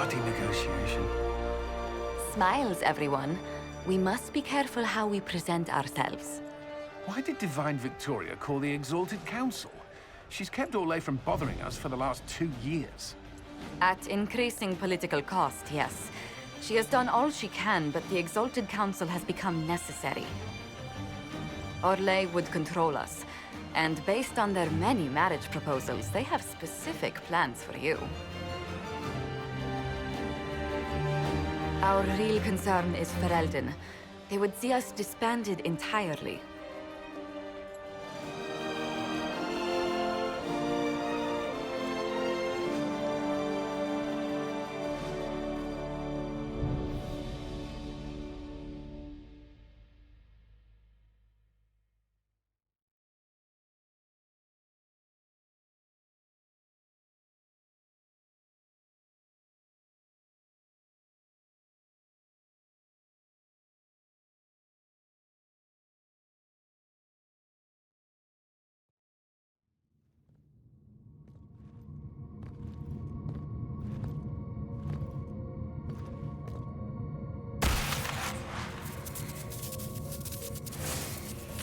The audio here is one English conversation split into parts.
bloody negotiation. Smiles, everyone. We must be careful how we present ourselves. Why did Divine Victoria call the Exalted Council? She's kept Orlais from bothering us for the last 2 years. At increasing political cost, yes. She has done all she can, but the Exalted Council has become necessary. Orlais would control us, and based on their many marriage proposals, they have specific plans for you. Our real concern is Ferelden. They would see us disbanded entirely.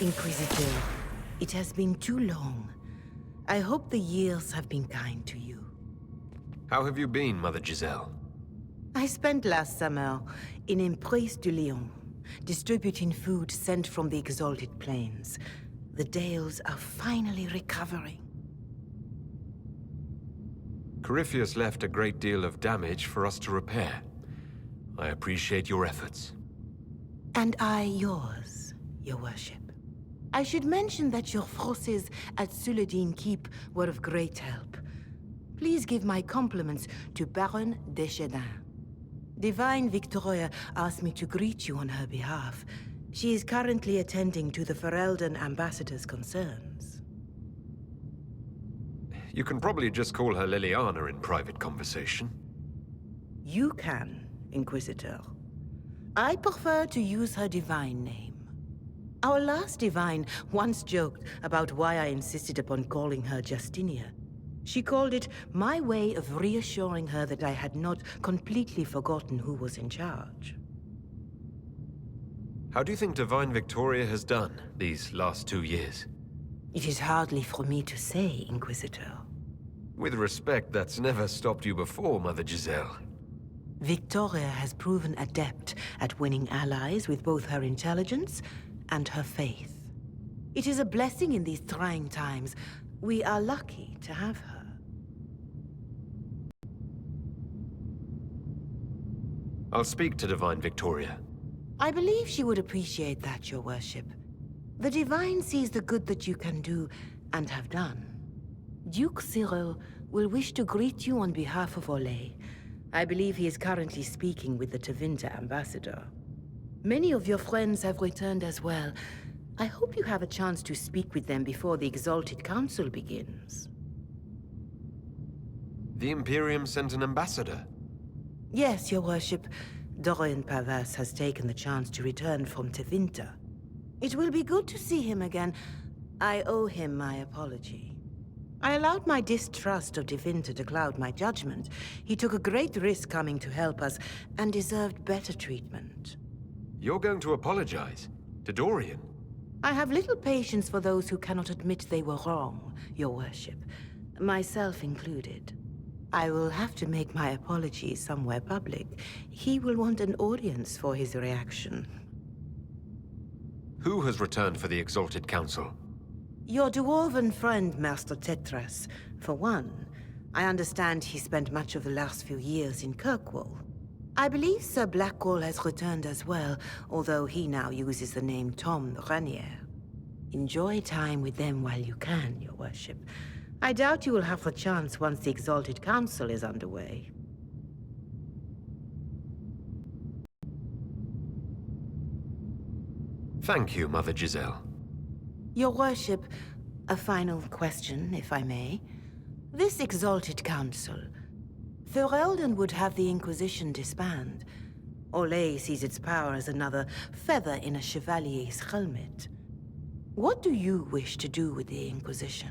Inquisitor, it has been too long. I hope the years have been kind to you. How have you been, Mother Giselle? I spent last summer in Emprise de Lyon, distributing food sent from the Exalted Plains. The Dales are finally recovering. Corypheus left a great deal of damage for us to repair. I appreciate your efforts. And I yours, Your Worship. I should mention that your forces at Suladin Keep were of great help. Please give my compliments to Baron Deschedin. Divine Victoria asked me to greet you on her behalf. She is currently attending to the Ferelden ambassador's concerns. You can probably just call her Liliana in private conversation. You can, Inquisitor. I prefer to use her divine name. Our last divine once joked about why I insisted upon calling her Justinia. She called it my way of reassuring her that I had not completely forgotten who was in charge. How do you think Divine Victoria has done these last 2 years? It is hardly for me to say, Inquisitor. With respect, that's never stopped you before, Mother Giselle. Victoria has proven adept at winning allies with both her intelligence and her faith. It is a blessing in these trying times. We are lucky to have her. I'll speak to Divine Victoria. I believe she would appreciate that, Your Worship. The Divine sees the good that you can do and have done. Duke Cyril will wish to greet you on behalf of Orlais. I believe he is currently speaking with the Tevinter ambassador. Many of your friends have returned as well. I hope you have a chance to speak with them before the Exalted Council begins. The Imperium sent an ambassador? Yes, Your Worship. Dorian Pavas has taken the chance to return from Tevinter. It will be good to see him again. I owe him my apology. I allowed my distrust of Tevinter to cloud my judgment. He took a great risk coming to help us, and deserved better treatment. You're going to apologize? To Dorian? I have little patience for those who cannot admit they were wrong, Your Worship. Myself included. I will have to make my apologies somewhere public. He will want an audience for his reaction. Who has returned for the Exalted Council? Your dwarven friend, Master Tetras, for one. I understand he spent much of the last few years in Kirkwall. I believe Sir Blackwall has returned as well, although he now uses the name Tom Ranier. Enjoy time with them while you can, Your Worship. I doubt you will have the chance once the Exalted Council is underway. Thank you, Mother Giselle. Your Worship, a final question, if I may. This Exalted Council, Ferelden would have the Inquisition disband. Orlais sees its power as another feather in a chevalier's helmet. What do you wish to do with the Inquisition?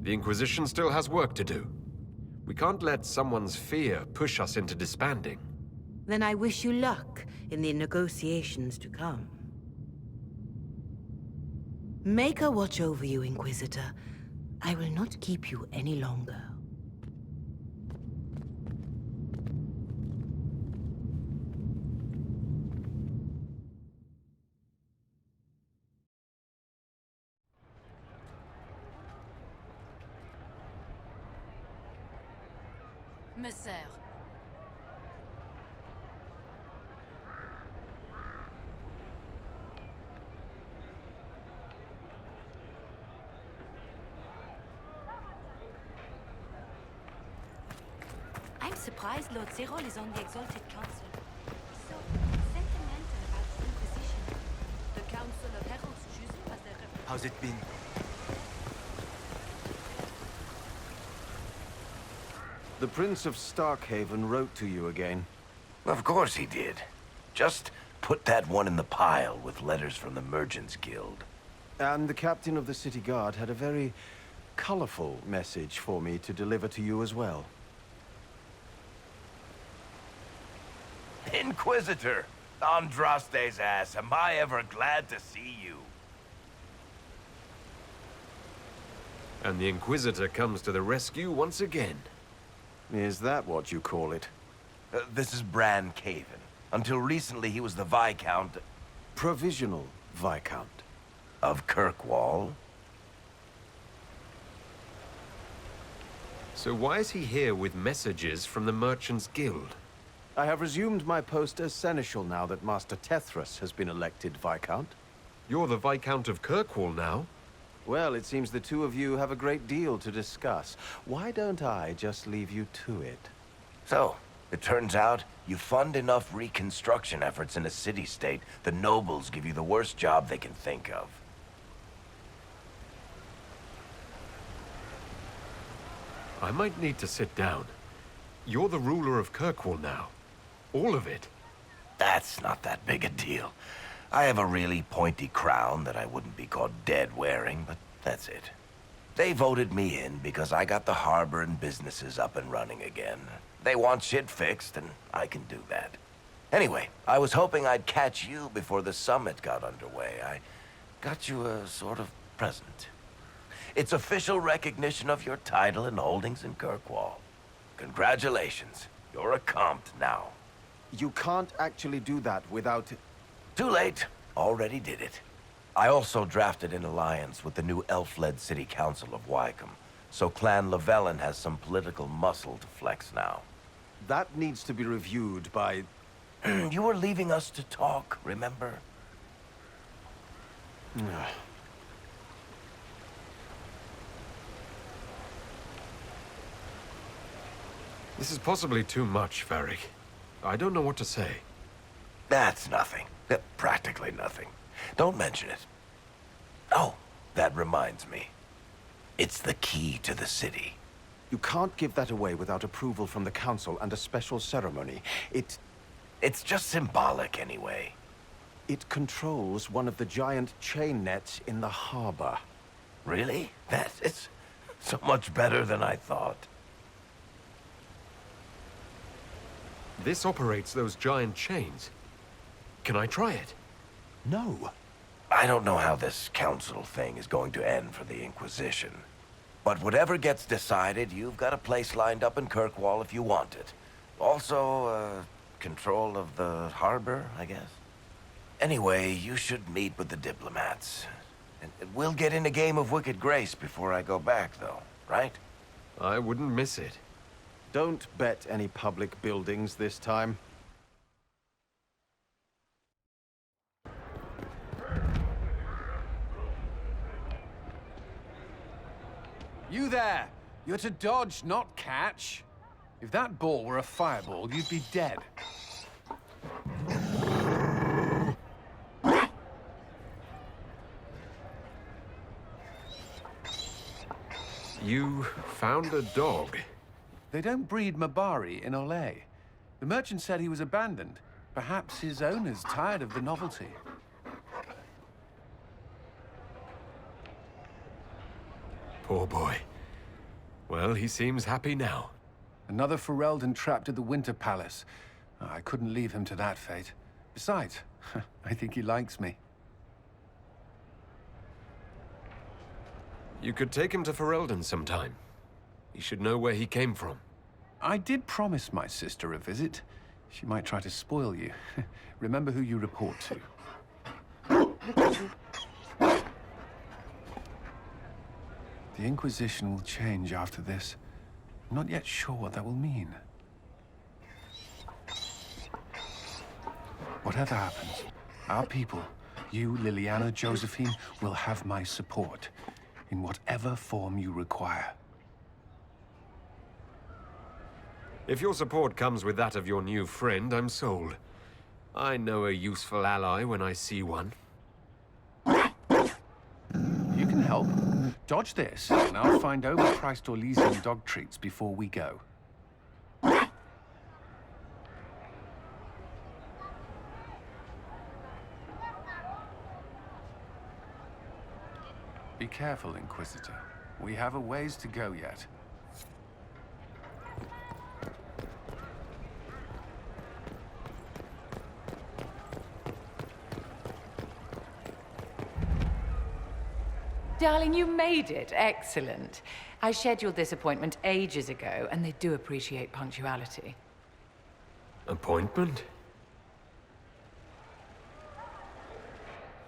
The Inquisition still has work to do. We can't let someone's fear push us into disbanding. Then I wish you luck in the negotiations to come. Make her watch over you, Inquisitor. I will not keep you any longer. Messer. I'm surprised Lord Cyril is on the Exalted Council. So sentimental about the Inquisition. The Council of Heralds choose him as their representative. How's it been? The Prince of Starkhaven wrote to you again. Of course he did. Just put that one in the pile with letters from the Merchants Guild. And the captain of the city guard had a very colorful message for me to deliver to you as well. Inquisitor! Andraste's ass, am I ever glad to see you. And the Inquisitor comes to the rescue once again. Is that what you call it? This is Bran Caven. Until recently, he was the Viscount Provisional Viscount. of Kirkwall. So why is he here with messages from the Merchants Guild? I have resumed my post as Seneschal now that Master Tethras has been elected Viscount. You're the Viscount of Kirkwall now? Well, it seems the two of you have a great deal to discuss. Why don't I just leave you to it? So, it turns out you fund enough reconstruction efforts in a city-state, the nobles give you the worst job they can think of. I might need to sit down. You're the ruler of Kirkwall now. All of it. That's not that big a deal. I have a really pointy crown that I wouldn't be caught dead wearing, but that's it. They voted me in because I got the harbor and businesses up and running again. They want shit fixed, and I can do that. Anyway, I was hoping I'd catch you before the summit got underway. I got you a sort of present. It's official recognition of your title and holdings in Kirkwall. Congratulations. You're a compt now. You can't actually do that without... Too late. Already did it. I also drafted an alliance with the new elf-led city council of Wycombe, so Clan Llewellyn has some political muscle to flex now. That needs to be reviewed by... You were leaving us to talk, remember? This is possibly too much, Varric. I don't know what to say. That's nothing. Practically nothing. Don't mention it. Oh, that reminds me. It's the key to the city. You can't give that away without approval from the council and a special ceremony. It's just symbolic anyway. It controls one of the giant chain nets in the harbor. Really? It's so much better than I thought. This operates those giant chains. Can I try it? No. I don't know how this council thing is going to end for the Inquisition. But whatever gets decided, you've got a place lined up in Kirkwall if you want it. Also, control of the harbor, I guess. Anyway, you should meet with the diplomats. And we'll get in a game of Wicked Grace before I go back, though, right? I wouldn't miss it. Don't bet any public buildings this time. You there! You're to dodge, not catch. If that ball were a fireball, you'd be dead. You found a dog. They don't breed Mabari in Olay. The merchant said he was abandoned. Perhaps his owner's tired of the novelty. Poor boy. Well, he seems happy now. Another Ferelden trapped at the Winter Palace. I couldn't leave him to that fate. Besides, I think he likes me. You could take him to Ferelden sometime. He should know where he came from. I did promise my sister a visit. She might try to spoil you. Remember who you report to. The Inquisition will change after this. I'm not yet sure what that will mean. Whatever happens, our people, you, Liliana, Josephine, will have my support in whatever form you require. If your support comes with that of your new friend, I'm sold. I know a useful ally when I see one. You can help. Dodge this, and I'll find overpriced Orlesian dog treats before we go. Be careful, Inquisitor. We have a ways to go yet. Darling, you made it. Excellent. I scheduled this appointment ages ago, and they do appreciate punctuality. Appointment?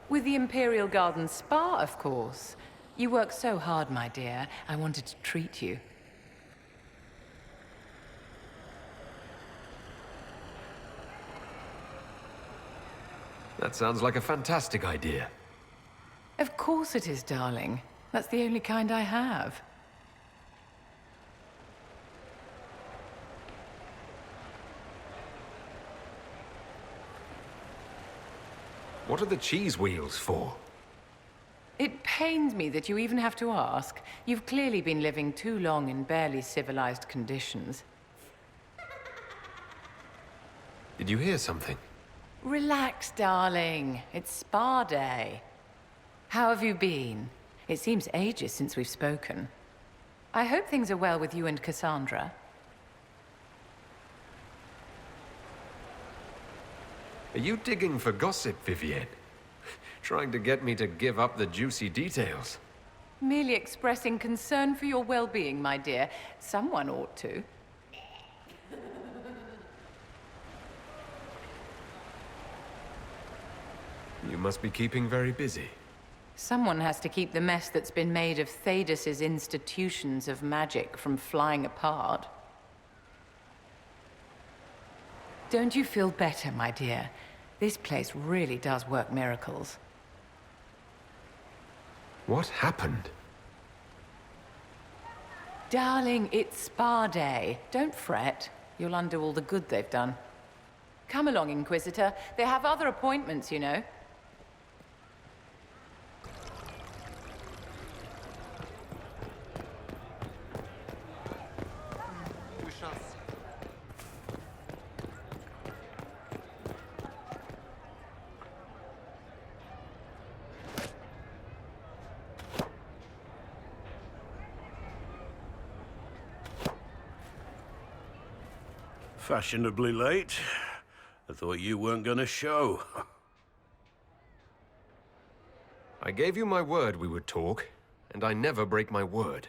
With the Imperial Garden Spa, of course. You work so hard, my dear. I wanted to treat you. That sounds like a fantastic idea. Of course it is, darling. That's the only kind I have. What are the cheese wheels for? It pains me that you even have to ask. You've clearly been living too long in barely civilized conditions. Did you hear something? Relax, darling. It's spa day. How have you been? It seems ages since we've spoken. I hope things are well with you and Cassandra. Are you digging for gossip, Vivienne? Trying to get me to give up the juicy details? Merely expressing concern for your well-being, my dear. Someone ought to. You must be keeping very busy. Someone has to keep the mess that's been made of Thedas' institutions of magic from flying apart. Don't you feel better, my dear? This place really does work miracles. What happened? Darling, it's spa day. Don't fret. You'll undo all the good they've done. Come along, Inquisitor. They have other appointments, you know. Fashionably late. I thought you weren't gonna show. I gave you my word we would talk, and I never break my word.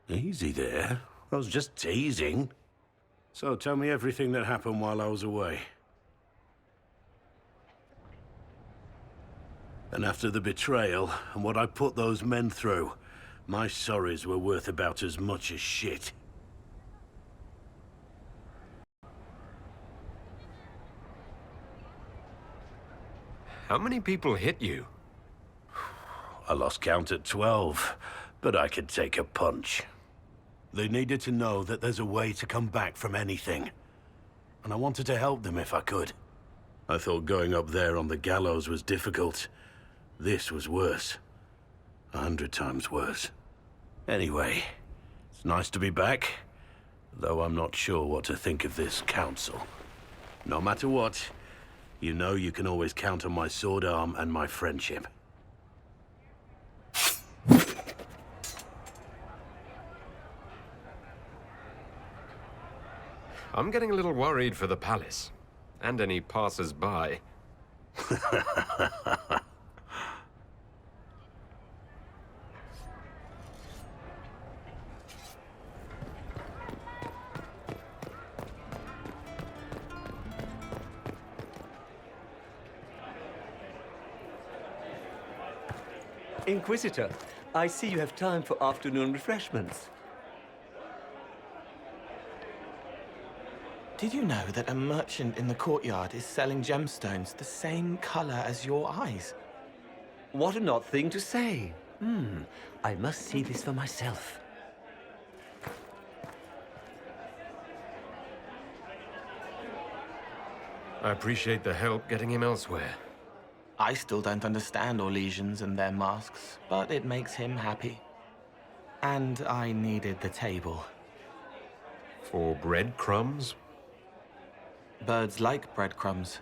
Easy there. I was just teasing. So tell me everything that happened while I was away. And after the betrayal, and what I put those men through, my sorries were worth about as much as shit. How many people hit you? I lost count at 12, but I could take a punch. They needed to know that there's a way to come back from anything. And I wanted to help them if I could. I thought going up there on the gallows was difficult. This was worse. 100 times worse. Anyway, it's nice to be back, though I'm not sure what to think of this council. No matter what, you know you can always count on my sword arm and my friendship. I'm getting a little worried for the palace. And any passers-by. Inquisitor, I see you have time for afternoon refreshments. Did you know that a merchant in the courtyard is selling gemstones the same color as your eyes? What an odd thing to say. I must see this for myself. I appreciate the help getting him elsewhere. I still don't understand Orlesians and their masks, but it makes him happy. And I needed the table. For breadcrumbs? Birds like breadcrumbs.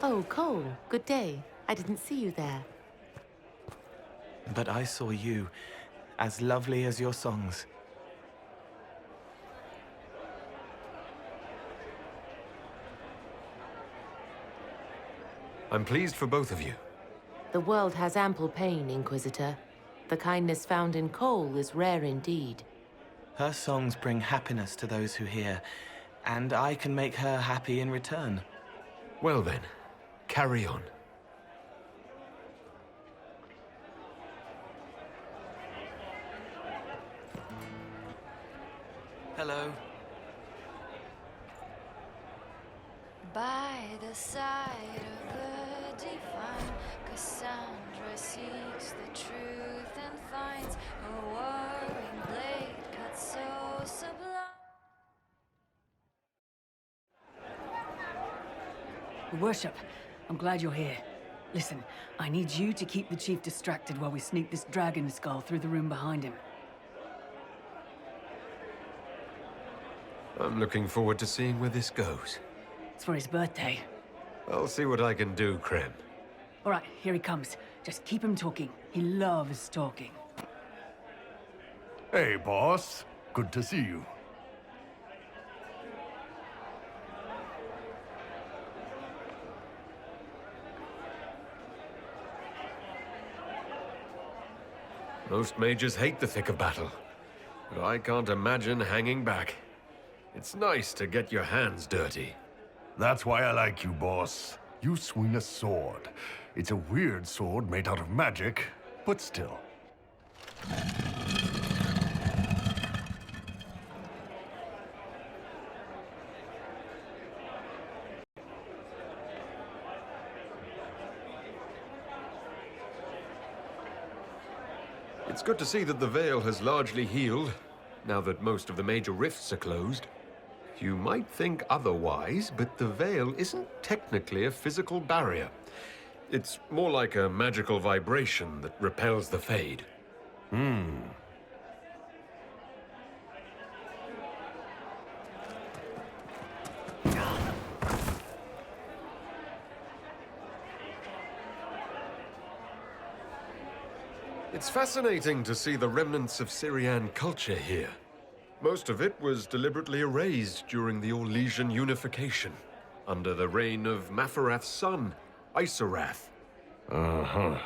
Oh, Cole, good day. I didn't see you there. But I saw you, as lovely as your songs. I'm pleased for both of you. The world has ample pain, Inquisitor. The kindness found in Cole is rare indeed. Her songs bring happiness to those who hear, and I can make her happy in return. Well then, carry on. Hello. By the side of the divine, Cassandra seeks the truth and finds a warring blade cut so sublime. Your Worship, I'm glad you're here. Listen, I need you to keep the Chief distracted while we sneak this dragon skull through the room behind him. I'm looking forward to seeing where this goes. It's for his birthday. I'll see what I can do, Krem. All right, here he comes. Just keep him talking. He loves talking. Hey, boss. Good to see you. Most mages hate the thick of battle, but I can't imagine hanging back. It's nice to get your hands dirty. That's why I like you, boss. You swing a sword. It's a weird sword made out of magic, but still. It's good to see that the Veil has largely healed, now that most of the major rifts are closed. You might think otherwise, but the Veil isn't technically a physical barrier. It's more like a magical vibration that repels the Fade. It's fascinating to see the remnants of Syrian culture here. Most of it was deliberately erased during the Orlesian unification, under the reign of Mafarath's son, Isarath. Uh-huh.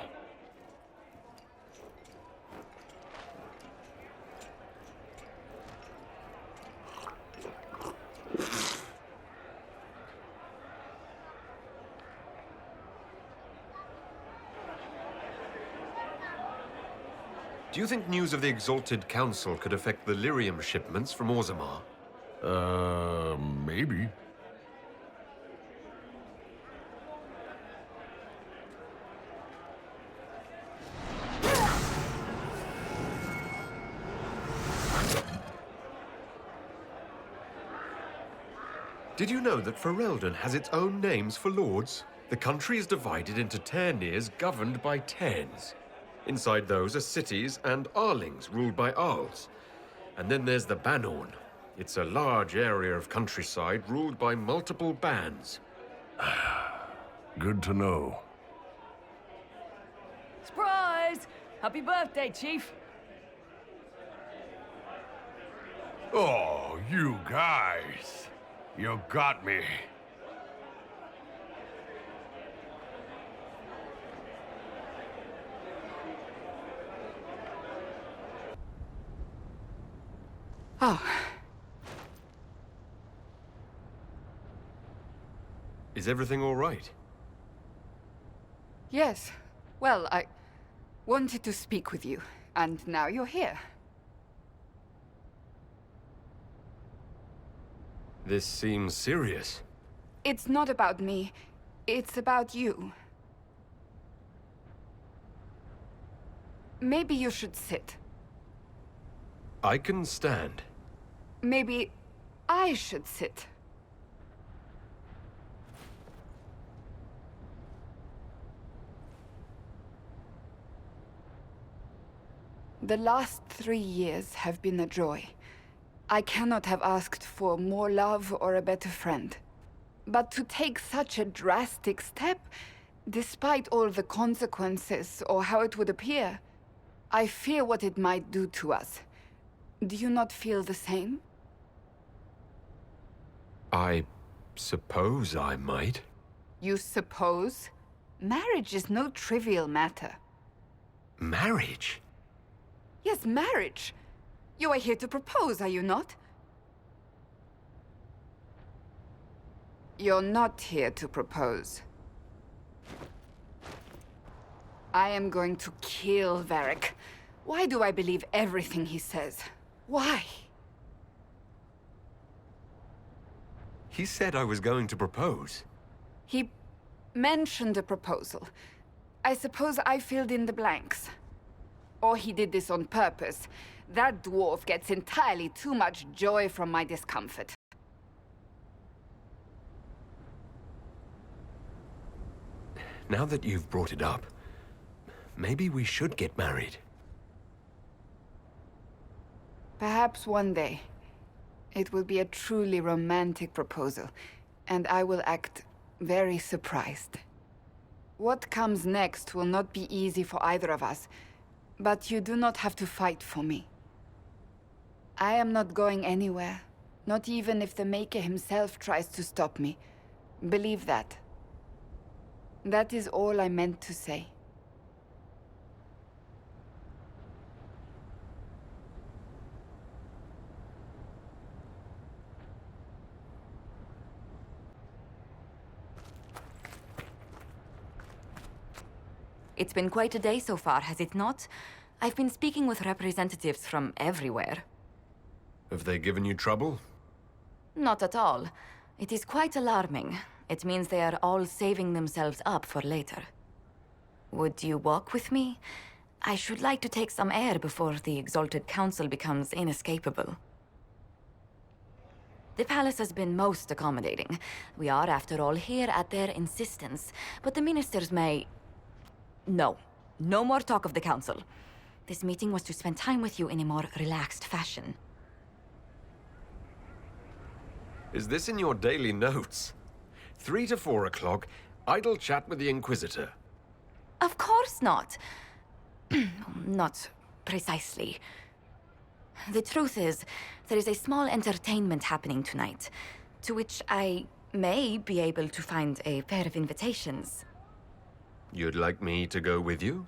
Do you think news of the Exalted Council could affect the lyrium shipments from Orzammar? Maybe. Did you know that Ferelden has its own names for lords? The country is divided into Ternirs governed by Terns. Inside those are cities and Arlings ruled by Arls. And then there's the Banorn. It's a large area of countryside ruled by multiple bands. Good to know. Happy birthday, Chief. Oh, you guys. You got me. Oh. Is everything all right? Yes. Well, I wanted to speak with you, and now you're here. This seems serious. It's not about me. It's about you. Maybe you should sit. I can stand. Maybe I should sit. The last 3 years have been a joy. I cannot have asked for more love or a better friend. But to take such a drastic step, despite all the consequences or how it would appear, I fear what it might do to us. Do you not feel the same? I suppose I might. You suppose? Marriage is no trivial matter. Marriage? Yes, marriage. You are here to propose, are you not? You're not here to propose. I am going to kill Varric. Why do I believe everything he says? Why? He said I was going to propose. He mentioned a proposal. I suppose I filled in the blanks. Or he did this on purpose. That dwarf gets entirely too much joy from my discomfort. Now that you've brought it up, maybe we should get married. Perhaps one day, it will be a truly romantic proposal, and I will act very surprised. What comes next will not be easy for either of us, but you do not have to fight for me. I am not going anywhere, not even if the Maker himself tries to stop me. Believe that. That is all I meant to say. It's been quite a day so far, has it not? I've been speaking with representatives from everywhere. Have they given you trouble? Not at all. It is quite alarming. It means they are all saving themselves up for later. Would you walk with me? I should like to take some air before the Exalted Council becomes inescapable. The palace has been most accommodating. We are, after all, here at their insistence, but the ministers may... No. No more talk of the council. This meeting was to spend time with you in a more relaxed fashion. Is this in your daily notes? 3 to 4 o'clock, idle chat with the Inquisitor. Of course not. Not precisely. The truth is, there is a small entertainment happening tonight, to which I may be able to find a pair of invitations. You'd like me to go with you?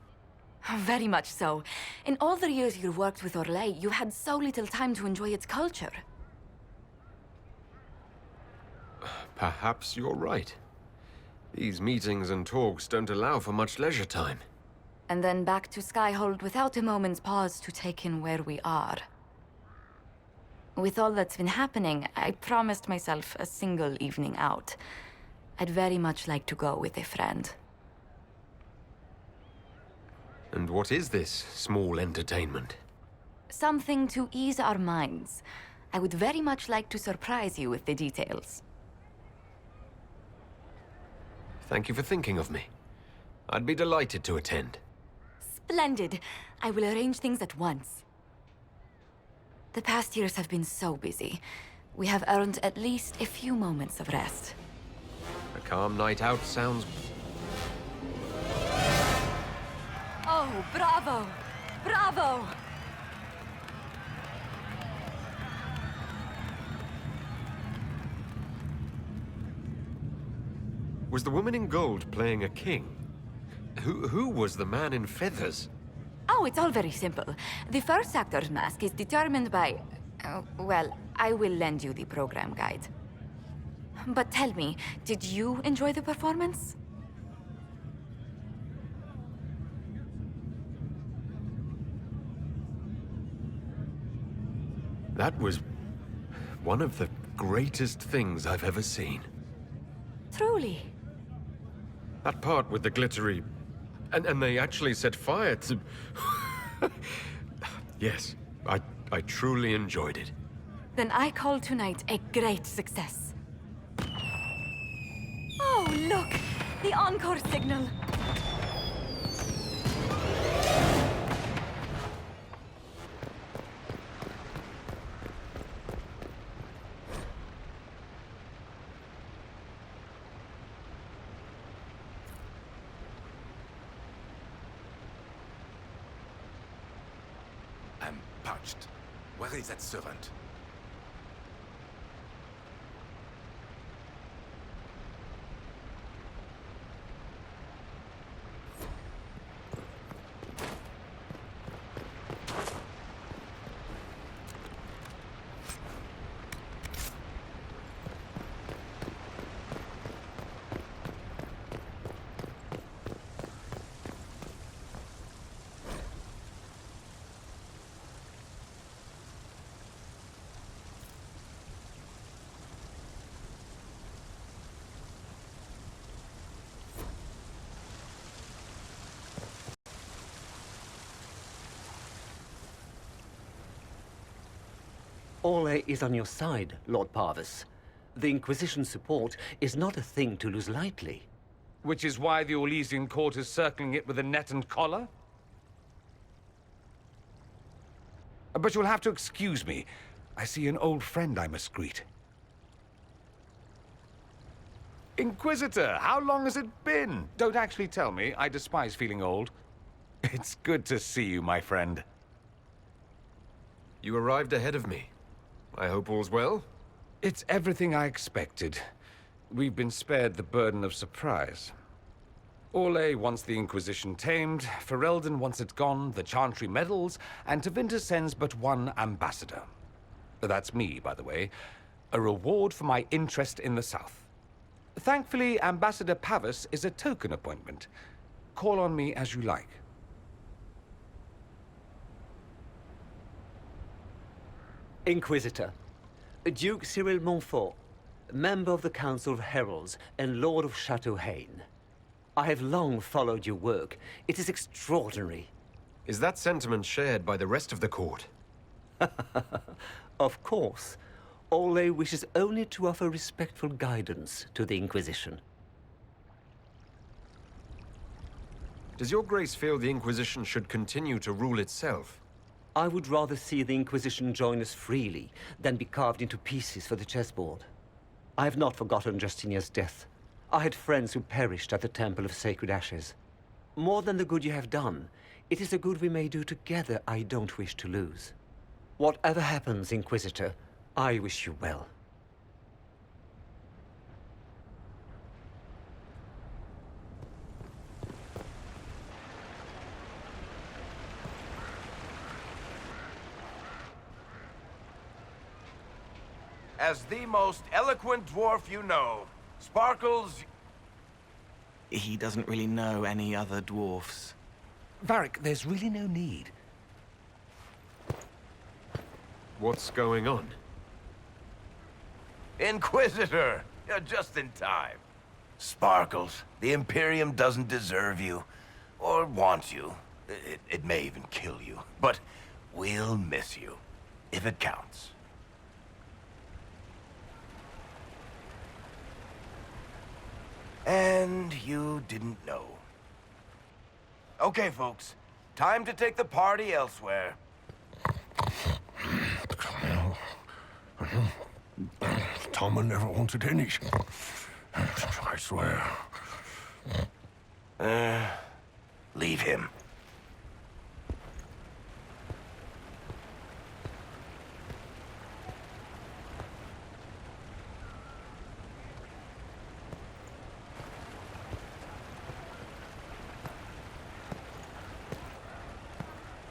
Very much so. In all the years you worked with Orlais, you had so little time to enjoy its culture. Perhaps you're right. These meetings and talks don't allow for much leisure time. And then back to Skyhold without a moment's pause to take in where we are. With all that's been happening, I promised myself a single evening out. I'd very much like to go with a friend. And what is this small entertainment? Something to ease our minds. I would very much like to surprise you with the details. Thank you for thinking of me. I'd be delighted to attend. Splendid. I will arrange things at once. The past years have been so busy. We have earned at least a few moments of rest. A calm night out sounds... Oh, bravo! Bravo! Was the woman in gold playing a king? Who was the man in feathers? Oh, it's all very simple. The first actor's mask is determined by... well, I will lend you the program guide. But tell me, did you enjoy the performance? That was one of the greatest things I've ever seen. Truly. That part with the glittery... And they actually set fire to... Yes, I truly enjoyed it. Then I call tonight a great success. Oh, look! The encore signal! I'm parched. Where is that servant? Orlais is on your side, Lord Parvis. The Inquisition's support is not a thing to lose lightly. Which is why the Orlesian court is circling it with a net and collar? But you'll have to excuse me. I see an old friend I must greet. Inquisitor, how long has it been? Don't actually tell me. I despise feeling old. It's good to see you, my friend. You arrived ahead of me. I hope all's well? It's everything I expected. We've been spared the burden of surprise. Orlais wants the Inquisition tamed, Ferelden wants it gone, the Chantry meddles, and Tevinter sends but one ambassador. That's me, by the way. A reward for my interest in the South. Thankfully, Ambassador Pavis is a token appointment. Call on me as you like. Inquisitor, Duke Cyril Montfort, member of the Council of Heralds and Lord of Chateau Haine. I have long followed your work. It is extraordinary. Is that sentiment shared by the rest of the court? Of course. Orlais wishes only to offer respectful guidance to the Inquisition. Does your grace feel the Inquisition should continue to rule itself? I would rather see the Inquisition join us freely than be carved into pieces for the chessboard. I have not forgotten Justinian's death. I had friends who perished at the Temple of Sacred Ashes. More than the good you have done, it is a good we may do together I don't wish to lose. Whatever happens, Inquisitor, I wish you well. As the most eloquent dwarf you know, Sparkles... He doesn't really know any other dwarfs. Varric, there's really no need. What's going on? Inquisitor! You're just in time. Sparkles, the Imperium doesn't deserve you. Or want you. It may even kill you. But we'll miss you. If it counts. And you didn't know. Okay, folks. Time to take the party elsewhere. Tama never wanted any. I swear. Leave him.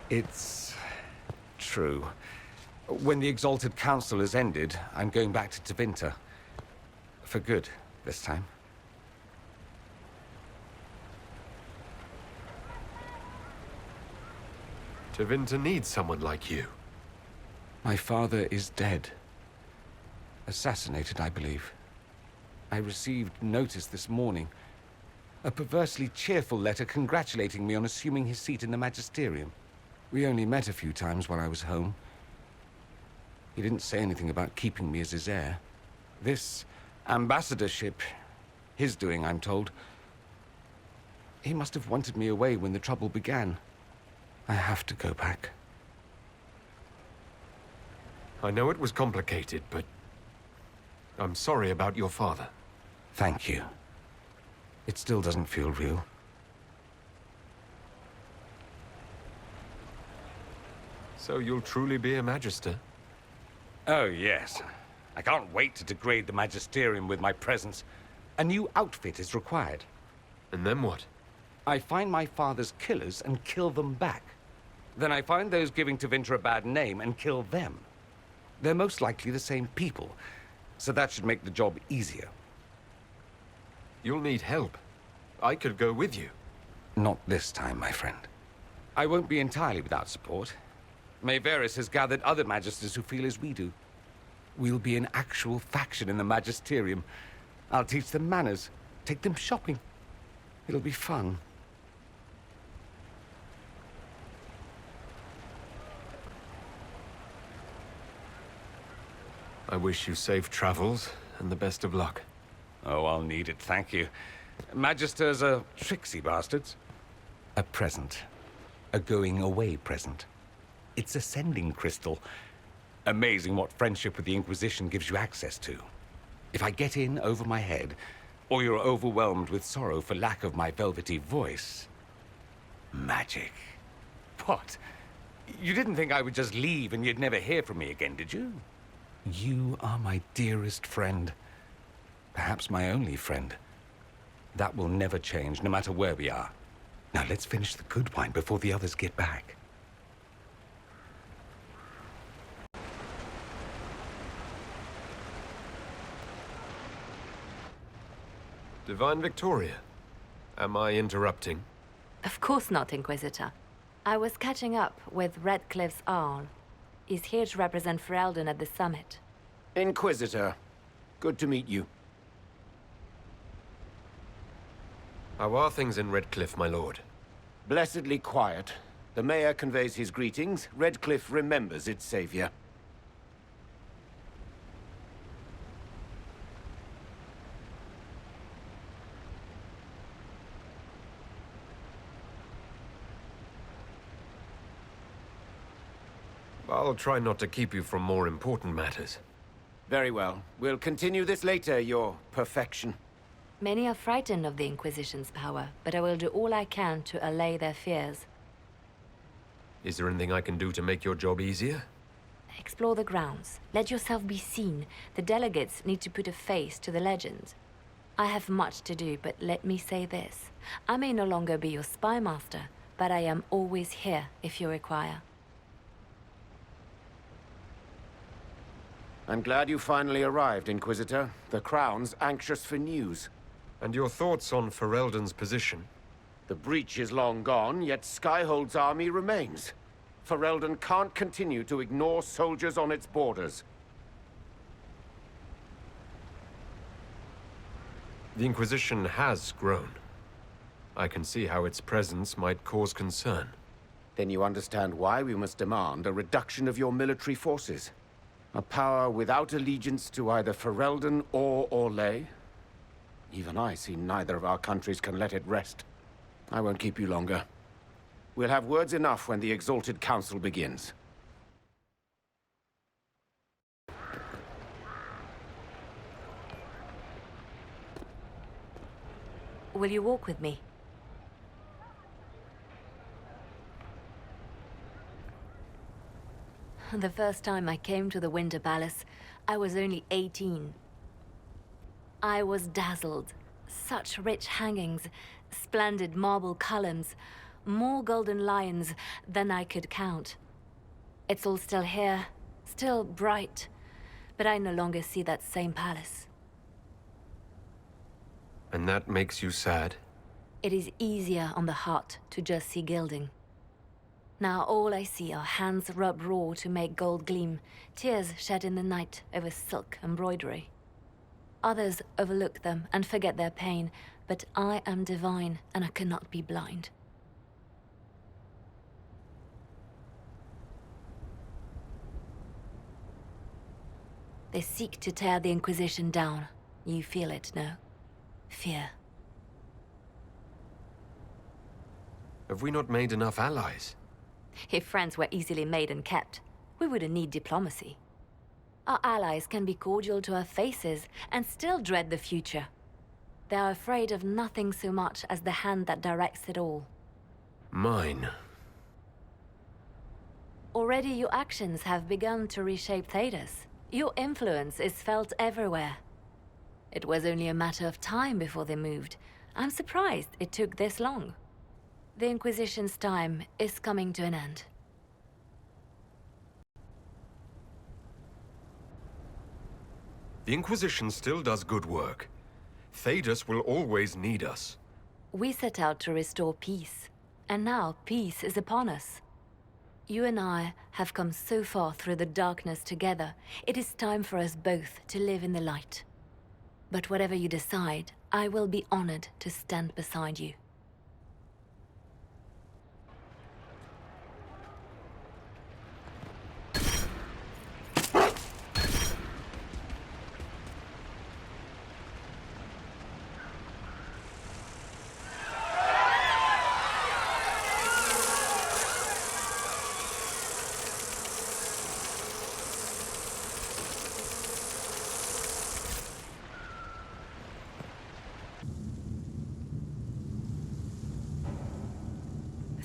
It's true. When the Exalted Council has ended, I'm going back to Tevinter. For good, this time. Tevinter needs someone like you. My father is dead. Assassinated, I believe. I received notice this morning. A perversely cheerful letter congratulating me on assuming his seat in the Magisterium. We only met a few times while I was home. He didn't say anything about keeping me as his heir. This ambassadorship, his doing, I'm told. He must have wanted me away when the trouble began. I have to go back. I know it was complicated, but I'm sorry about your father. Thank you. It still doesn't feel real. So you'll truly be a Magister? Oh, yes. I can't wait to degrade the Magisterium with my presence. A new outfit is required. And then what? I find my father's killers and kill them back. Then I find those giving Tevinter a bad name and kill them. They're most likely the same people, so that should make the job easier. You'll need help. I could go with you. Not this time, my friend. I won't be entirely without support. Mayveris has gathered other Magisters who feel as we do. We'll be an actual faction in the Magisterium. I'll teach them manners, take them shopping. It'll be fun. I wish you safe travels and the best of luck. Oh, I'll need it, thank you. Magisters are tricksy bastards. A present. A going-away present. It's a sending crystal. Amazing what friendship with the Inquisition gives you access to. If I get in over my head, or you're overwhelmed with sorrow for lack of my velvety voice... magic. What? You didn't think I would just leave and you'd never hear from me again, did you? You are my dearest friend. Perhaps my only friend. That will never change, no matter where we are. Now let's finish the good wine before the others get back. Divine Victoria, am I interrupting? Of course not, Inquisitor. I was catching up with Redcliffe's Arl. He's here to represent Ferelden at the summit. Inquisitor, good to meet you. How are things in Redcliffe, my lord? Blessedly quiet. The mayor conveys his greetings. Redcliffe remembers its savior. I'll try not to keep you from more important matters. Very well. We'll continue this later, your perfection. Many are frightened of the Inquisition's power, but I will do all I can to allay their fears. Is there anything I can do to make your job easier? Explore the grounds. Let yourself be seen. The delegates need to put a face to the legend. I have much to do, but let me say this. I may no longer be your spy master, but I am always here if you require. I'm glad you finally arrived, Inquisitor. The Crown's anxious for news. And your thoughts on Ferelden's position? The breach is long gone, yet Skyhold's army remains. Ferelden can't continue to ignore soldiers on its borders. The Inquisition has grown. I can see how its presence might cause concern. Then you understand why we must demand a reduction of your military forces. A power without allegiance to either Ferelden or Orlais? Even I see neither of our countries can let it rest. I won't keep you longer. We'll have words enough when the Exalted Council begins. Will you walk with me? The first time I came to the Winter Palace, I was only 18. I was dazzled. Such rich hangings, splendid marble columns, more golden lions than I could count. It's all still here, still bright, but I no longer see that same palace. And that makes you sad? It is easier on the heart to just see gilding. Now all I see are hands rubbed raw to make gold gleam, tears shed in the night over silk embroidery. Others overlook them and forget their pain, but I am divine and I cannot be blind. They seek to tear the Inquisition down. You feel it, no? Fear. Have we not made enough allies? If friends were easily made and kept, we wouldn't need diplomacy. Our allies can be cordial to our faces and still dread the future. They are afraid of nothing so much as the hand that directs it all. Mine. Already your actions have begun to reshape Thedas. Your influence is felt everywhere. It was only a matter of time before they moved. I'm surprised it took this long. The Inquisition's time is coming to an end. The Inquisition still does good work. Thedas will always need us. We set out to restore peace, and now peace is upon us. You and I have come so far through the darkness together. It is time for us both to live in the light. But whatever you decide, I will be honored to stand beside you.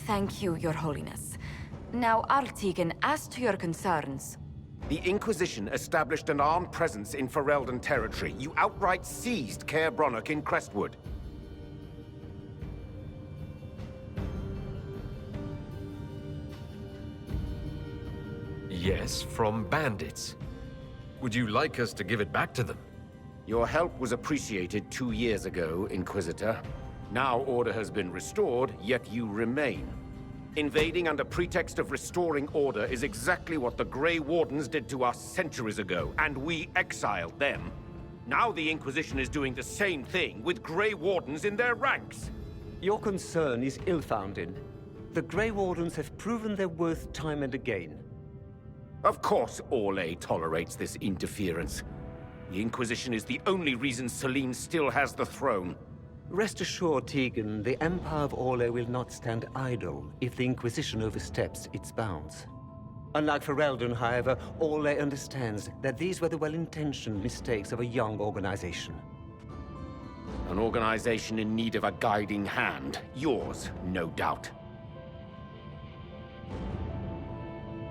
Thank you, Your Holiness. Now, Artigan, as to your concerns... The Inquisition established an armed presence in Ferelden territory. You outright seized Caer Bronach in Crestwood. Yes, from bandits. Would you like us to give it back to them? Your help was appreciated 2 years ago, Inquisitor. Now order has been restored, yet you remain. Invading under pretext of restoring order is exactly what the Grey Wardens did to us centuries ago, and we exiled them. Now the Inquisition is doing the same thing with Grey Wardens in their ranks. Your concern is ill-founded. The Grey Wardens have proven their worth time and again. Of course Orlais tolerates this interference. The Inquisition is the only reason Selene still has the throne. Rest assured, Tegan, the Empire of Orlais will not stand idle if the Inquisition oversteps its bounds. Unlike Ferelden, however, Orlais understands that these were the well-intentioned mistakes of a young organization. An organization in need of a guiding hand. Yours, no doubt.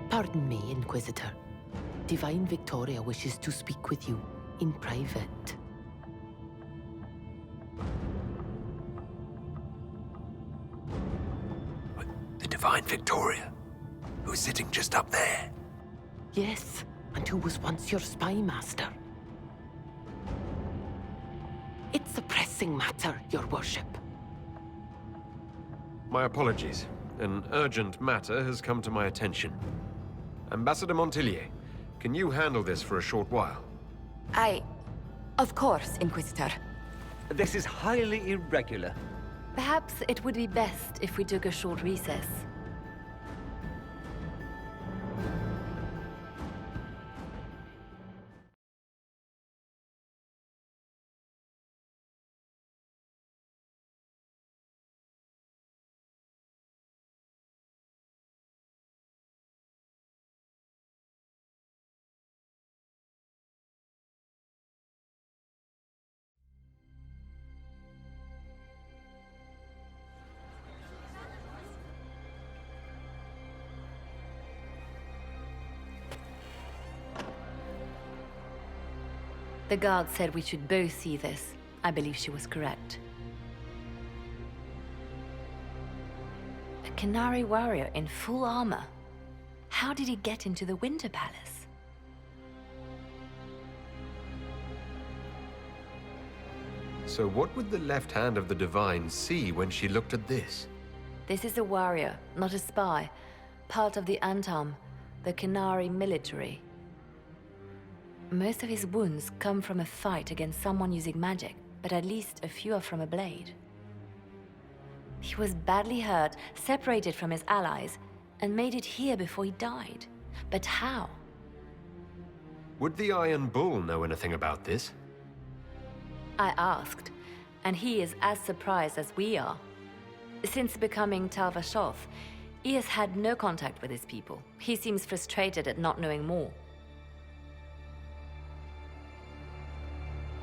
Pardon me, Inquisitor. Divine Victoria wishes to speak with you in private. The Divine Victoria, who's sitting just up there. Yes, and who was once your spy master. It's a pressing matter, Your Worship. My apologies. An urgent matter has come to my attention. Ambassador Montillier, can you handle this for a short while? Of course, Inquisitor. This is highly irregular. Perhaps it would be best if we took a short recess. The guard said we should both see this. I believe she was correct. A Canary warrior in full armor. How did he get into the Winter Palace? So what would the left hand of the Divine see when she looked at this? This is a warrior, not a spy. Part of the Antam, the Canary military. Most of his wounds come from a fight against someone using magic, but at least a few are from a blade. He was badly hurt, separated from his allies, and made it here before he died. But how? Would the Iron Bull know anything about this? I asked, and he is as surprised as we are. Since becoming Talvashov, he has had no contact with his people. He seems frustrated at not knowing more.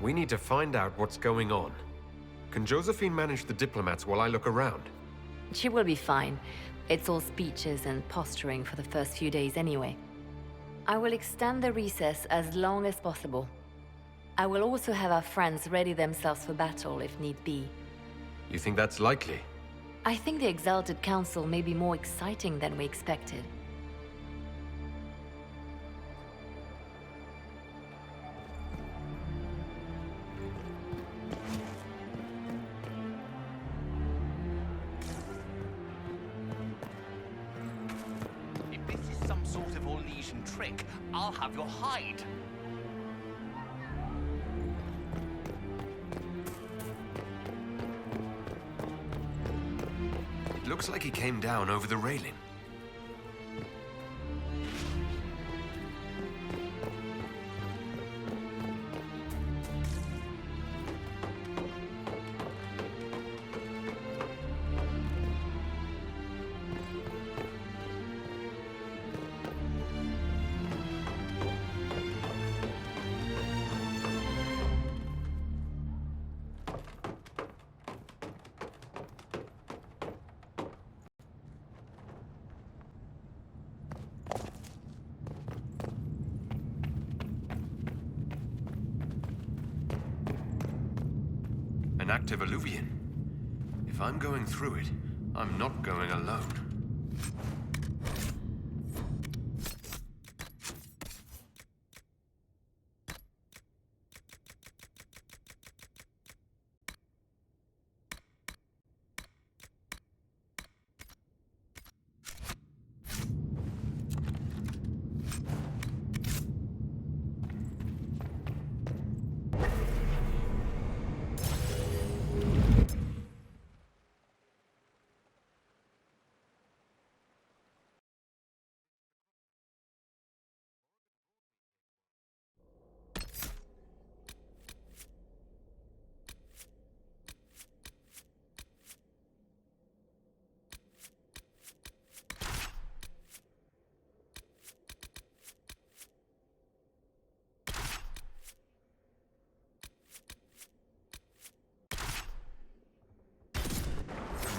We need to find out what's going on. Can Josephine manage the diplomats while I look around? She will be fine. It's all speeches and posturing for the first few days anyway. I will extend the recess as long as possible. I will also have our friends ready themselves for battle if need be. You think that's likely? I think the Exalted Council may be more exciting than we expected. If this is some sort of Orlesian trick, I'll have your hide. Looks like he came down over the railing. An active alluvion. If I'm going through it, I'm not going alone.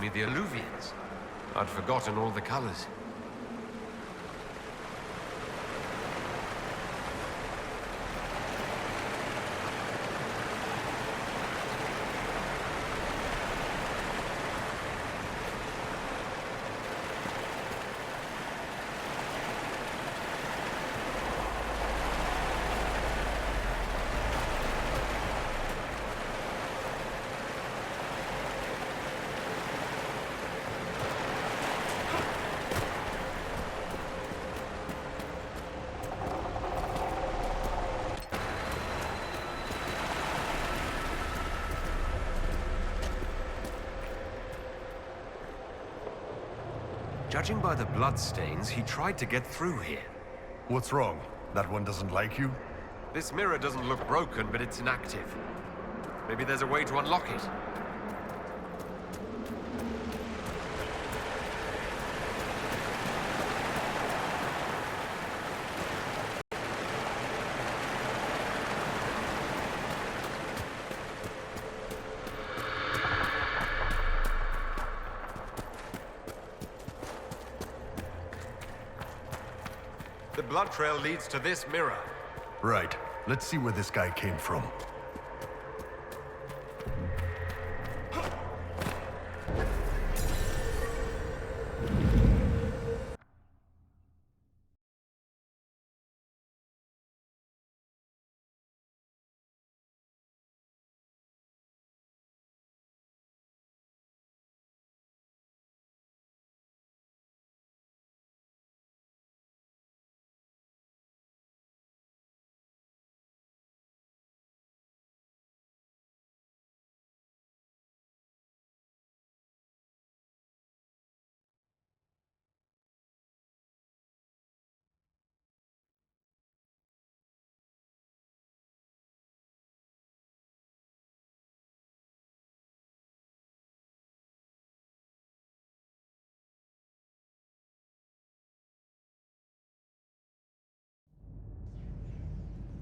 Me the alluvians. I'd forgotten all the colors. Judging by the bloodstains, he tried to get through here. What's wrong? That one doesn't like you? This mirror doesn't look broken, but it's inactive. Maybe there's a way to unlock it. The blood trail leads to this mirror. Right. Let's see where this guy came from.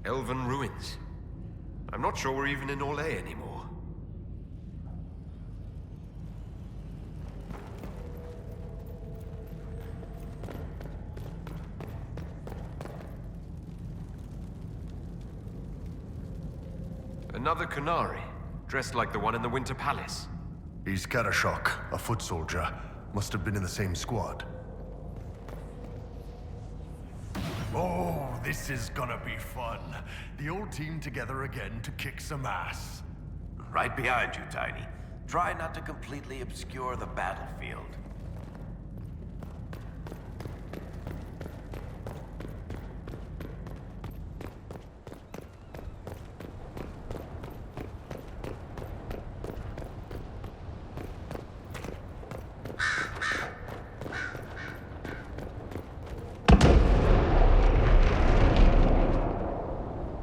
Elven ruins. I'm not sure we're even in Orlais anymore. Another Qunari, dressed like the one in the Winter Palace. He's Karashok, a foot soldier. Must have been in the same squad. Oh, this is gonna be fun. The old team together again to kick some ass. Right behind you, Tiny. Try not to completely obscure the battlefield.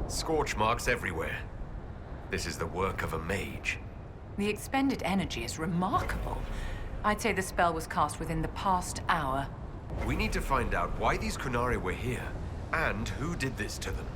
Scorch marks everywhere. This is the work of a mage. The expended energy is remarkable. I'd say the spell was cast within the past hour. We need to find out why these Qunari were here, and who did this to them.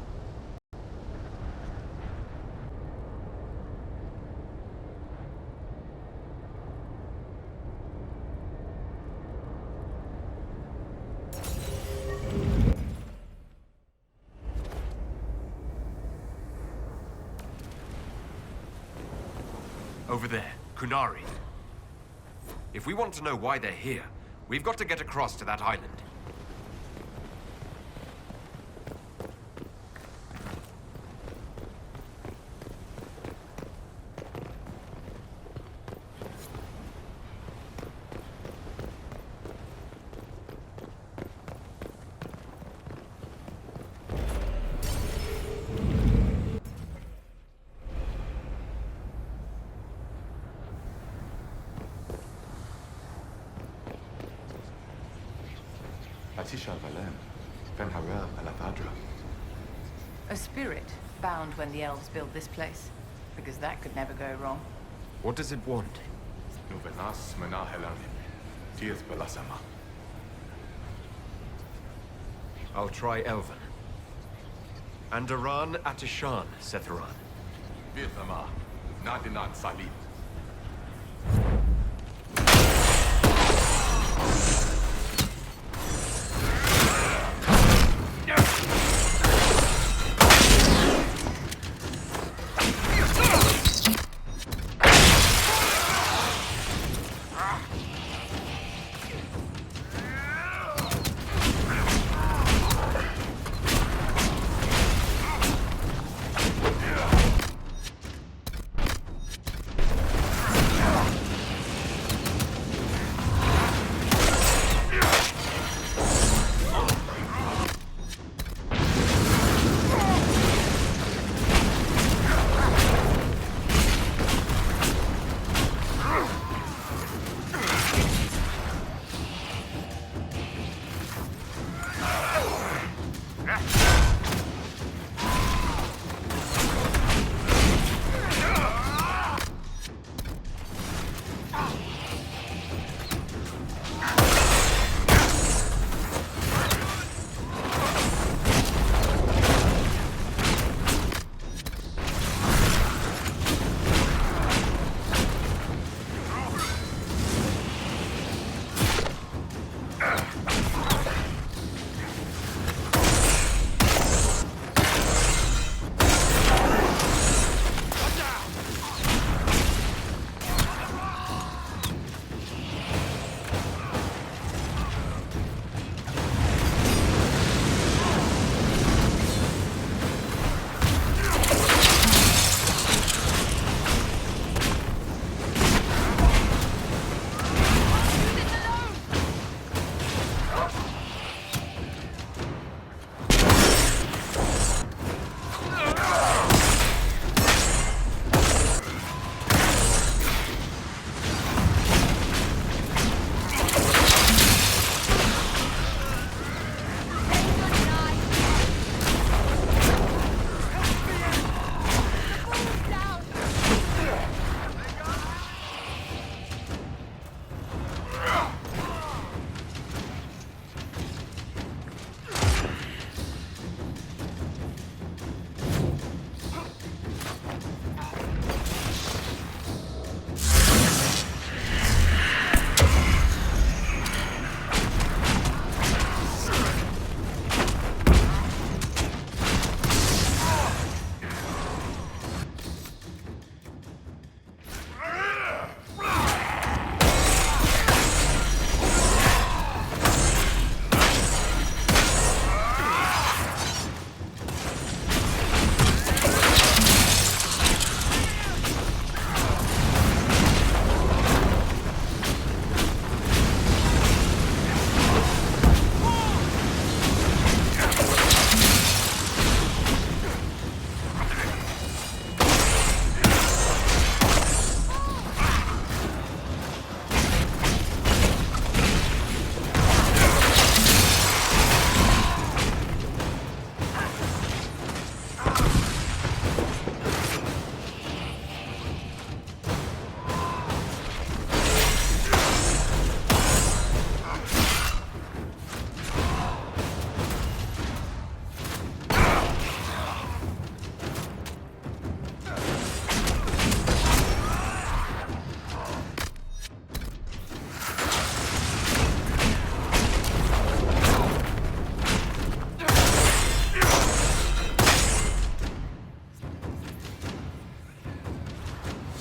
Over there, Qunari. If we want to know why they're here, we've got to get across to that island. A spirit bound when the elves built this place, because that could never go wrong. What does it want? I'll try Elven. Andaran Atishan, Setheran. Vithama, Nadinan Salib.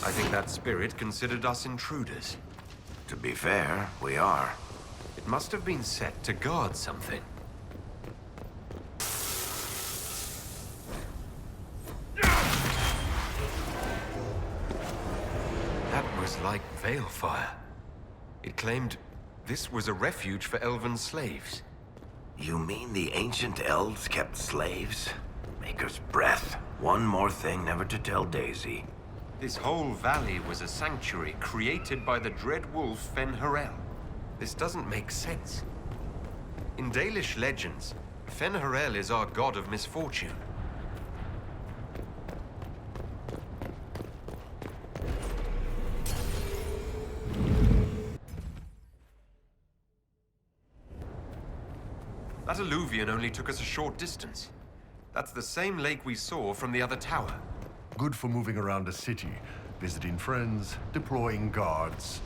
I think that spirit considered us intruders. To be fair, we are. It must have been set to guard something. That was like Veilfire. It claimed this was a refuge for elven slaves. You mean the ancient elves kept slaves? Maker's breath. One more thing never to tell Daisy. This whole valley was a sanctuary created by the dread wolf Fen-Harel. This doesn't make sense. In Dalish legends, Fen-Harel is our god of misfortune. That alluvion only took us a short distance. That's the same lake we saw from the other tower. Good for moving around a city, visiting friends, deploying guards.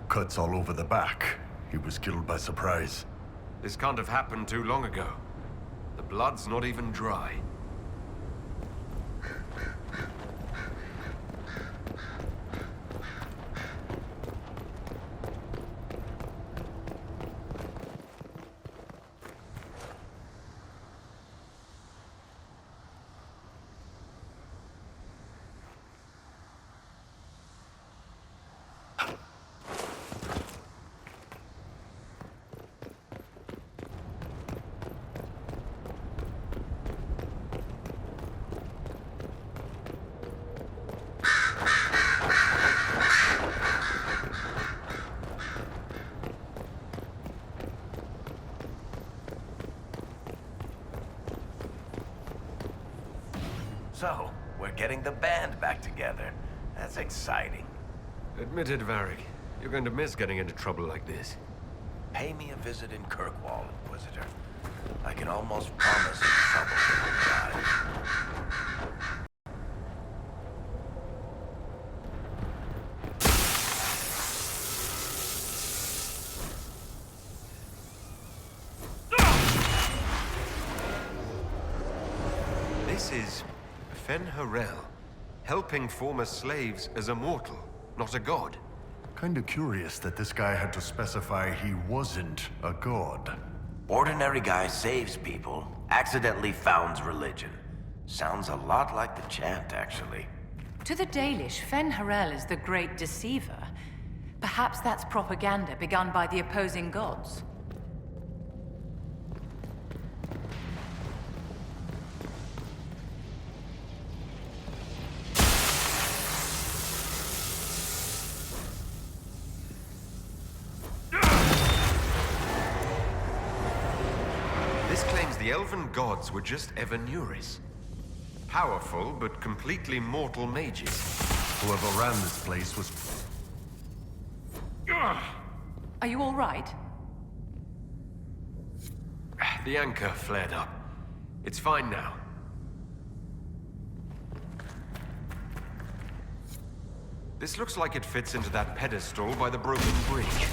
Cuts all over the back. He was killed by surprise. This can't have happened too long ago. The blood's not even dry. So, we're getting the band back together. That's exciting. Admit it, Varric. You're going to miss getting into trouble like this. Pay me a visit in Kirkwall, Inquisitor. I can almost promise you trouble will arrive. This is Fen-Harel, helping former slaves as a mortal, not a god. Kinda curious that this guy had to specify he wasn't a god. Ordinary guy saves people, accidentally founds religion. Sounds a lot like the chant, actually. To the Dalish, Fen-Harel is the great deceiver. Perhaps that's propaganda begun by the opposing gods. This claims the elven gods were just Evanuris. Powerful, but completely mortal mages. Whoever ran this place was... Are you all right? The anchor flared up. It's fine now. This looks like it fits into that pedestal by the broken bridge.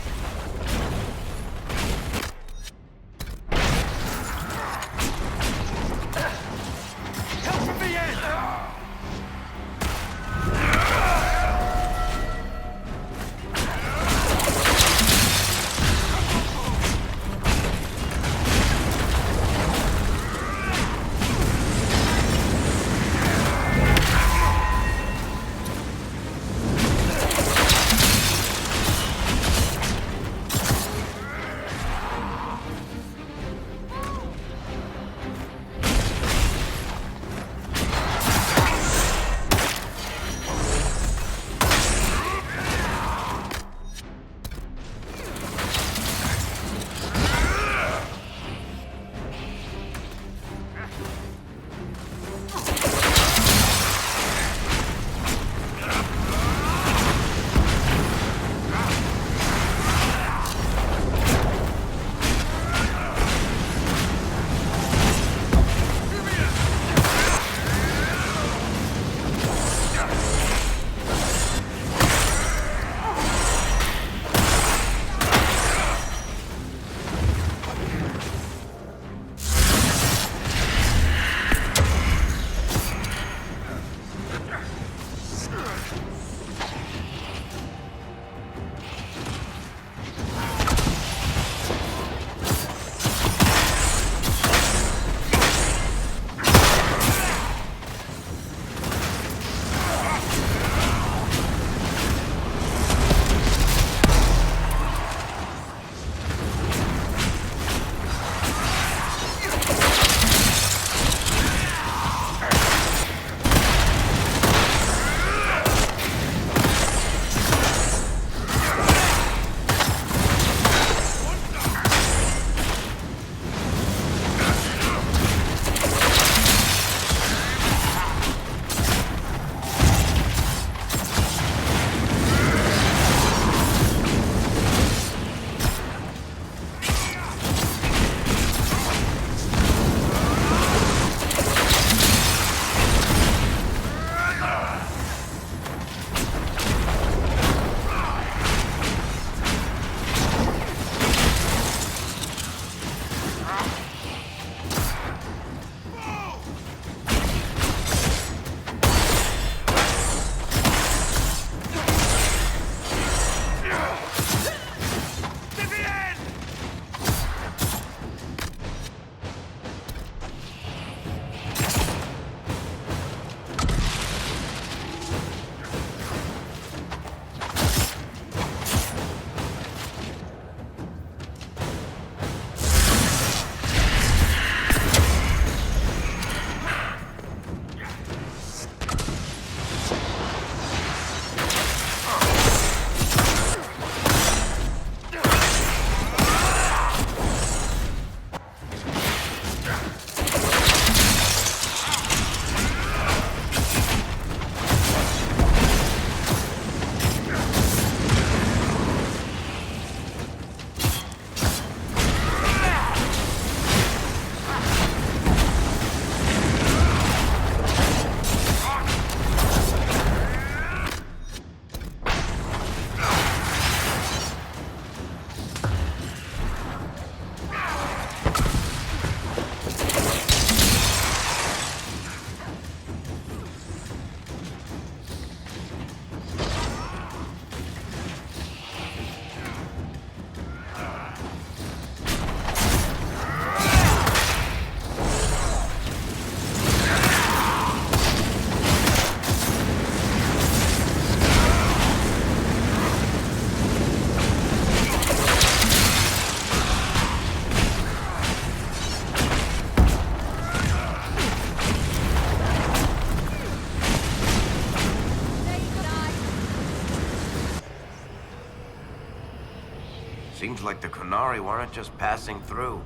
Seems like the Kunari weren't just passing through.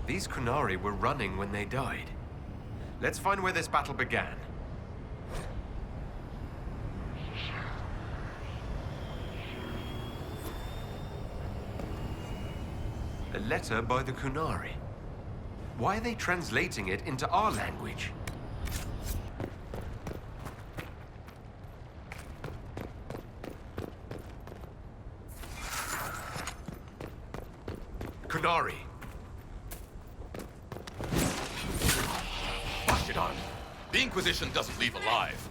These Kunari were running when they died. Let's find where this battle began. A letter by the Kunari. Why are they translating it into our language? Kunari. Wash it on. The Inquisition doesn't leave alive.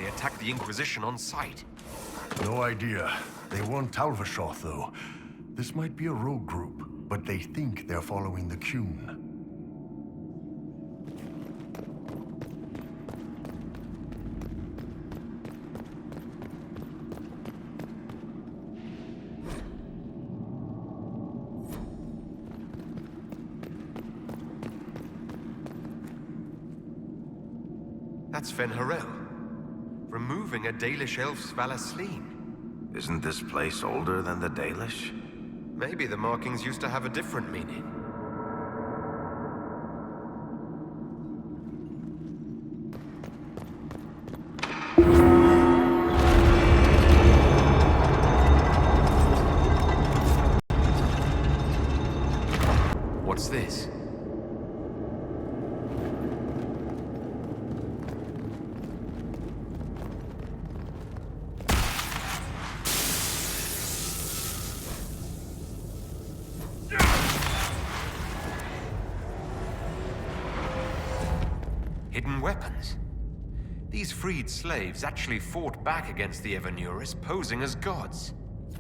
they attack the Inquisition on sight? No idea. They want Talvashoth, though. This might be a rogue group, but they think they're following the Qun. That's Fen'Harel, removing a Dalish elf's Valasleen. Isn't this place older than the Dalish? Maybe the markings used to have a different meaning. What's this? Hidden weapons. These freed slaves actually fought back against the Evanuris, posing as gods.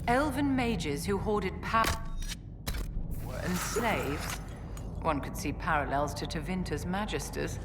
Elven mages who hoarded power were enslaved. One could see parallels to Tevinter's magisters.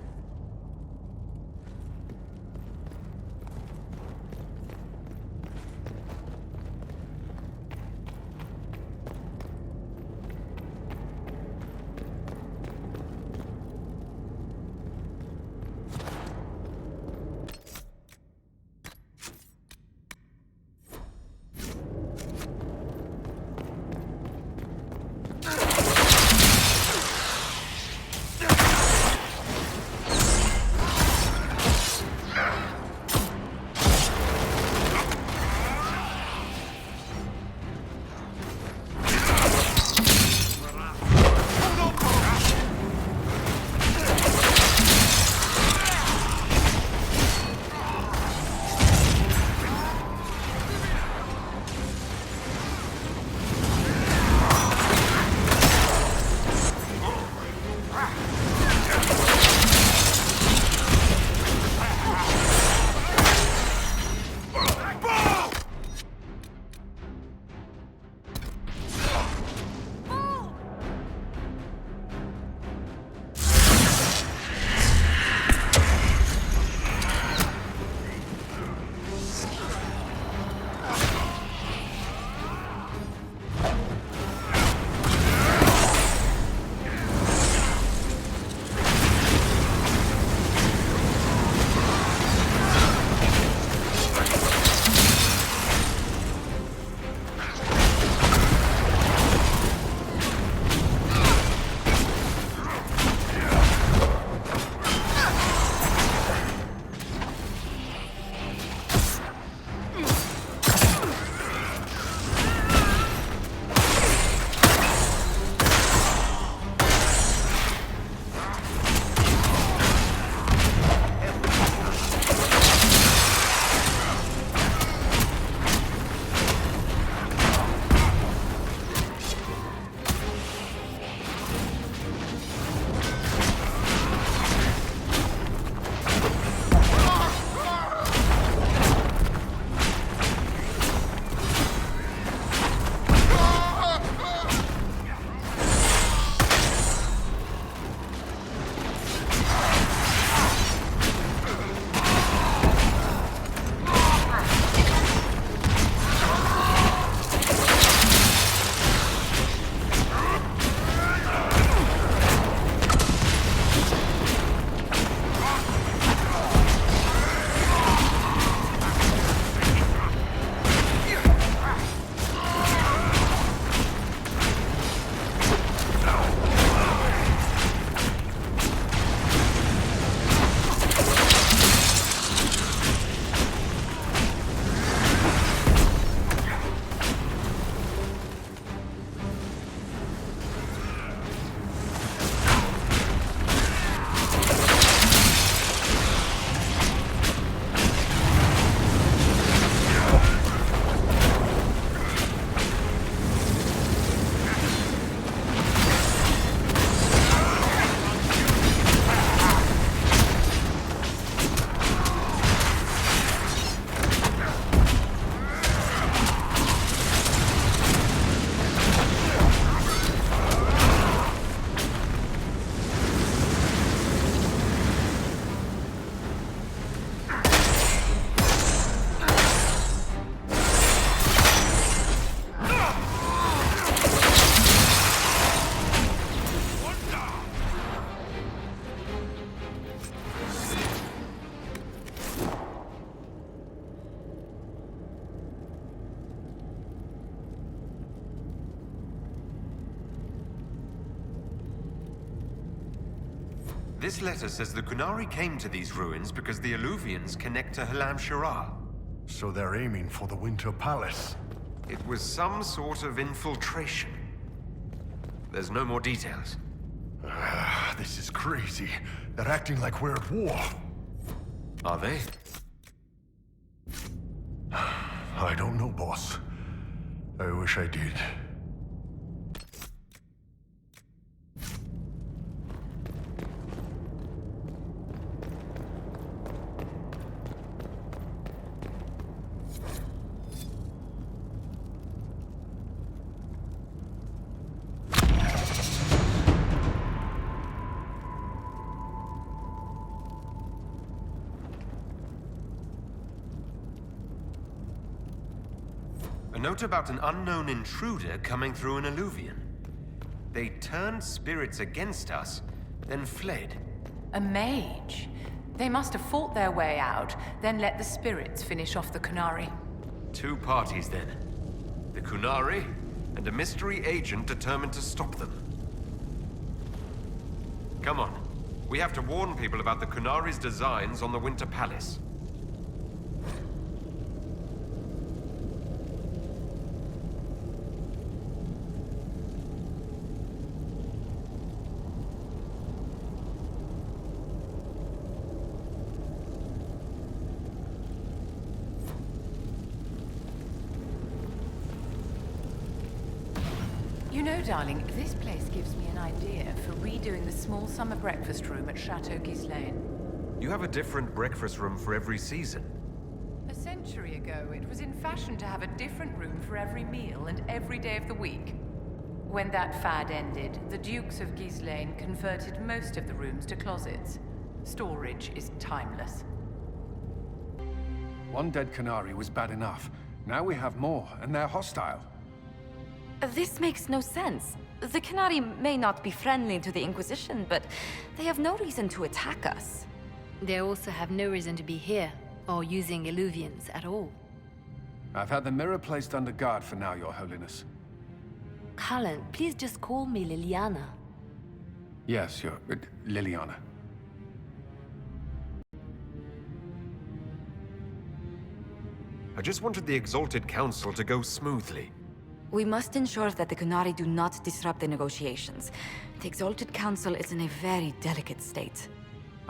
This letter says the Qunari came to these ruins because the Alluvians connect to Halam Shara. So they're aiming for the Winter Palace. It was some sort of infiltration. There's no more details. This is crazy. They're acting like we're at war. Are they? I don't know, boss. I wish I did. A note about an unknown intruder coming through an alluvian. They turned spirits against us, then fled. A mage? They must have fought their way out, then let the spirits finish off the Qunari. Two parties, then. The Qunari, and a mystery agent determined to stop them. Come on. We have to warn people about the Qunari's designs on the Winter Palace. You know, darling, this place gives me an idea for redoing the small summer breakfast room at Chateau Ghislaine. You have a different breakfast room for every season. A century ago, it was in fashion to have a different room for every meal and every day of the week. When that fad ended, the Dukes of Ghislaine converted most of the rooms to closets. Storage is timeless. One dead Qunari was bad enough. Now we have more, and they're hostile. This makes no sense. The Qunari may not be friendly to the Inquisition, but they have no reason to attack us. They also have no reason to be here, or using Illuvians at all. I've had the mirror placed under guard for now, Your Holiness. Cullen, please just call me Liliana. Yes, Liliana. I just wanted the Exalted Council to go smoothly. We must ensure that the Qunari do not disrupt the negotiations. The Exalted Council is in a very delicate state.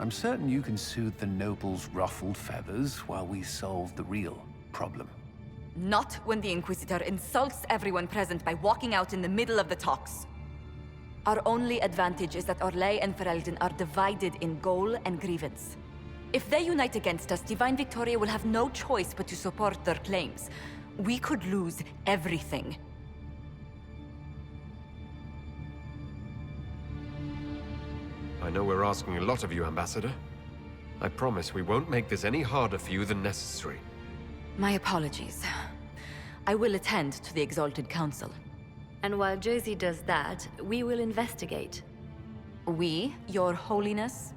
I'm certain you can soothe the nobles' ruffled feathers while we solve the real problem. Not when the Inquisitor insults everyone present by walking out in the middle of the talks. Our only advantage is that Orlais and Ferelden are divided in goal and grievance. If they unite against us, Divine Victoria will have no choice but to support their claims. We could lose everything. I know we're asking a lot of you, Ambassador. I promise we won't make this any harder for you than necessary. My apologies. I will attend to the Exalted Council. And while Josie does that, we will investigate. We, Your Holiness?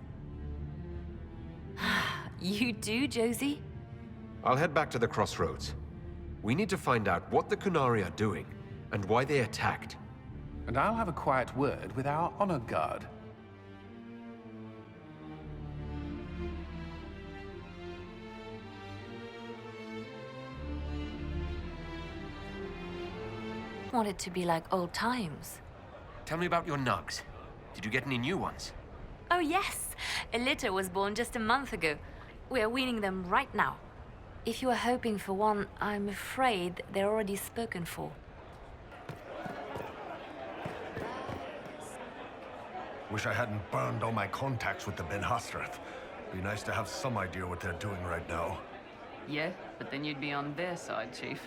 You do, Josie? I'll head back to the crossroads. We need to find out what the Qunari are doing, and why they attacked. And I'll have a quiet word with our honor guard. Want it to be like old times. Tell me about your nugs. Did you get any new ones? Oh yes! A litter was born just a month ago. We are weaning them right now. If you are hoping for one, I'm afraid they're already spoken for. Wish I hadn't burned all my contacts with the Ben Hastrath. Be nice to have some idea what they're doing right now. Yeah, but then you'd be on their side, Chief.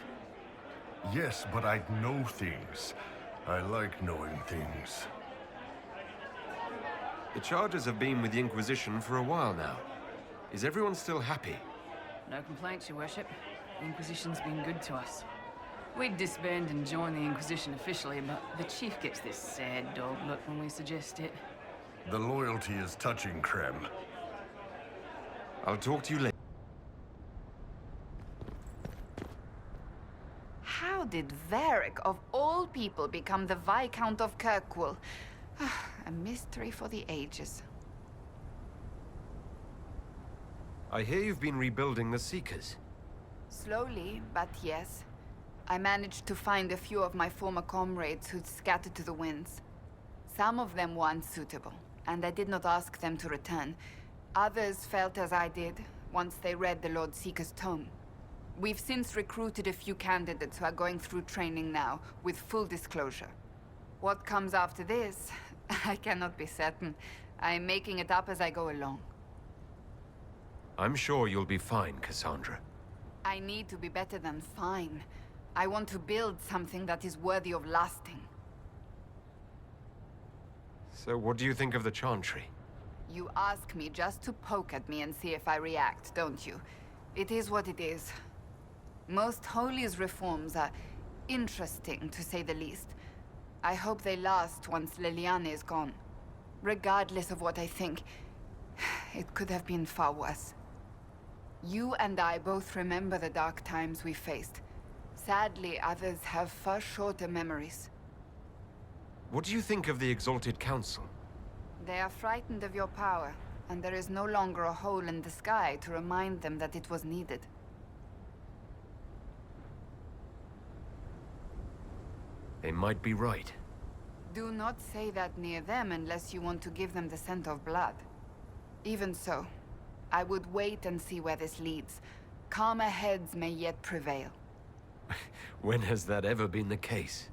Yes, but I'd know things. I like knowing things. The charges have been with the Inquisition for a while now. Is everyone still happy? No complaints, Your Worship. The Inquisition's been good to us. We'd disband and join the Inquisition officially, but the Chief gets this sad dog look when we suggest it. The loyalty is touching, Krem. I'll talk to you later. How did Varric, of all people, become the Viscount of Kirkwall? A mystery for the ages. I hear you've been rebuilding the Seekers. Slowly, but yes. I managed to find a few of my former comrades who'd scattered to the winds. Some of them were unsuitable, and I did not ask them to return. Others felt as I did, once they read the Lord Seeker's tome. We've since recruited a few candidates who are going through training now, with full disclosure. What comes after this, I cannot be certain. I'm making it up as I go along. I'm sure you'll be fine, Cassandra. I need to be better than fine. I want to build something that is worthy of lasting. So what do you think of the Chantry? You ask me just to poke at me and see if I react, don't you? It is what it is. Most Holy's reforms are interesting, to say the least. I hope they last once Leliane is gone. Regardless of what I think, it could have been far worse. You and I both remember the dark times we faced. Sadly, others have far shorter memories. What do you think of the Exalted Council? They are frightened of your power, and there is no longer a hole in the sky to remind them that it was needed. They might be right. Do not say that near them unless you want to give them the scent of blood. Even so, I would wait and see where this leads. Calmer heads may yet prevail. When has that ever been the case?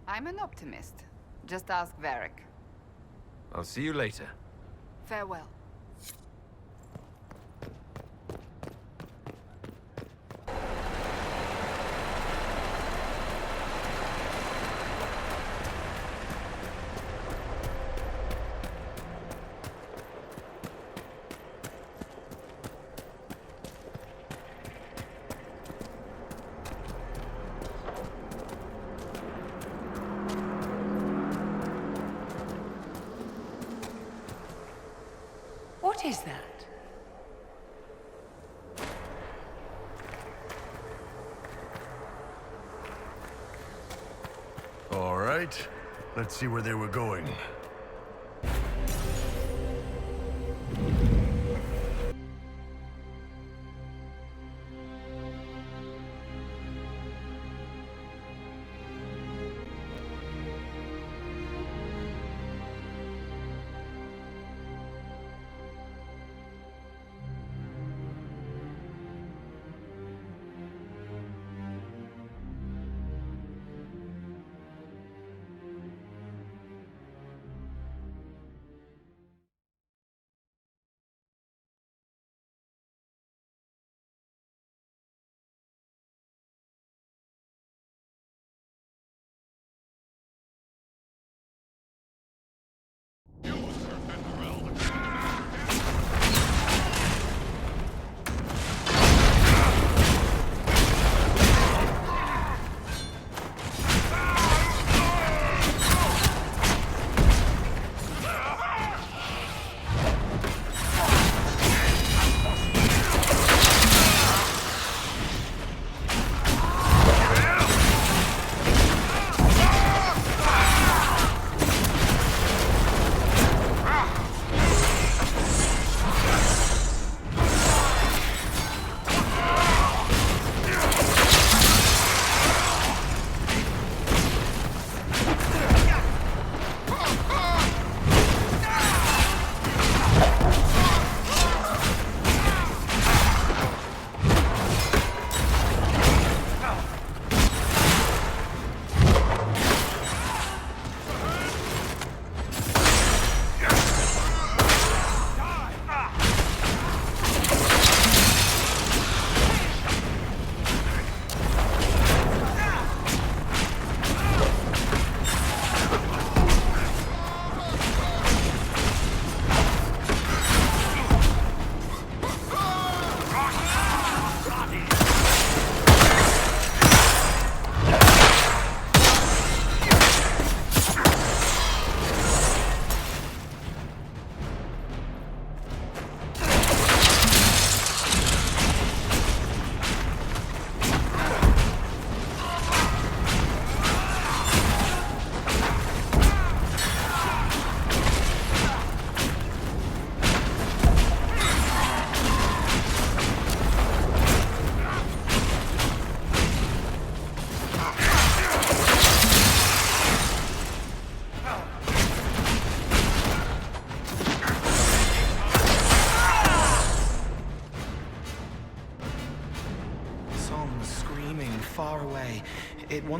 I'm an optimist. Just ask Varric. I'll see you later. Farewell. What is that? All right. Let's see where they were going.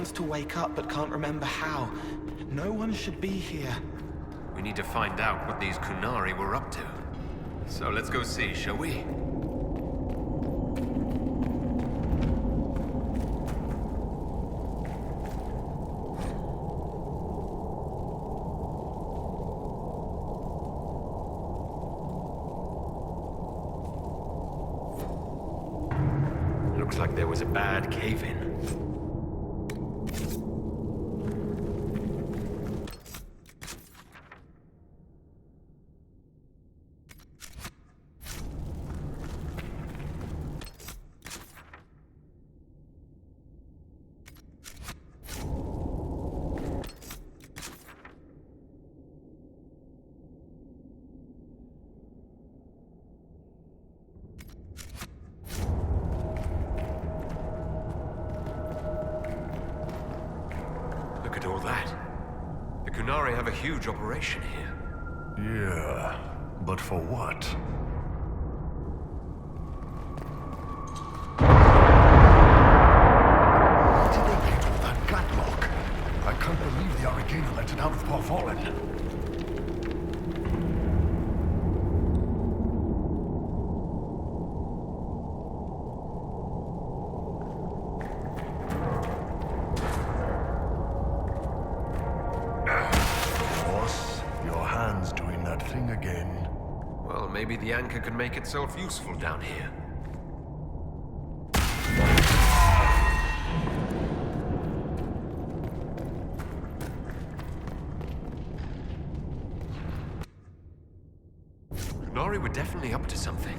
wants to wake up but can't remember how. No one should be here. We need to find out what these Kunari were up to. So let's go see, shall we? Looks like there was a bad cave-in. Look at all that. The Kunari have a huge operation here. Yeah, but for what? Where did they get with that gadlock? I can't believe the Arcana let it out of Portfallen. Again. Well, maybe the anchor can make itself useful down here. Kunari were definitely up to something.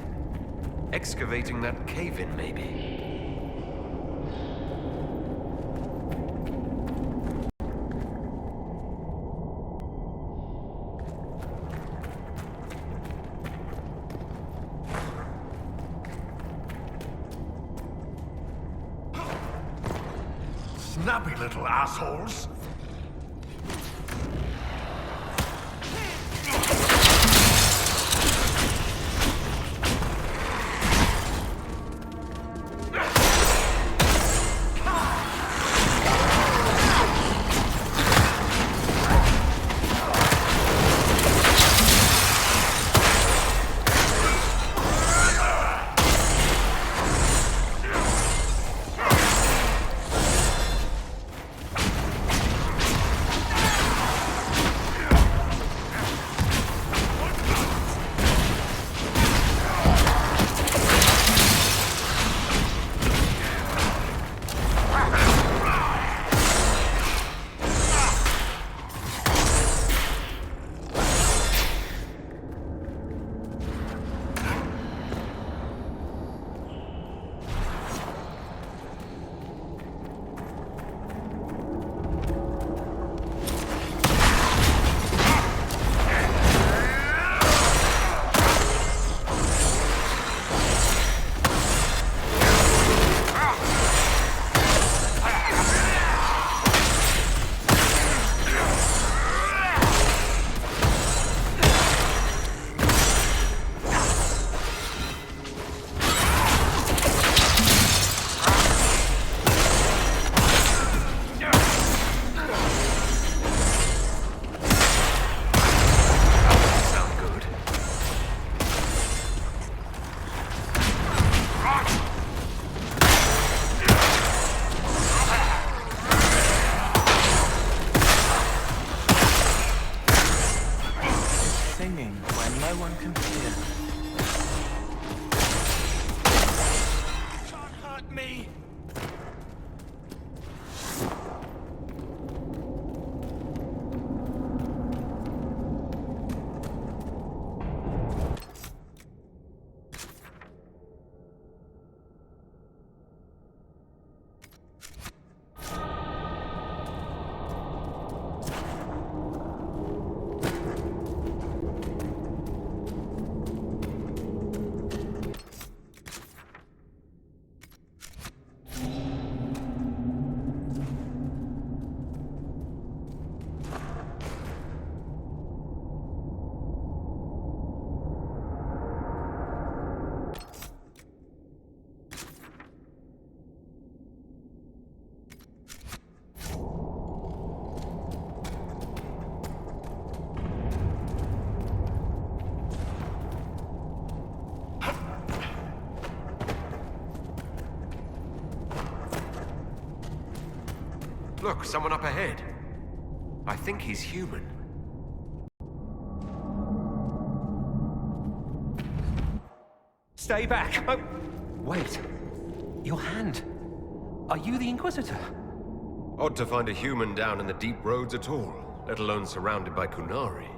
Excavating that cave-in, maybe. Snappy little assholes! Look, someone up ahead. I think he's human. Stay back! Oh, wait. Your hand. Are you the Inquisitor? Odd to find a human down in the deep roads at all, let alone surrounded by Kunari.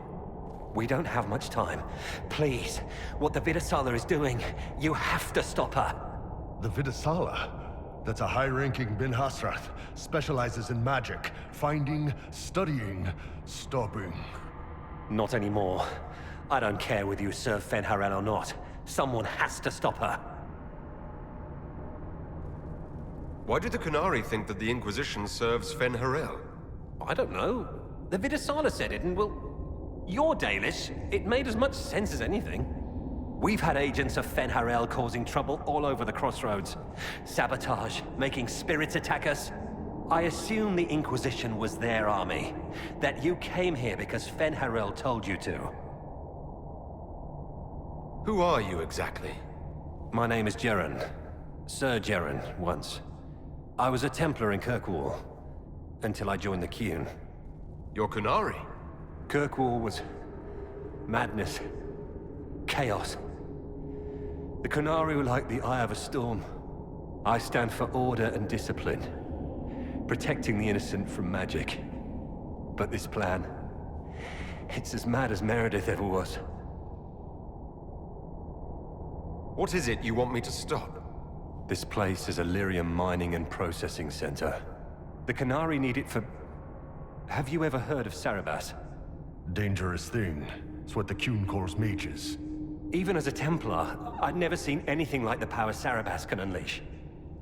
We don't have much time. Please, what the Vidasala is doing, you have to stop her. The Vidasala? That's a high-ranking Bin Hasrath. Specializes in magic. Finding, studying, stopping. Not anymore. I don't care whether you serve Fenharel or not. Someone has to stop her. Why do the Kunari think that the Inquisition serves Fenharel? I don't know. The Vidasala said it, and well, you're Dalish. It made as much sense as anything. We've had agents of Fenharel causing trouble all over the crossroads. Sabotage, making spirits attack us. I assume the Inquisition was their army. That you came here because Fenharel told you to. Who are you exactly? My name is Jeren. Sir Jeren, once. I was a Templar in Kirkwall, until I joined the Qun. You're Kunari? Kirkwall was madness, chaos. The Kunari were like the eye of a storm. I stand for order and discipline, protecting the innocent from magic. But this plan, it's as mad as Meredith ever was. What is it you want me to stop? This place is a lyrium mining and processing center. The Kunari need it for... Have you ever heard of Sarabas? Dangerous thing. It's what the Qun calls mages. Even as a Templar, I'd never seen anything like the power Sarabas can unleash.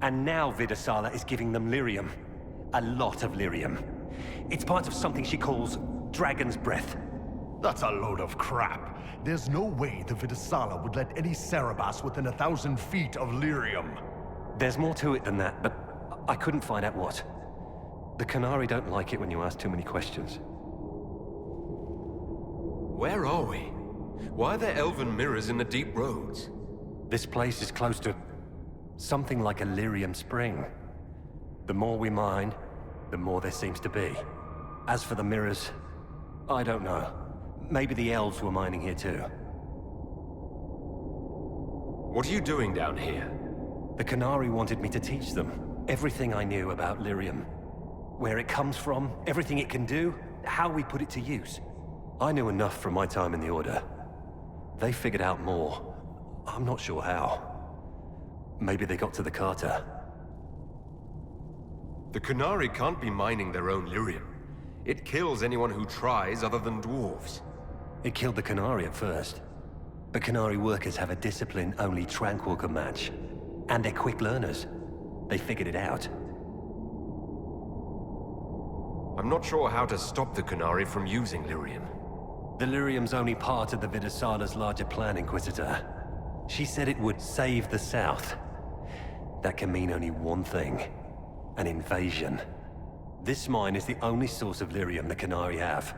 And now Vidasala is giving them lyrium. A lot of lyrium. It's part of something she calls Dragon's Breath. That's a load of crap. There's no way the Vidasala would let any Sarabas within 1,000 feet of lyrium. There's more to it than that, but I couldn't find out what. The Kunari don't like it when you ask too many questions. Where are we? Why are there elven mirrors in the deep roads? This place is close to something like a lyrium spring. The more we mine, the more there seems to be. As for the mirrors, I don't know. Maybe the elves were mining here too. What are you doing down here? The Kunari wanted me to teach them everything I knew about lyrium. Where it comes from, everything it can do, how we put it to use. I knew enough from my time in the Order. They figured out more. I'm not sure how. Maybe they got to the Carter. The Kunari can't be mining their own lyrium. It kills anyone who tries other than dwarves. It killed the Kunari at first. But Kunari workers have a discipline only Tranquil can match. And they're quick learners. They figured it out. I'm not sure how to stop the Kunari from using lyrium. The lyrium's only part of the Vidasala's larger plan, Inquisitor. She said it would save the South. That can mean only one thing. An invasion. This mine is the only source of lyrium the Kunari have.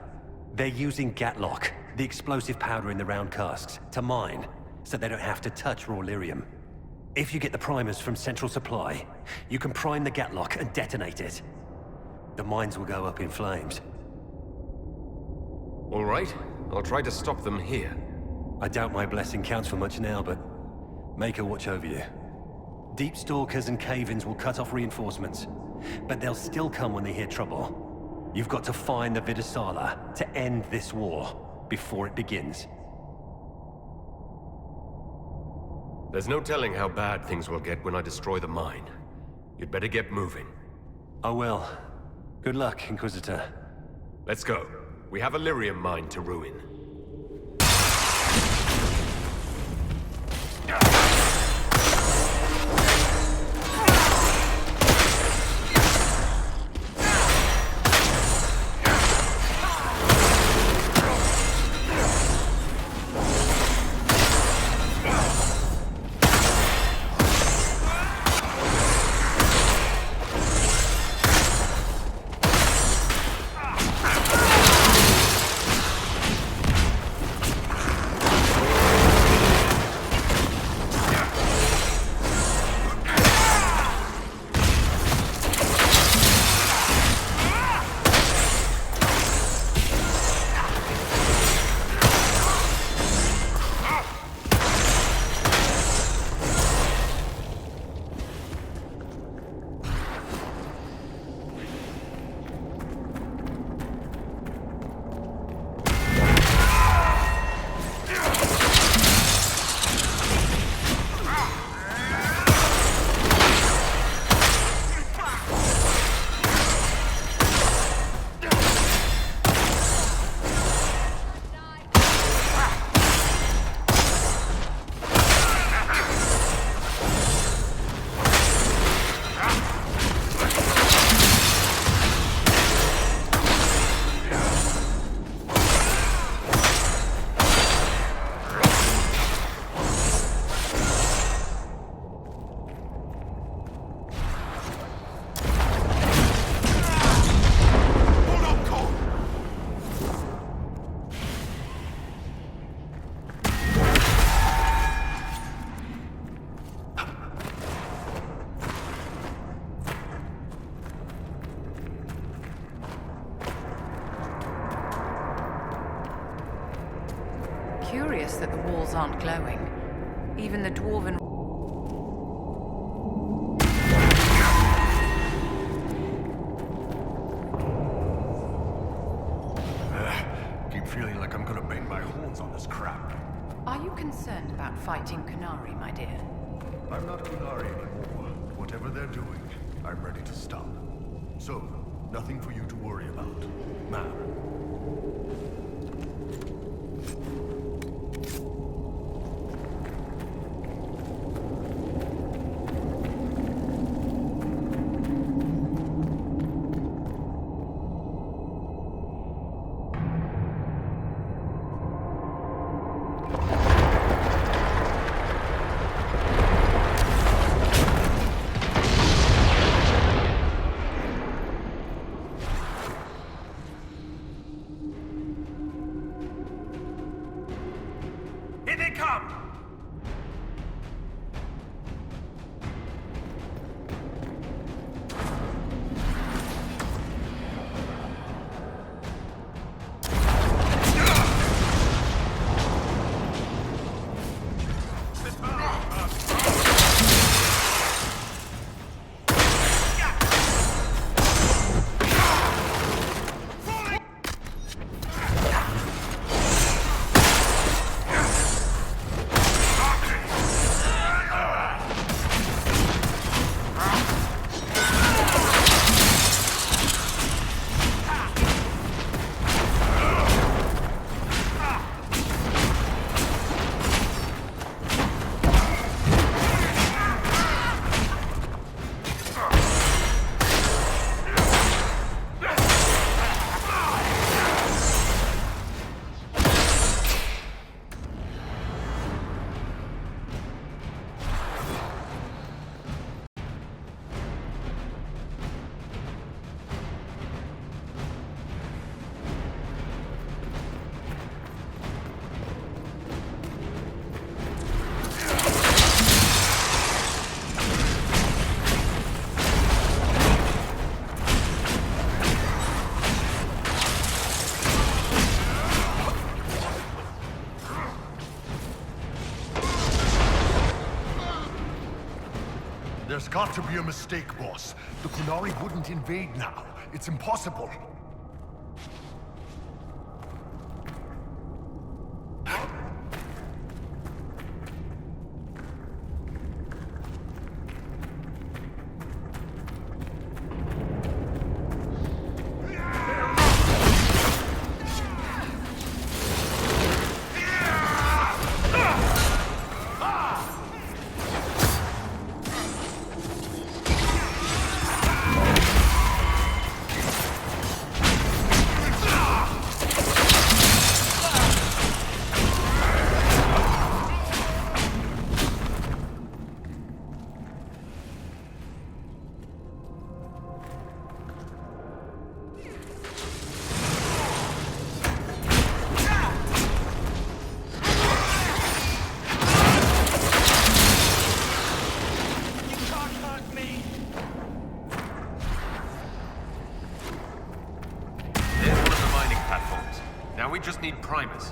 They're using Gatlock, the explosive powder in the round casks, to mine, so they don't have to touch raw lyrium. If you get the primers from Central Supply, you can prime the Gatlock and detonate it. The mines will go up in flames. All right, I'll try to stop them here. I doubt my blessing counts for much now, but make her watch over you. Deep Stalkers and Cave-ins will cut off reinforcements, but they'll still come when they hear trouble. You've got to find the Vidasala to end this war before it begins. There's no telling how bad things will get when I destroy the mine. You'd better get moving. I will. Good luck, Inquisitor. Let's go. We have a lyrium mine to ruin. notice that the walls aren't glowing. Even the dwarven... Keep feeling like I'm gonna bang my horns on this crap. Are you concerned about fighting Kunari, my dear? I'm not Kunari anymore. Whatever they're doing, I'm ready to stop. So, nothing for you to worry about, ma'am. Here they come! There's got to be a mistake, boss. The Kunari wouldn't invade now. It's impossible. Now we just need primers.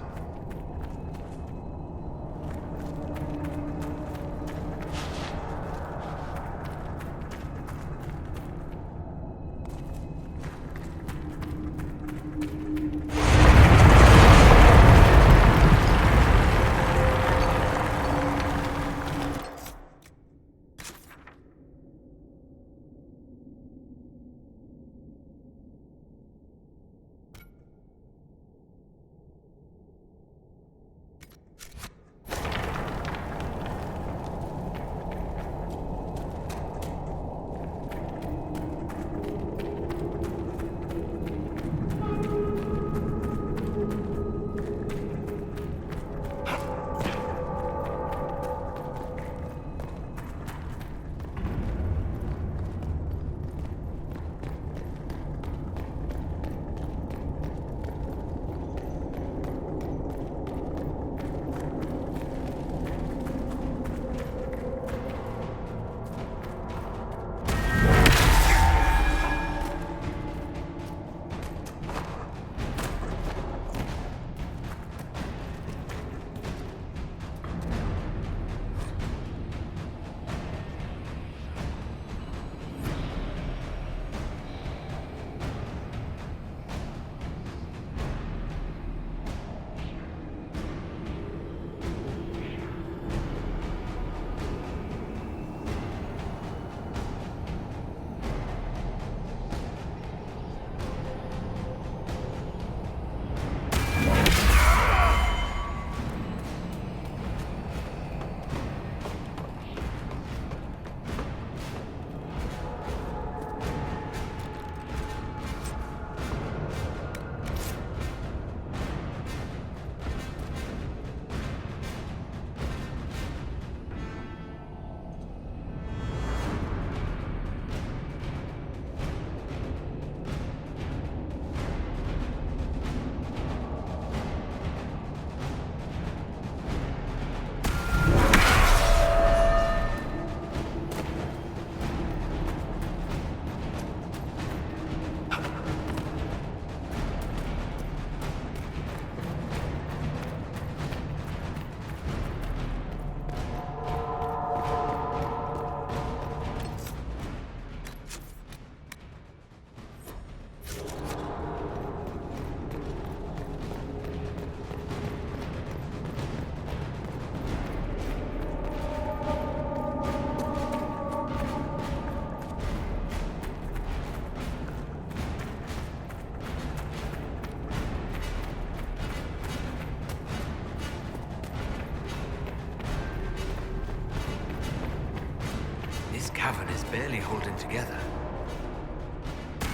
cavern is barely holding together.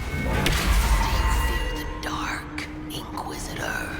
Fear the dark, Inquisitor.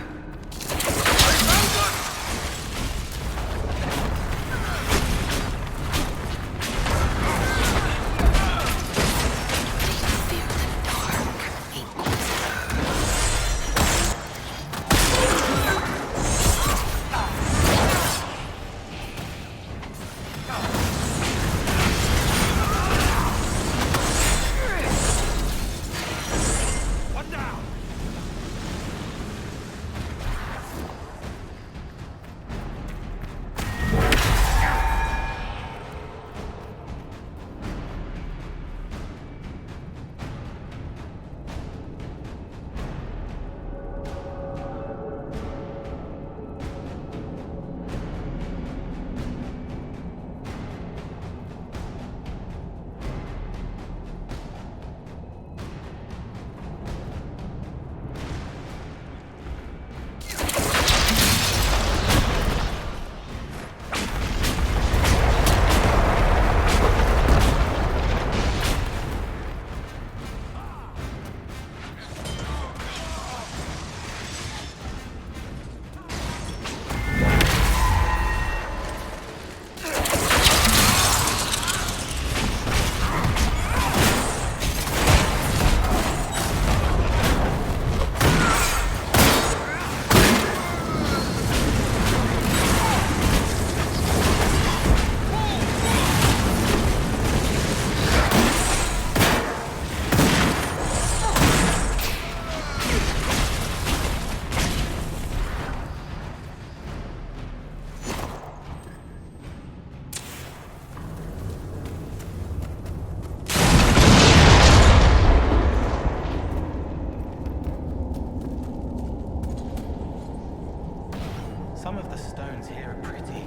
Some of the stones here are pretty.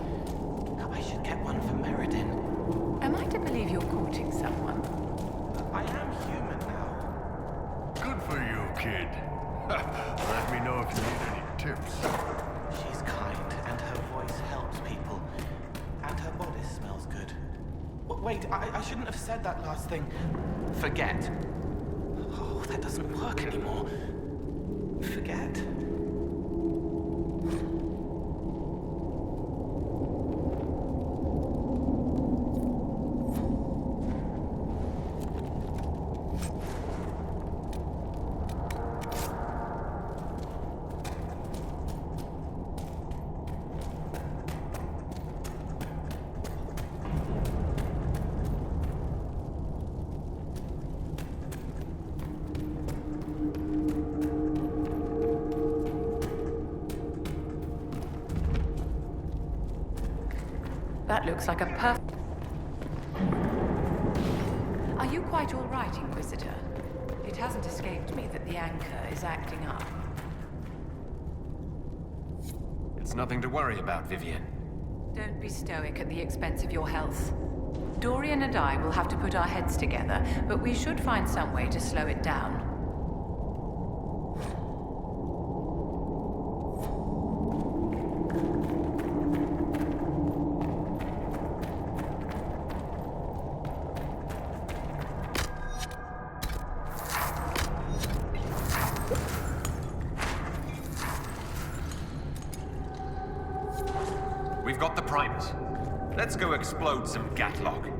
I should get one for Meriden. Am I to believe you're courting someone? I am human now. Good for you, kid. Let me know if you need any tips. She's kind, and her voice helps people. And her bodice smells good. Wait, I shouldn't have said that last thing. Forget. Oh, that doesn't work anymore. Forget. That looks like a perfect... Are you quite all right, Inquisitor? It hasn't escaped me that the anchor is acting up. It's nothing to worry about, Vivian. Don't be stoic at the expense of your health. Dorian and I will have to put our heads together, but we should find some way to slow it down. We've got the primers. Let's go explode some Gatlock.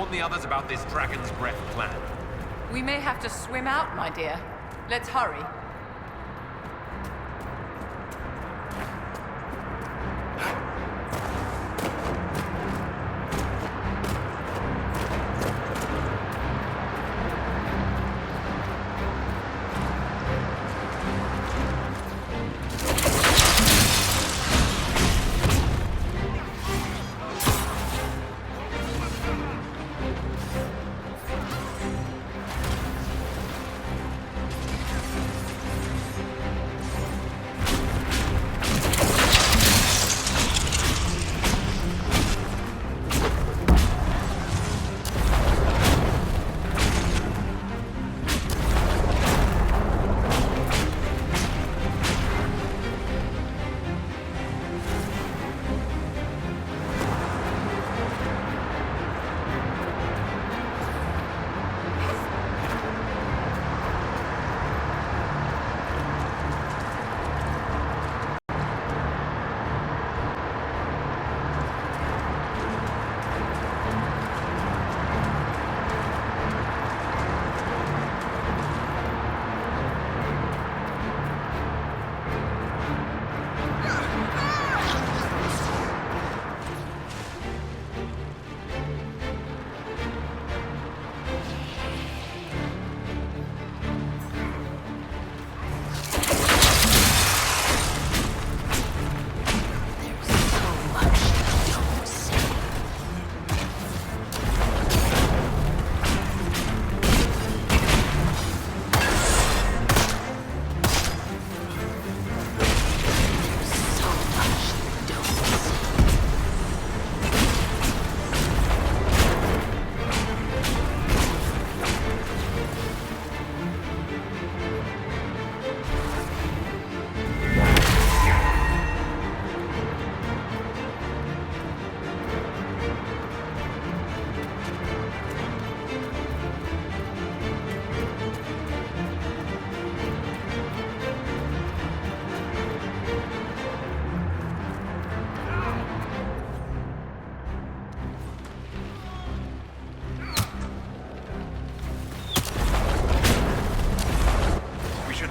Warn the others about this Dragon's Breath plan. We may have to swim out, my dear. Let's hurry.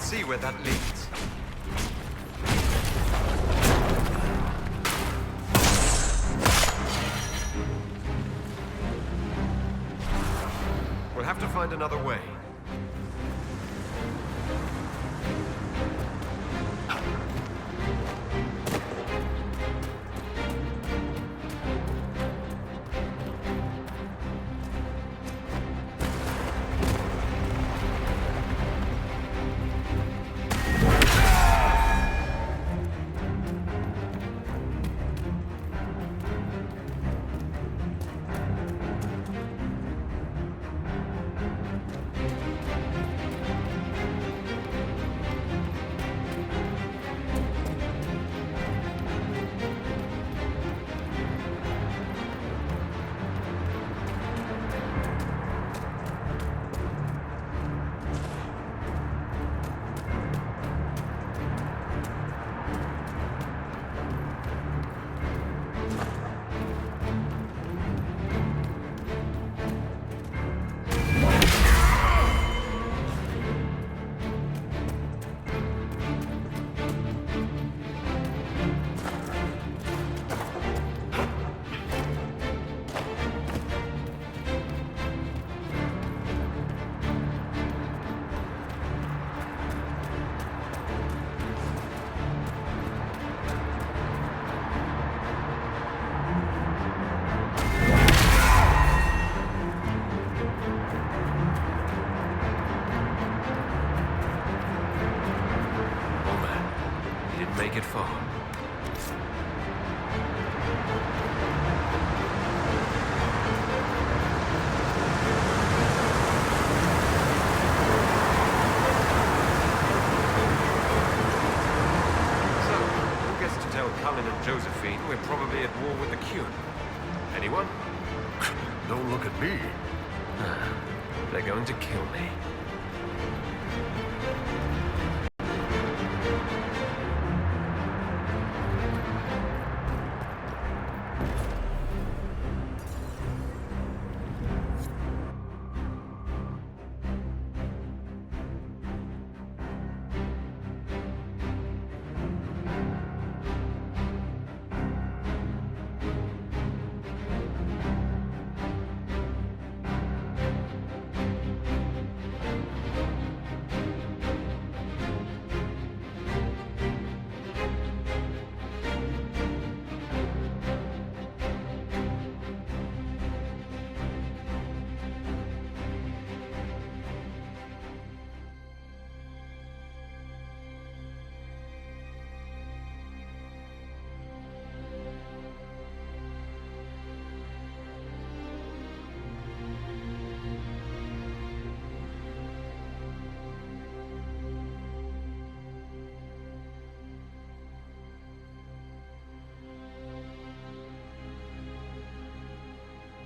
See where that leads. We'll have to find another way. Make it far. So, who gets to tell Cullen and Josephine we're probably at war with the Cune? Anyone? Don't look at me. They're going to kill me.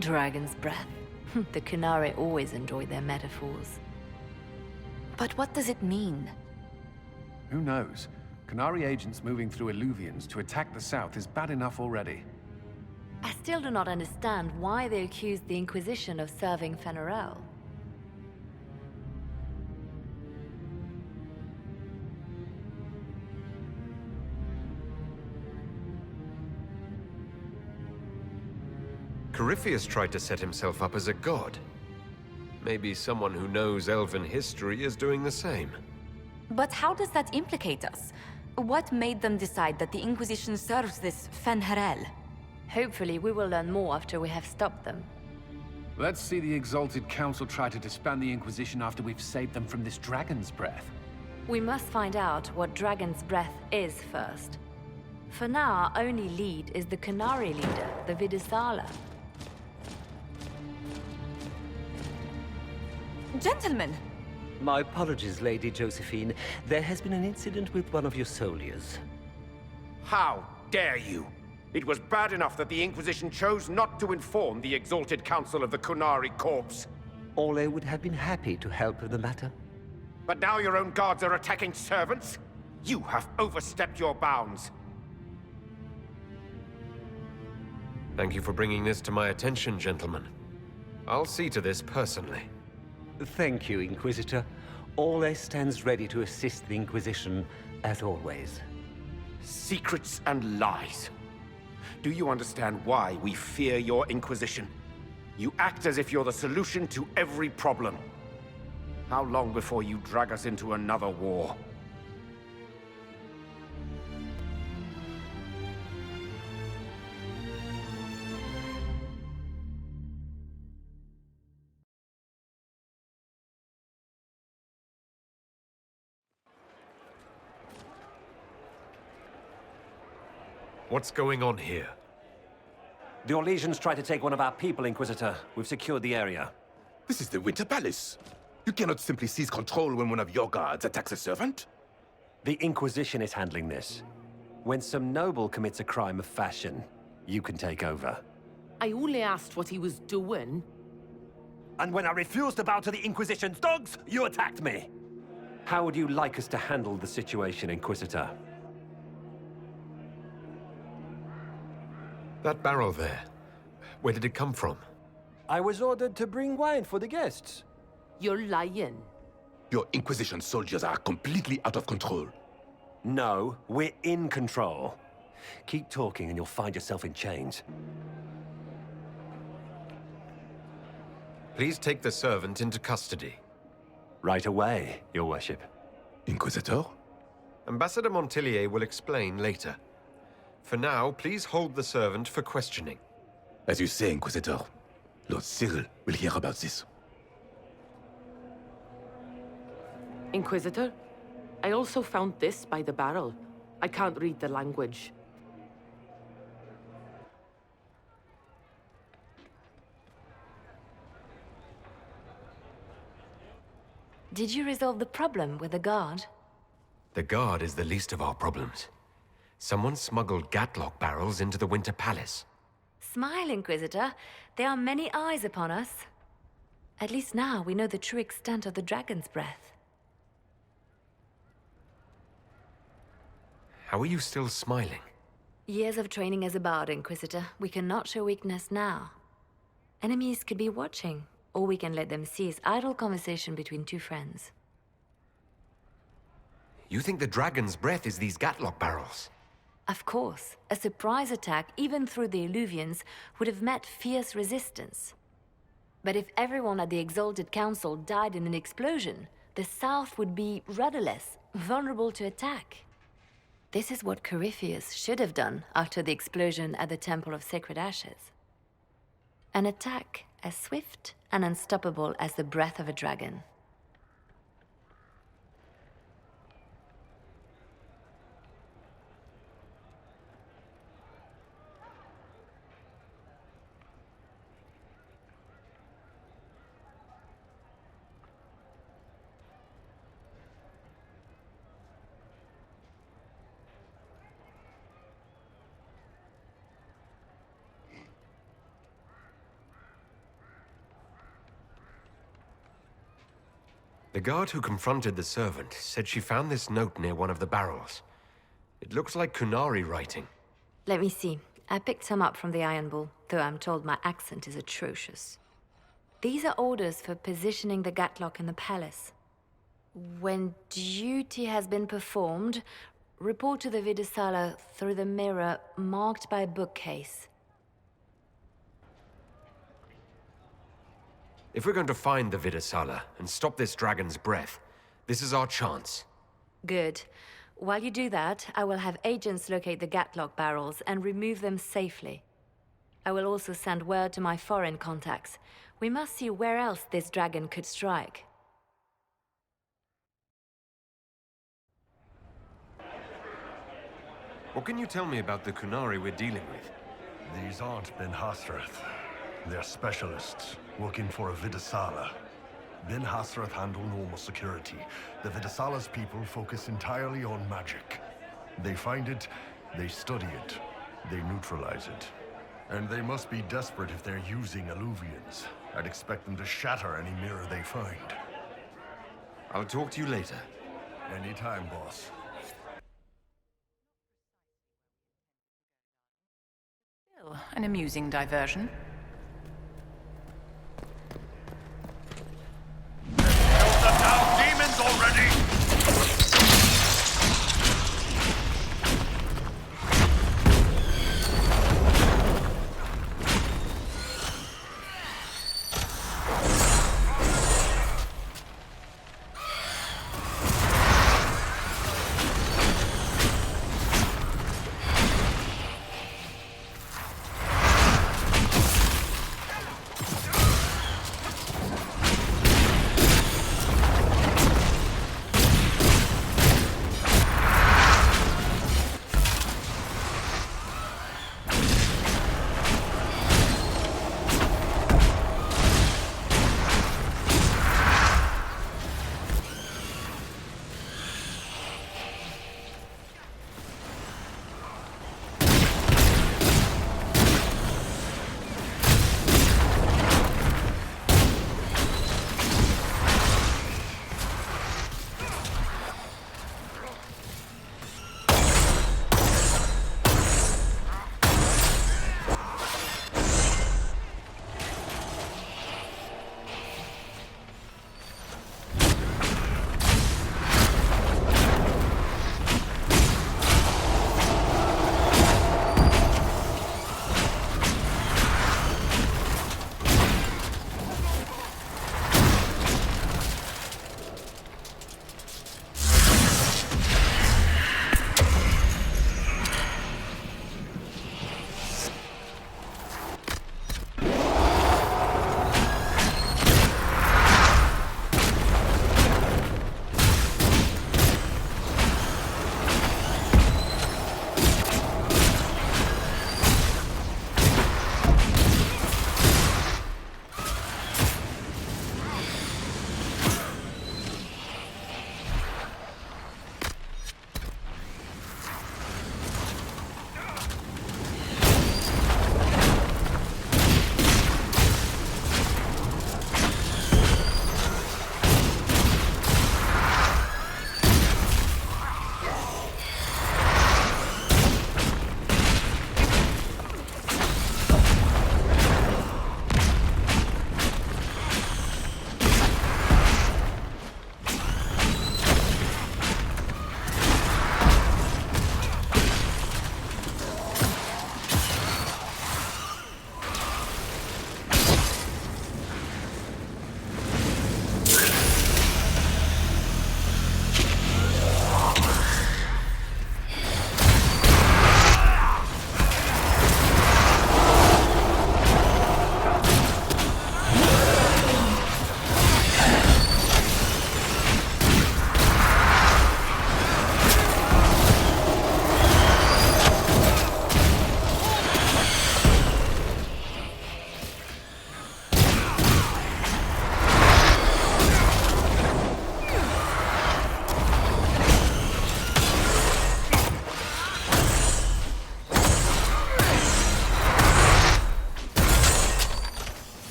Dragon's breath. The Kunari always enjoy their metaphors. But what does it mean? Who knows? Qunari agents moving through Illuvians to attack the south is bad enough already. I still do not understand why they accused the Inquisition of serving Fenarel. Corypheus tried to set himself up as a god. Maybe someone who knows elven history is doing the same. But how does that implicate us? What made them decide that the Inquisition serves this Fenharel? Hopefully we will learn more after we have stopped them. Let's see the Exalted Council try to disband the Inquisition after we've saved them from this dragon's breath. We must find out what Dragon's Breath is first. For now, our only lead is the Qunari leader, the Vidisala. Gentlemen! My apologies, Lady Josephine. There has been an incident with one of your soldiers. How dare you? It was bad enough that the Inquisition chose not to inform the Exalted Council of the Qunari Corps. Ole would have been happy to help with the matter. But now your own guards are attacking servants? You have overstepped your bounds. Thank you for bringing this to my attention, gentlemen. I'll see to this personally. Thank you, Inquisitor. Ole stands ready to assist the Inquisition, as always. Secrets and lies. Do you understand why we fear your Inquisition? You act as if you're the solution to every problem. How long before you drag us into another war? What's going on here? The Orlesians tried to take one of our people, Inquisitor. We've secured the area. This is the Winter Palace. You cannot simply seize control when one of your guards attacks a servant. The Inquisition is handling this. When some noble commits a crime of fashion, you can take over. I only asked what he was doing. And when I refused to bow to the Inquisition's dogs, you attacked me! How would you like us to handle the situation, Inquisitor? That barrel there, where did it come from? I was ordered to bring wine for the guests. You're lying. Your Inquisition soldiers are completely out of control. No, we're in control. Keep talking and you'll find yourself in chains. Please take the servant into custody. Right away, Your Worship. Inquisitor? Ambassador Montillier will explain later. For now, please hold the servant for questioning. As you say, Inquisitor. Lord Cyril will hear about this. Inquisitor, I also found this by the barrel. I can't read the language. Did you resolve the problem with the guard? The guard is the least of our problems. Someone smuggled Gatlock barrels into the Winter Palace. Smile, Inquisitor. There are many eyes upon us. At least now we know the true extent of the Dragon's Breath. How are you still smiling? Years of training as a bard, Inquisitor. We cannot show weakness now. Enemies could be watching, or we can let them seize idle conversation between two friends. You think the Dragon's Breath is these Gatlock barrels? Of course. A surprise attack, even through the Illuvians, would have met fierce resistance. But if everyone at the Exalted Council died in an explosion, the South would be rudderless, vulnerable to attack. This is what Corypheus should have done after the explosion at the Temple of Sacred Ashes. An attack as swift and unstoppable as the breath of a dragon. The guard who confronted the servant said she found this note near one of the barrels. It looks like Kunari writing. Let me see. I picked some up from the Iron Bull, though I'm told my accent is atrocious. These are orders for positioning the Gatlock in the palace. When duty has been performed, report to the Vidasala through the mirror marked by bookcase. If we're going to find the Vidasala and stop this dragon's breath, this is our chance. Good. While you do that, I will have agents locate the Gatlock barrels and remove them safely. I will also send word to my foreign contacts. We must see where else this dragon could strike. What can you tell me about the Kunari we're dealing with? These aren't Ben Hasrath. They're specialists, working for a Vidasala. Ben Hasrath handle normal security. The Vidasala's people focus entirely on magic. They find it, they study it, they neutralize it. And they must be desperate if they're using Alluvians. I'd expect them to shatter any mirror they find. I'll talk to you later. Anytime, boss. Still an amusing diversion. Demons already!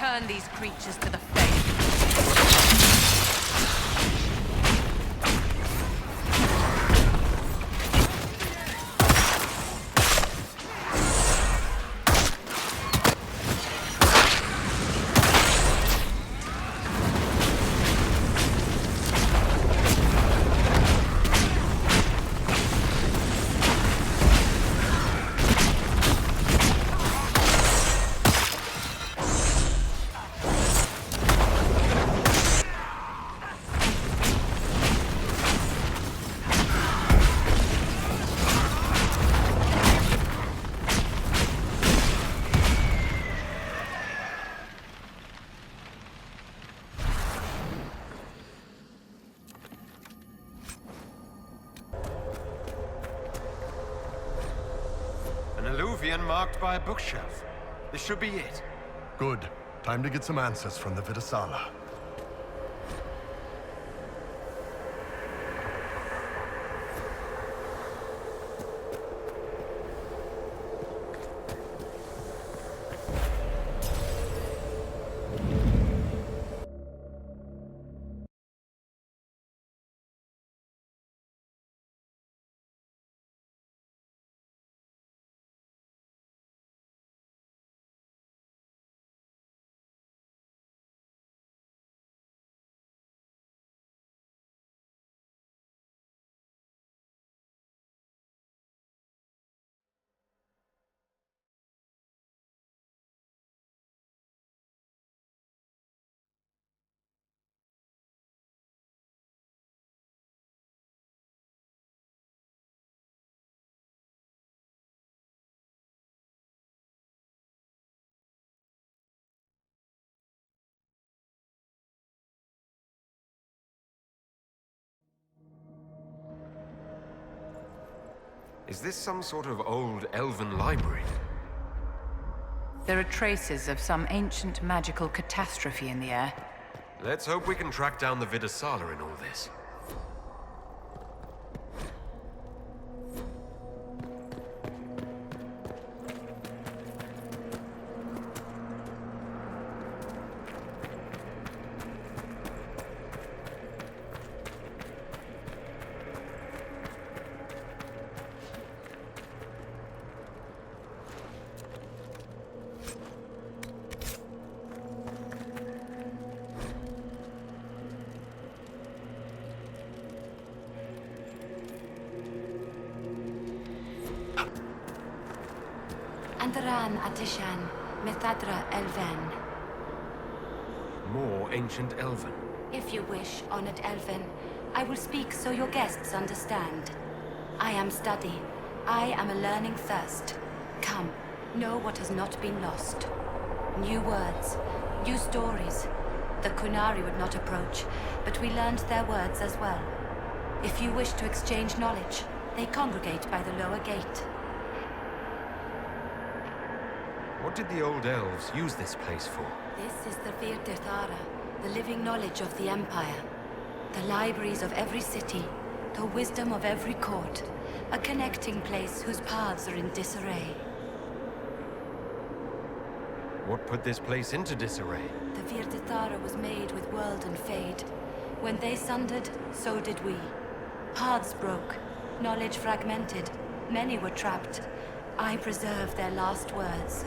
Turn these creatures to the faith. An alluvian marked by a bookshelf. This should be it. Good. Time to get some answers from the Vidasala. Is this some sort of old elven library? There are traces of some ancient magical catastrophe in the air. Let's hope we can track down the Vidasala in all this. Andaran Atishan, Methadra Elven. More ancient elven. If you wish, honored Elven, I will speak so your guests understand. I am study. I am a learning thirst. Come, know what has not been lost. New words, new stories. The Kunari would not approach, but we learned their words as well. If you wish to exchange knowledge, they congregate by the lower gate. What did the old elves use this place for? This is the Virtirthara, the living knowledge of the Empire. The libraries of every city, the wisdom of every court. A connecting place whose paths are in disarray. What put this place into disarray? The Virtirthara was made with world and fade. When they sundered, so did we. Paths broke, knowledge fragmented. Many were trapped. I preserve their last words.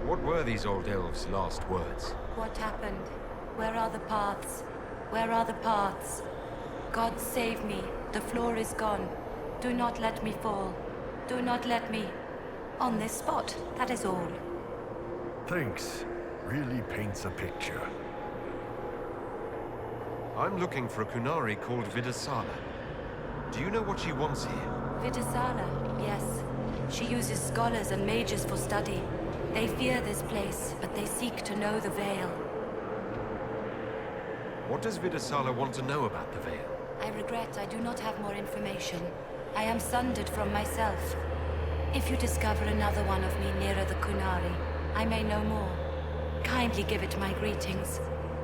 What were these old elves' last words? What happened? Where are the paths? Where are the paths? God save me. The floor is gone. Do not let me fall. Do not let me... On this spot, that is all. Thanks. Really paints a picture. I'm looking for a Kunari called Vidasala. Do you know what she wants here? Vidasala, yes. She uses scholars and mages for study. They fear this place, but they seek to know the Veil. What does Vidasala want to know about the Veil? I regret I do not have more information. I am sundered from myself. If you discover another one of me nearer the Kunari, I may know more. Kindly give it my greetings.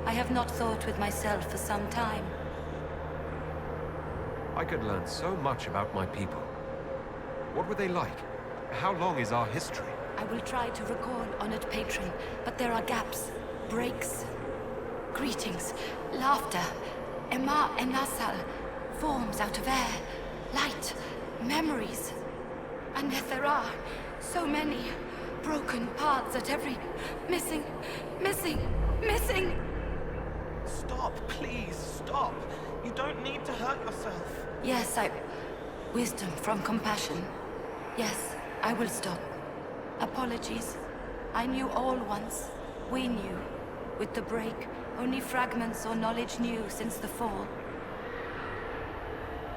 I have not thought with myself for some time. I could learn so much about my people. What were they like? How long is our history? I will try to recall Honored Patron, but there are gaps, breaks. Greetings, laughter, Emma and Nasal, forms out of air, light, memories. And yet there are so many broken parts at every... missing. Stop, please, stop. You don't need to hurt yourself. Yes, wisdom from compassion. Yes, I will stop. Apologies. I knew all once. We knew. With the break, only fragments or knowledge new since the fall.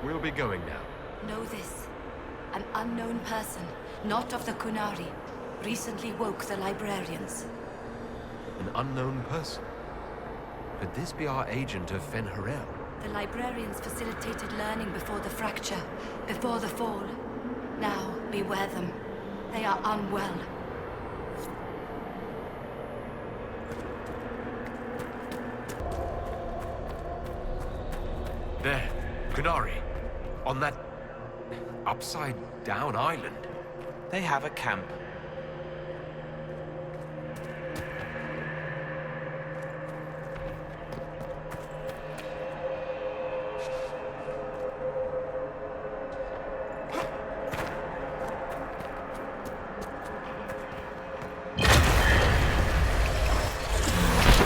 We'll be going now. Know this. An unknown person, not of the Kunari, recently woke the librarians. An unknown person? Could this be our agent of Fen'Harel? The librarians facilitated learning before the fracture, before the fall. Now, beware them. They are unwell. There, Kunari. On that upside-down island. They have a camp.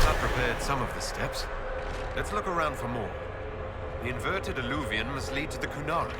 That prepared some of the steps. Let's look around for more. The inverted alluvion must lead to the Kunari.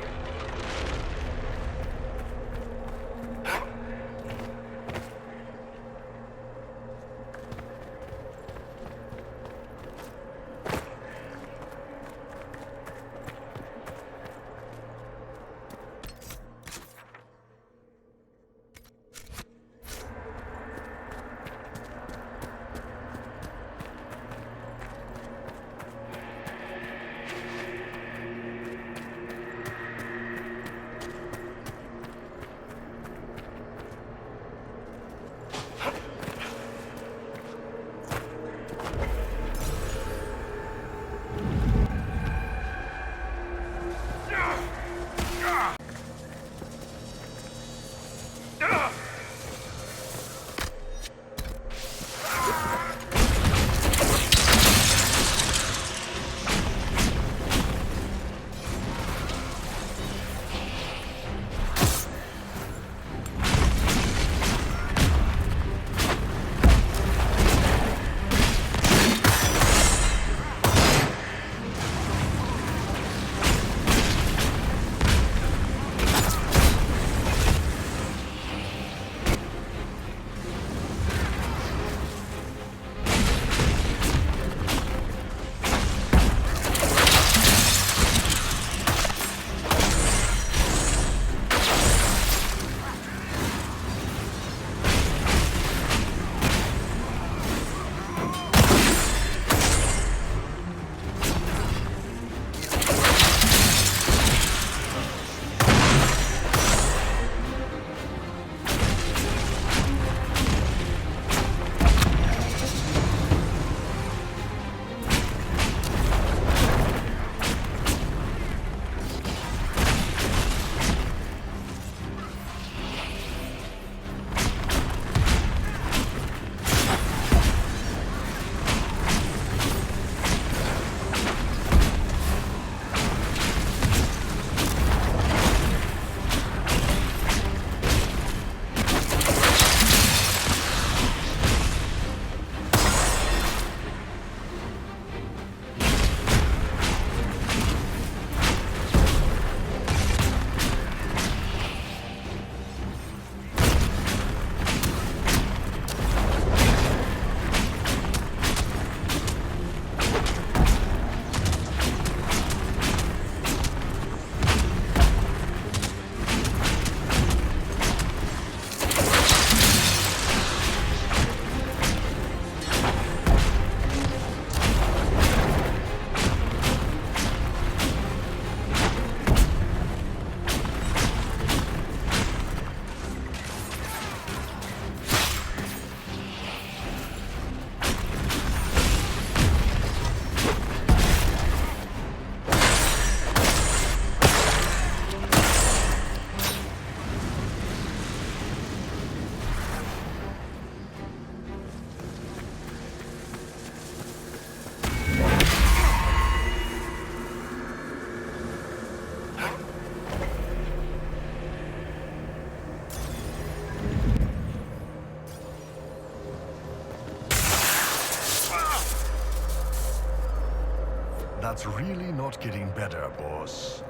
That's really not getting better, boss.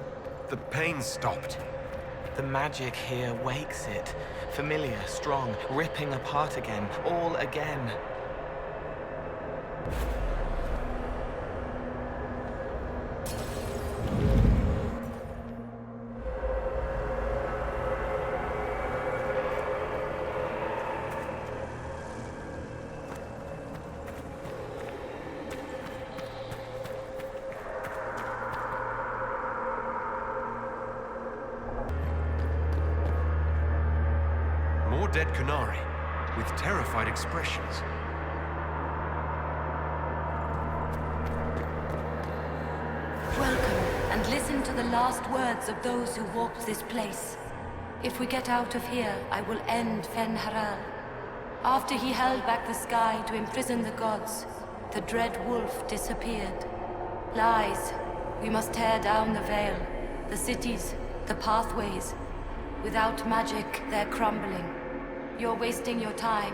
The pain stopped. The magic here wakes it. Familiar, strong, ripping apart again, all again. More dead Kunari, with terrified expressions. Welcome, and listen to the last words of those who walked this place. If we get out of here, I will end Fen-Haral. After he held back the sky to imprison the gods, the dread wolf disappeared. Lies. We must tear down the veil, the cities, the pathways. Without magic, they're crumbling. You're wasting your time.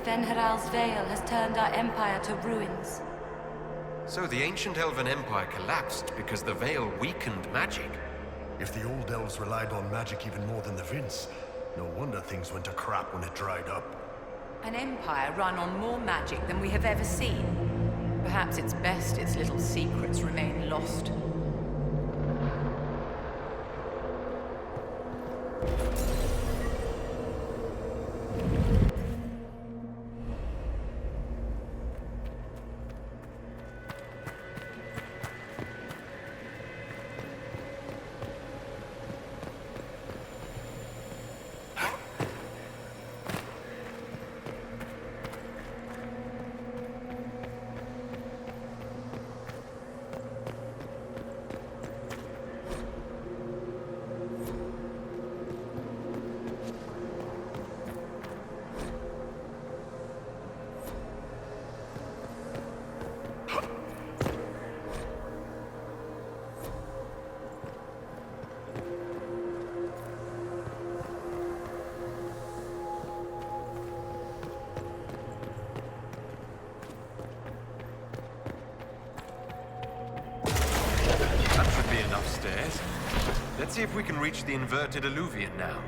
Fen-Haral's veil has turned our empire to ruins. So the ancient Elven Empire collapsed because the Veil weakened magic. If the old elves relied on magic even more than the Vince, no wonder things went to crap when it dried up. An empire run on more magic than we have ever seen. Perhaps it's best its little secrets remain lost. Upstairs. Let's see if we can reach the inverted alluvion now.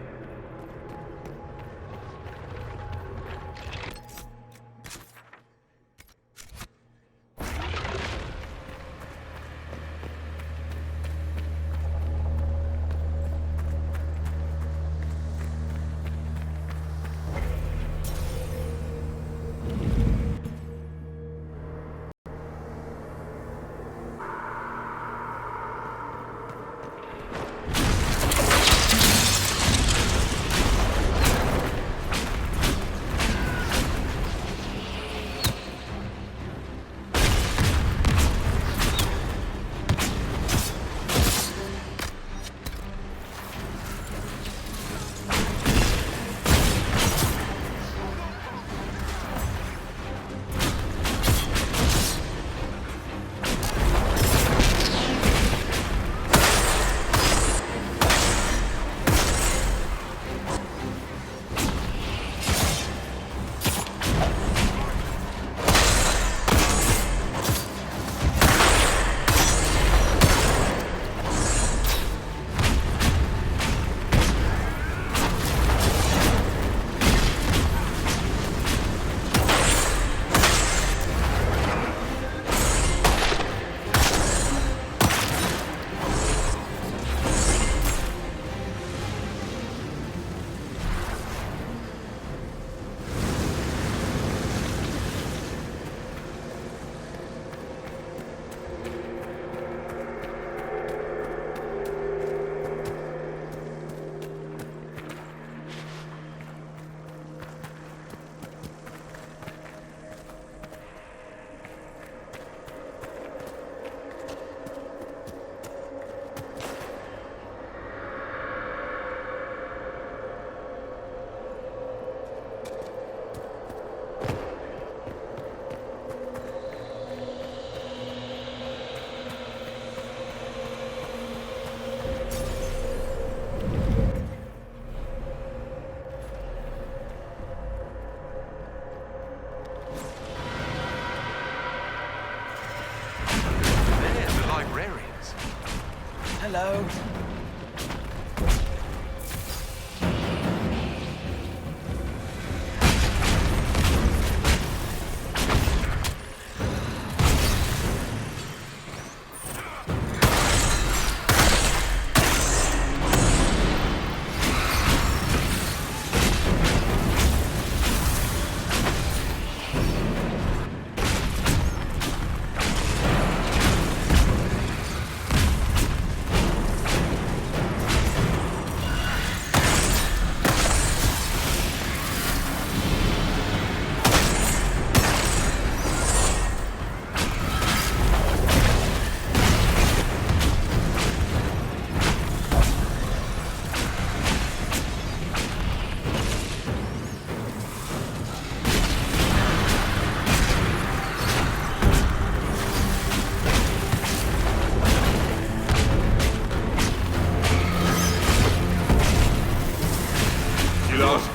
Hello.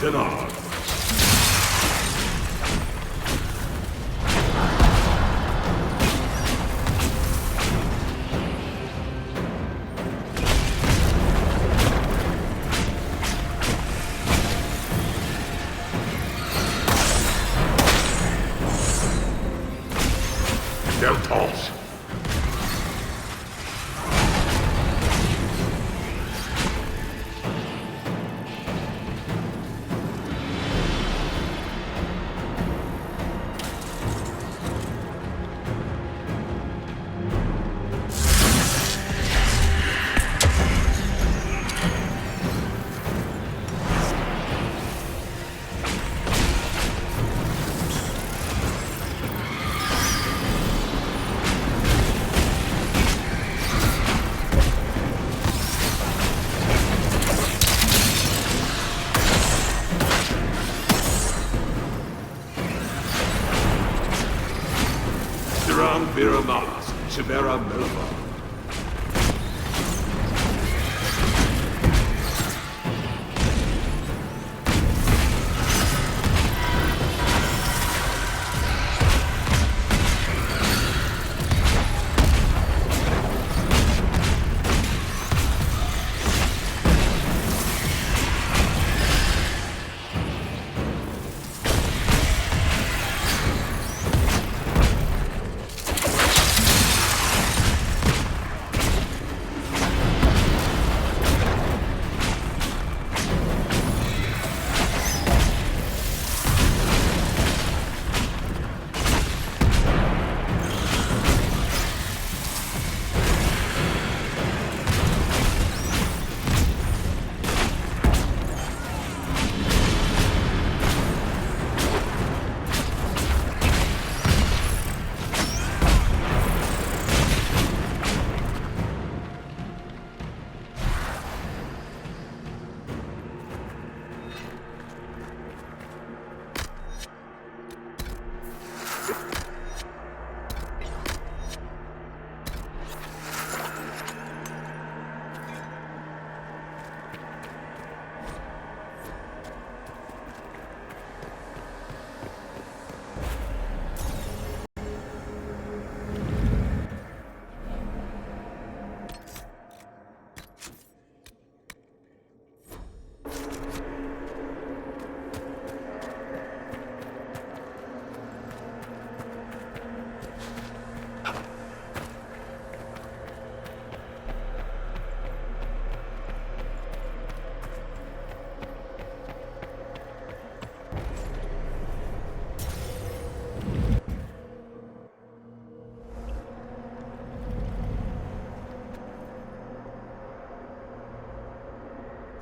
Denard. Deltos. Viramalas, Shibera Melva.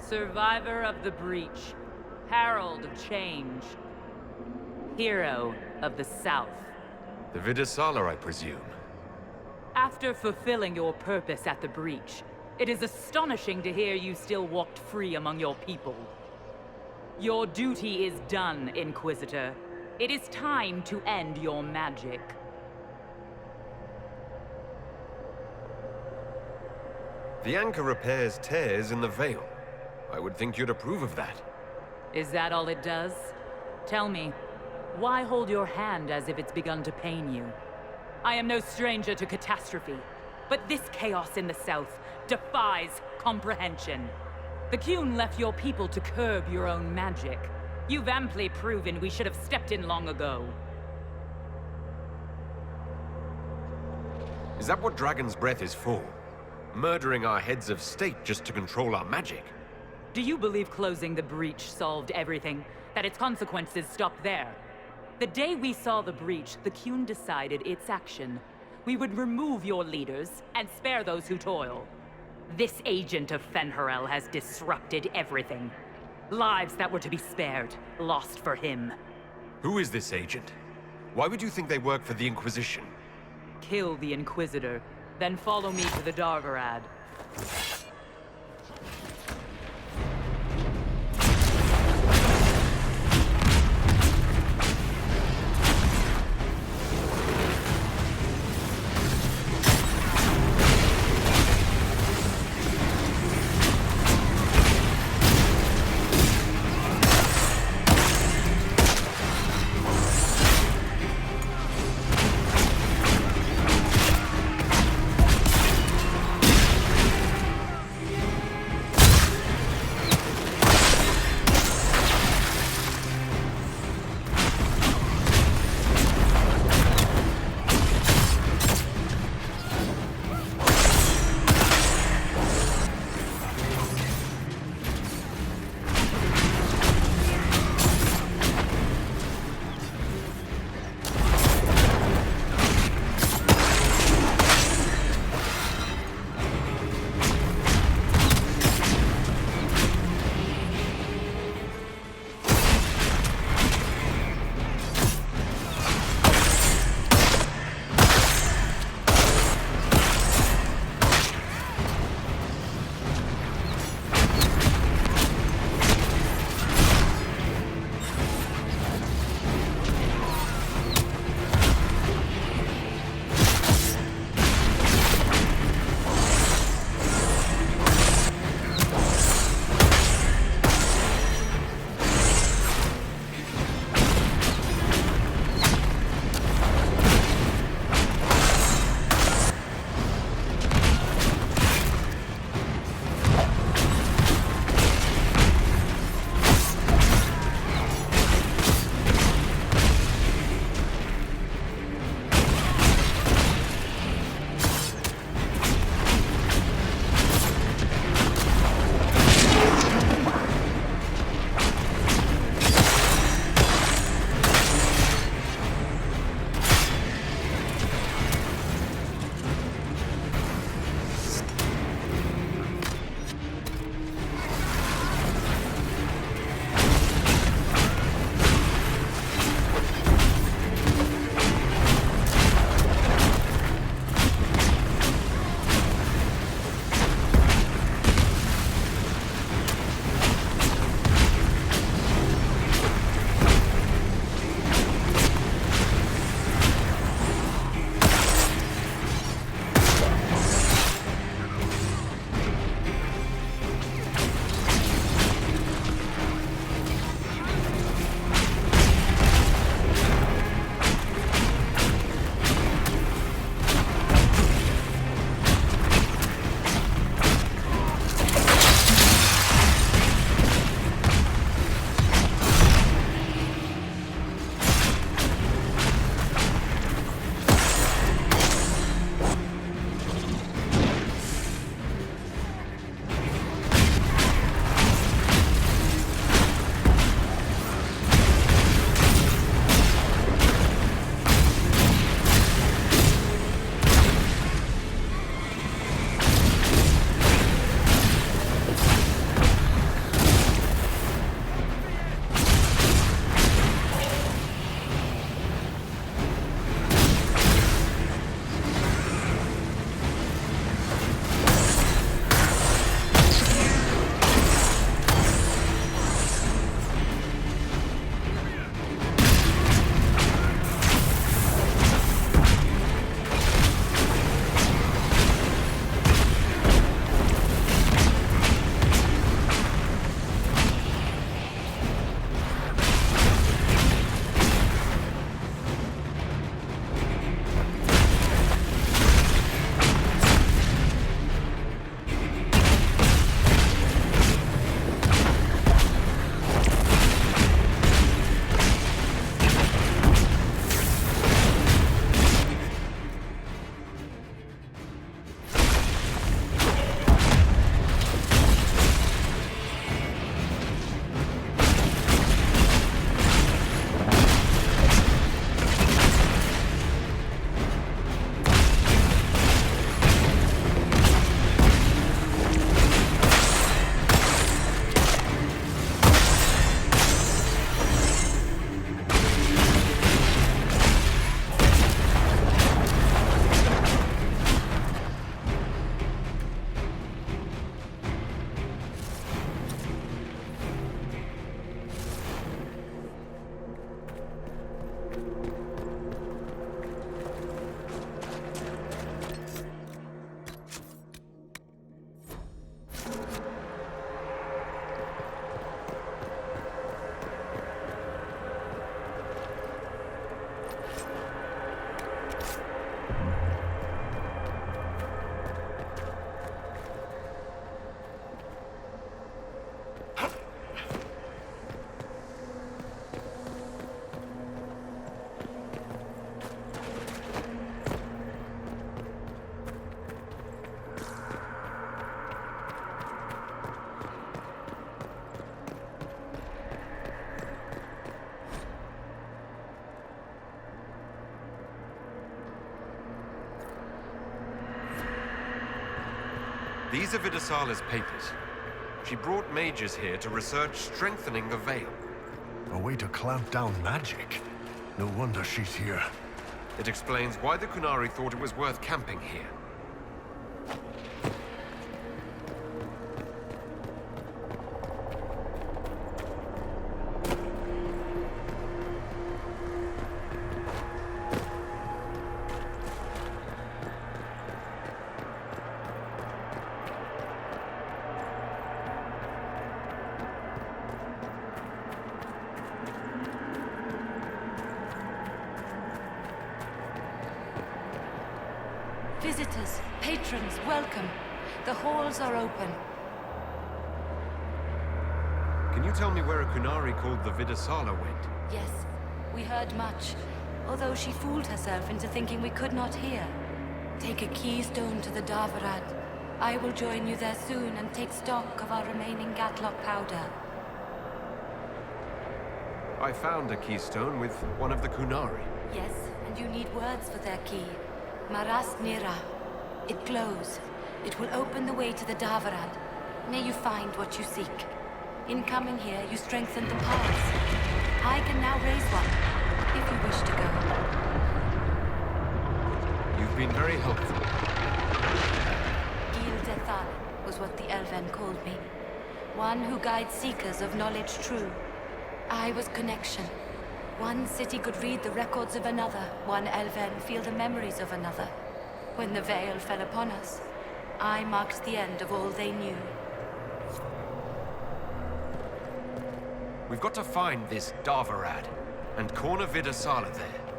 Survivor of the Breach, Herald of Change, Hero of the South. The Vidasala, I presume. After fulfilling your purpose at the Breach, it is astonishing to hear you still walked free among your people. Your duty is done, Inquisitor. It is time to end your magic. The anchor repairs tears in the veil. I would think you'd approve of that. Is that all it does? Tell me, why hold your hand as if it's begun to pain you? I am no stranger to catastrophe, but this chaos in the south defies comprehension. The Qun left your people to curb your own magic. You've amply proven we should have stepped in long ago. Is that what Dragon's Breath is for? Murdering our heads of state just to control our magic? Do you believe closing the breach solved everything? That its consequences stopped there? The day we saw the breach, the Qun decided its action. We would remove your leaders and spare those who toil. This agent of Fen'Harel has disrupted everything. Lives that were to be spared, lost for him. Who is this agent? Why would you think they work for the Inquisition? Kill the Inquisitor, then follow me to the Dargarad. These are Vidasala's papers. She brought mages here to research strengthening the Veil. A way to clamp down magic. No wonder she's here. It explains why the Kunari thought it was worth camping here. Visitors, patrons, welcome. The halls are open. Can you tell me where a Kunari called the Vidasala went? Yes, we heard much, although she fooled herself into thinking we could not hear. Take a keystone to the Davarad. I will join you there soon and take stock of our remaining Gatlock powder. I found a keystone with one of the Kunari. Yes, and you need words for their key. Maras Nira. It glows. It will open the way to the Davarad. May you find what you seek. In coming here, you strengthen the paths. I can now raise one, if you wish to go. You've been very helpful. Gil Dethal was what the Elven called me. One who guides seekers of knowledge true. I was connection. One city could read the records of another, one Elven feel the memories of another. When the Veil fell upon us, I marked the end of all they knew. We've got to find this Davarad and corner Vidasala there.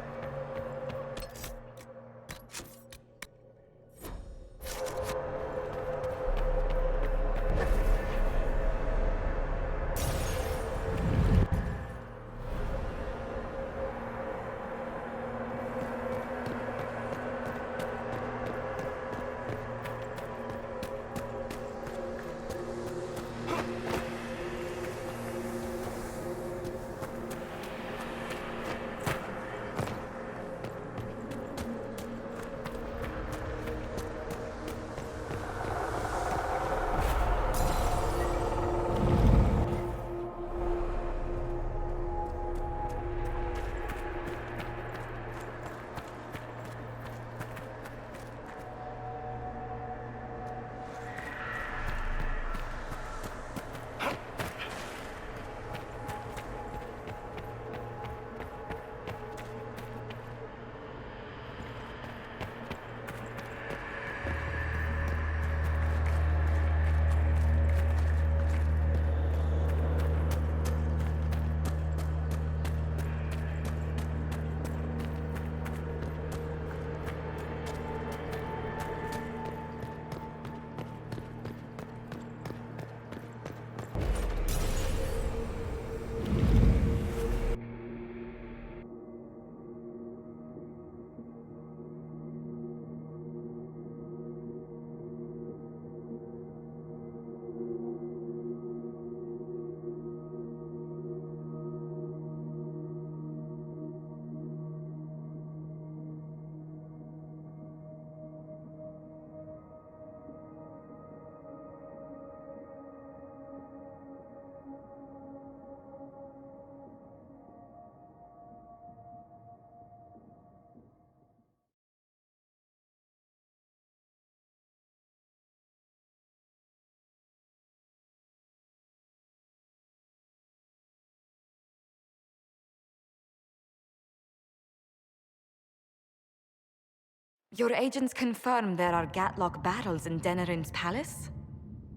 Your agents confirm there are Gatlock battles in Denerim's palace?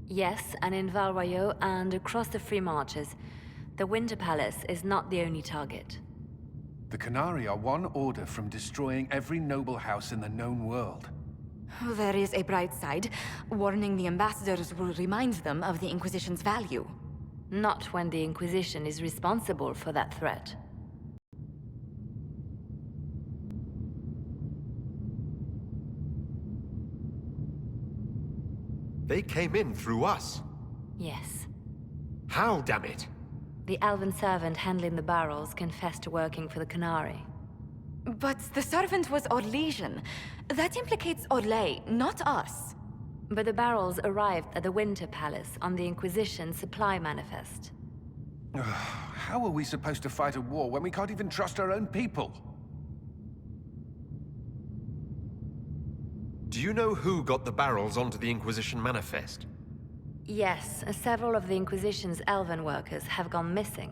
Yes, and in Val Royeaux and across the Free Marches. The Winter Palace is not the only target. The Kunari are one order from destroying every noble house in the known world. There is a bright side. Warning the ambassadors will remind them of the Inquisition's value. Not when the Inquisition is responsible for that threat. They came in through us. Yes. How, damn it? The elven servant handling the barrels confessed to working for the Kunari. But the servant was Orlesian. That implicates Orlais, not us. But the barrels arrived at the Winter Palace on the Inquisition supply manifest. How are we supposed to fight a war when we can't even trust our own people? Do you know who got the barrels onto the Inquisition manifest? Yes, several of the Inquisition's elven workers have gone missing.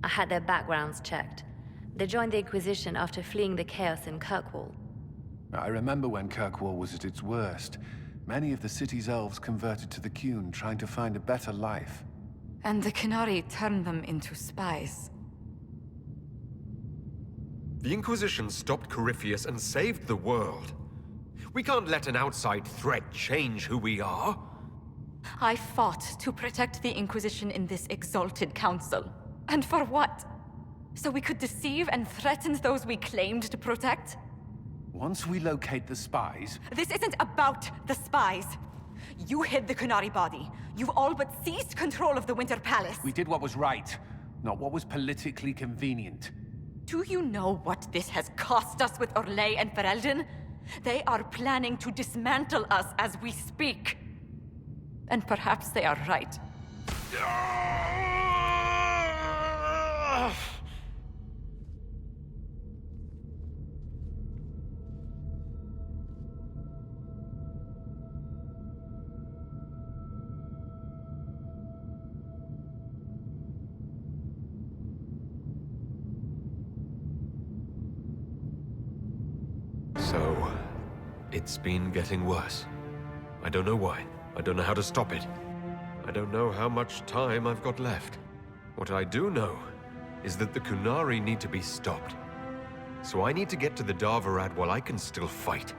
I had their backgrounds checked. They joined the Inquisition after fleeing the chaos in Kirkwall. I remember when Kirkwall was at its worst. Many of the city's elves converted to the Qun, trying to find a better life. And the Qunari turned them into spies. The Inquisition stopped Corypheus and saved the world. We can't let an outside threat change who we are. I fought to protect the Inquisition in this exalted council. And for what? So we could deceive and threaten those we claimed to protect? Once we locate the spies... This isn't about the spies. You hid the Qunari body. You've all but seized control of the Winter Palace. We did what was right, not what was politically convenient. Do you know what this has cost us with Orlais and Ferelden? They are planning to dismantle us as we speak. And perhaps they are right. So, it's been getting worse. I don't know why. I don't know how to stop it. I don't know how much time I've got left. What I do know is that the Qunari need to be stopped. So I need to get to the Darvarad while I can still fight.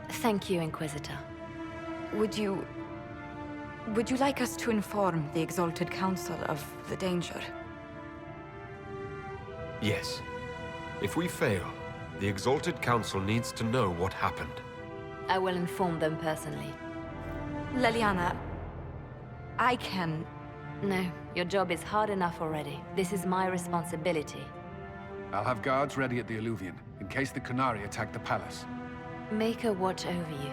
Thank you, Inquisitor. Would you like us to inform the Exalted Council of the danger? Yes. If we fail, the Exalted Council needs to know what happened. I will inform them personally. Leliana, I can... No, your job is hard enough already. This is my responsibility. I'll have guards ready at the Alluvion, in case the Qunari attack the palace. Make a watch over you.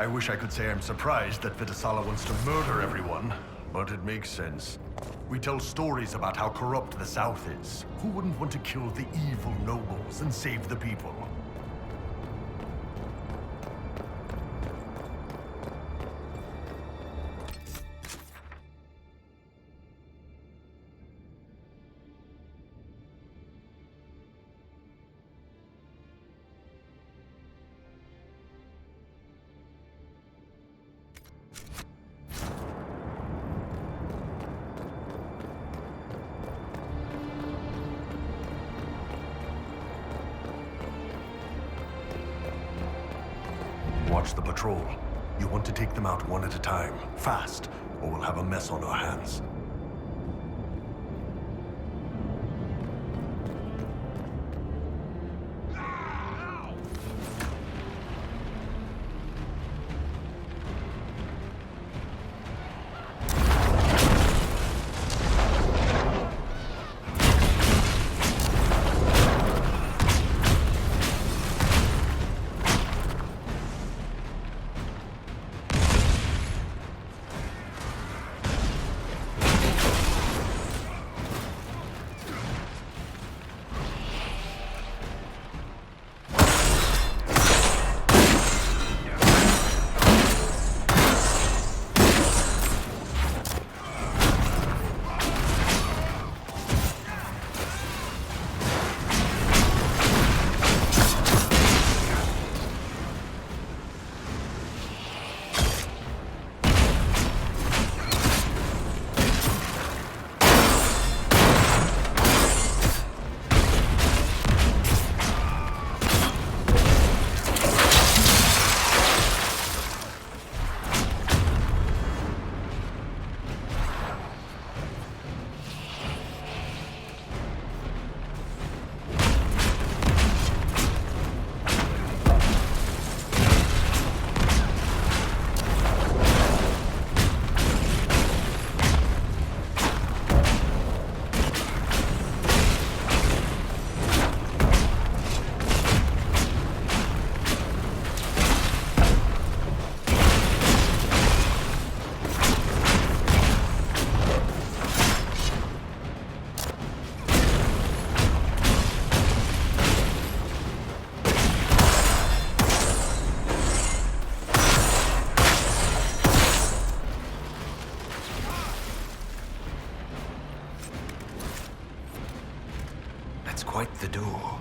I wish I could say I'm surprised that Vidasala wants to murder everyone, but it makes sense. We tell stories about how corrupt the South is. Who wouldn't want to kill the evil nobles and save the people? Watch the patrol. You want to take them out one at a time, fast, or we'll have a mess on our hands. That's quite the door.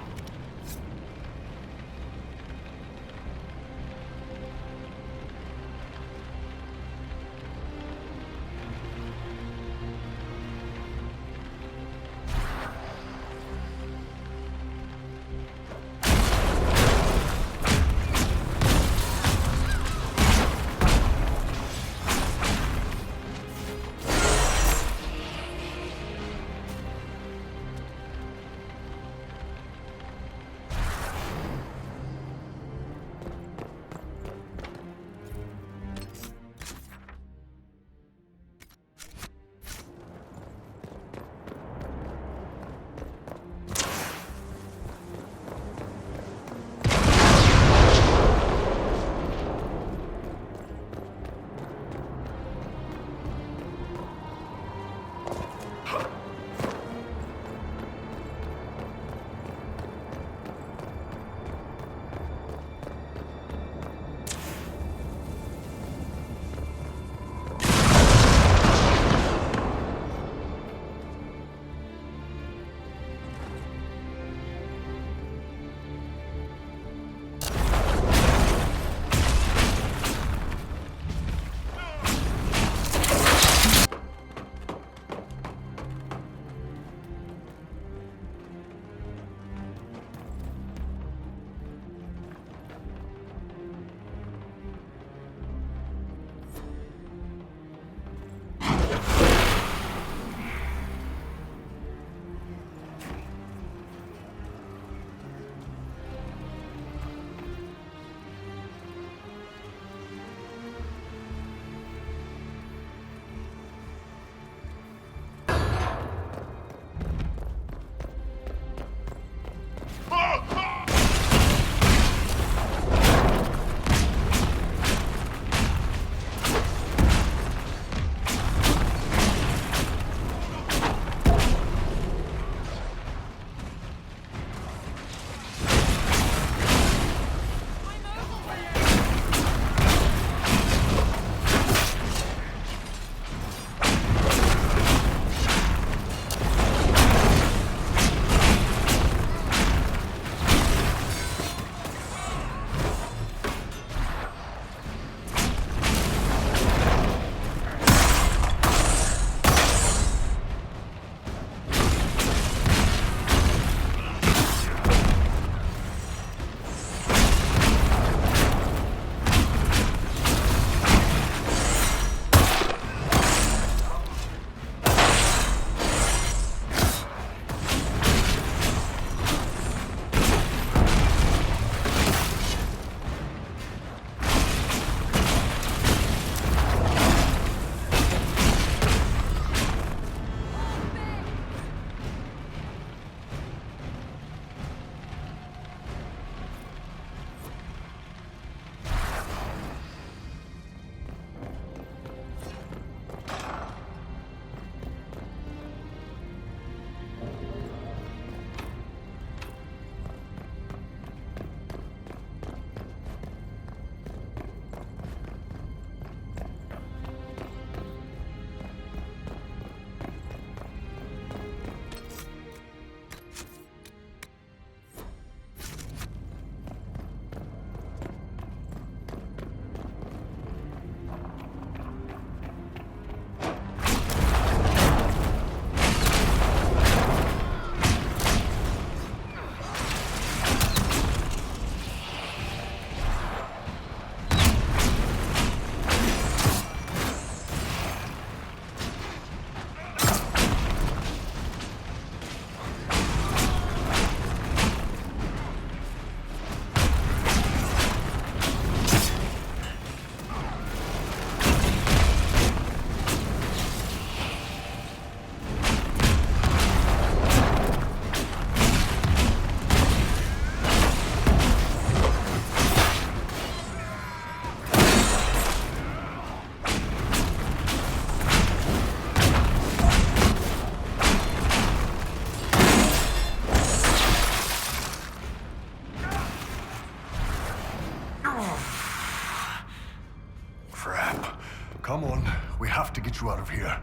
Come on, we have to get you out of here.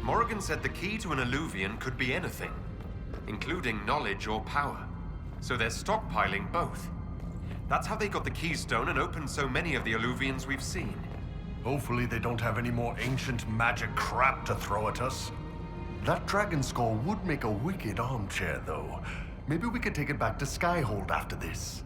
Morrigan said the key to an Illuvian could be anything, including knowledge or power. So they're stockpiling both. That's how they got the keystone and opened so many of the Illuvians we've seen. Hopefully they don't have any more ancient magic crap to throw at us. That dragon skull would make a wicked armchair, though. Maybe we could take it back to Skyhold after this.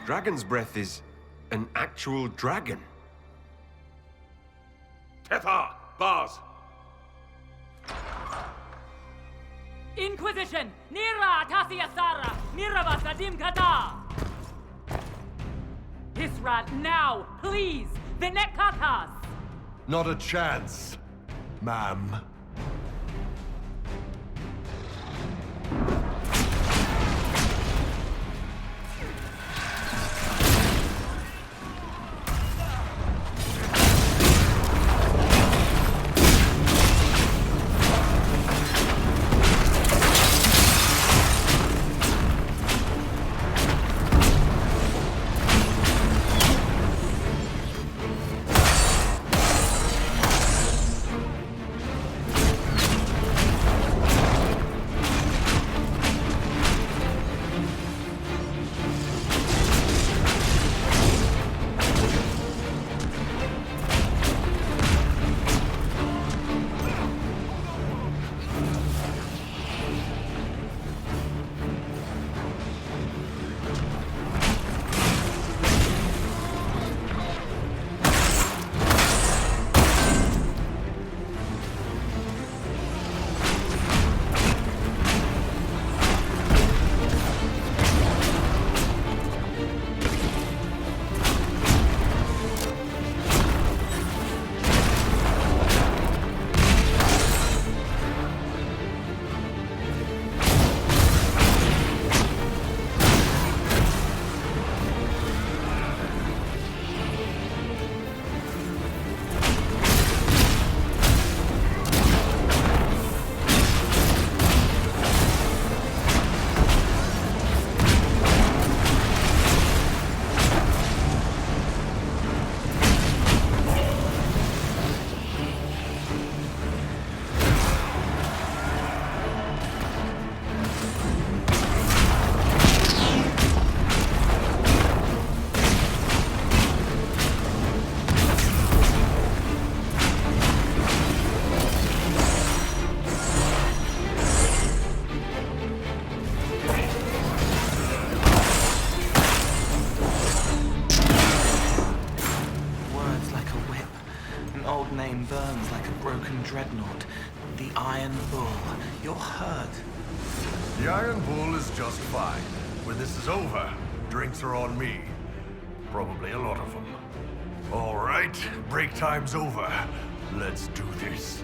Dragon's breath is an actual dragon. Tethar! Bars! Inquisition! Nira Tasiasara! Nirava Sadim Kata! Hisrat, now! Please! Vinek Katas! Not a chance, ma'am. Burns like a broken dreadnought. The Iron Bull. You're hurt. The Iron Bull is just fine. When this is over, drinks are on me. Probably a lot of them. All right, break time's over. Let's do this.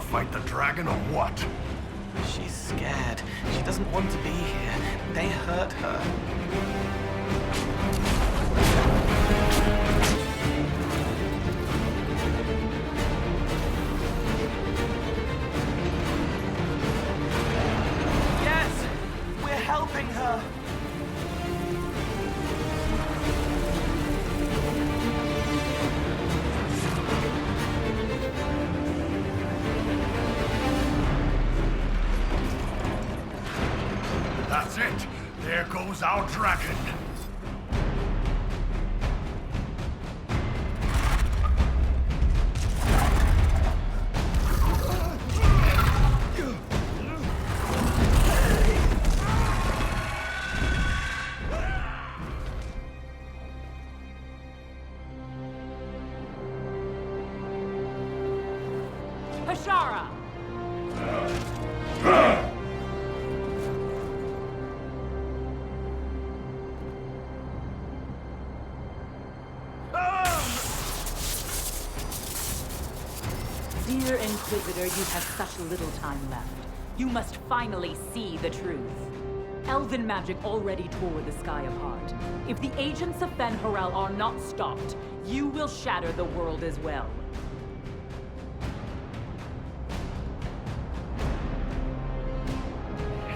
fight the dragon or what? She's scared. She doesn't want to be here. They hurt her. Yes! We're helping her! That's it! There goes our dragon! Hashara! Dear Inquisitor, you have such little time left. You must finally see the truth. Elven magic already tore the sky apart. If the agents of Fen-Harel are not stopped, you will shatter the world as well.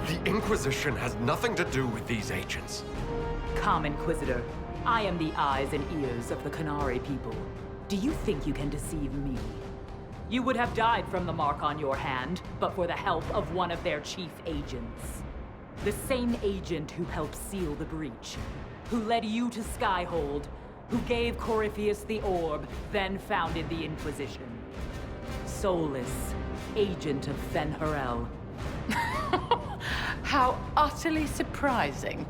The Inquisition has nothing to do with these agents. Come, Inquisitor. I am the eyes and ears of the Qunari people. Do you think you can deceive me? You would have died from the mark on your hand, but for the help of one of their chief agents. The same agent who helped seal the breach, who led you to Skyhold, who gave Corypheus the orb, then founded the Inquisition. Soulless, agent of Fen-Harel. How utterly surprising.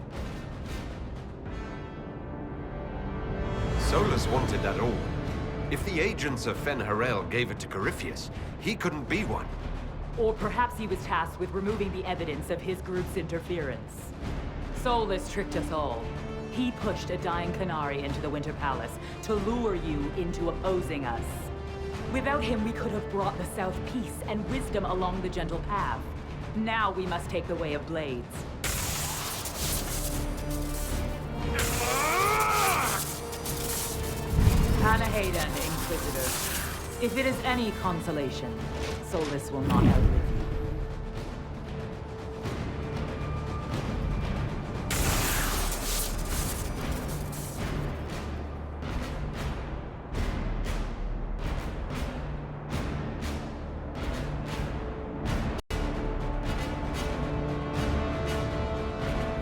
Solus wanted that orb. If the agents of Fen-Harel gave it to Corypheus, he couldn't be one. Or perhaps he was tasked with removing the evidence of his group's interference. Solus tricked us all. He pushed a dying Qunari into the Winter Palace to lure you into opposing us. Without him, we could have brought the South peace and wisdom along the gentle path. Now we must take the way of blades. Panaheda, Inquisitor. If it is any consolation, Solus will not outlive you.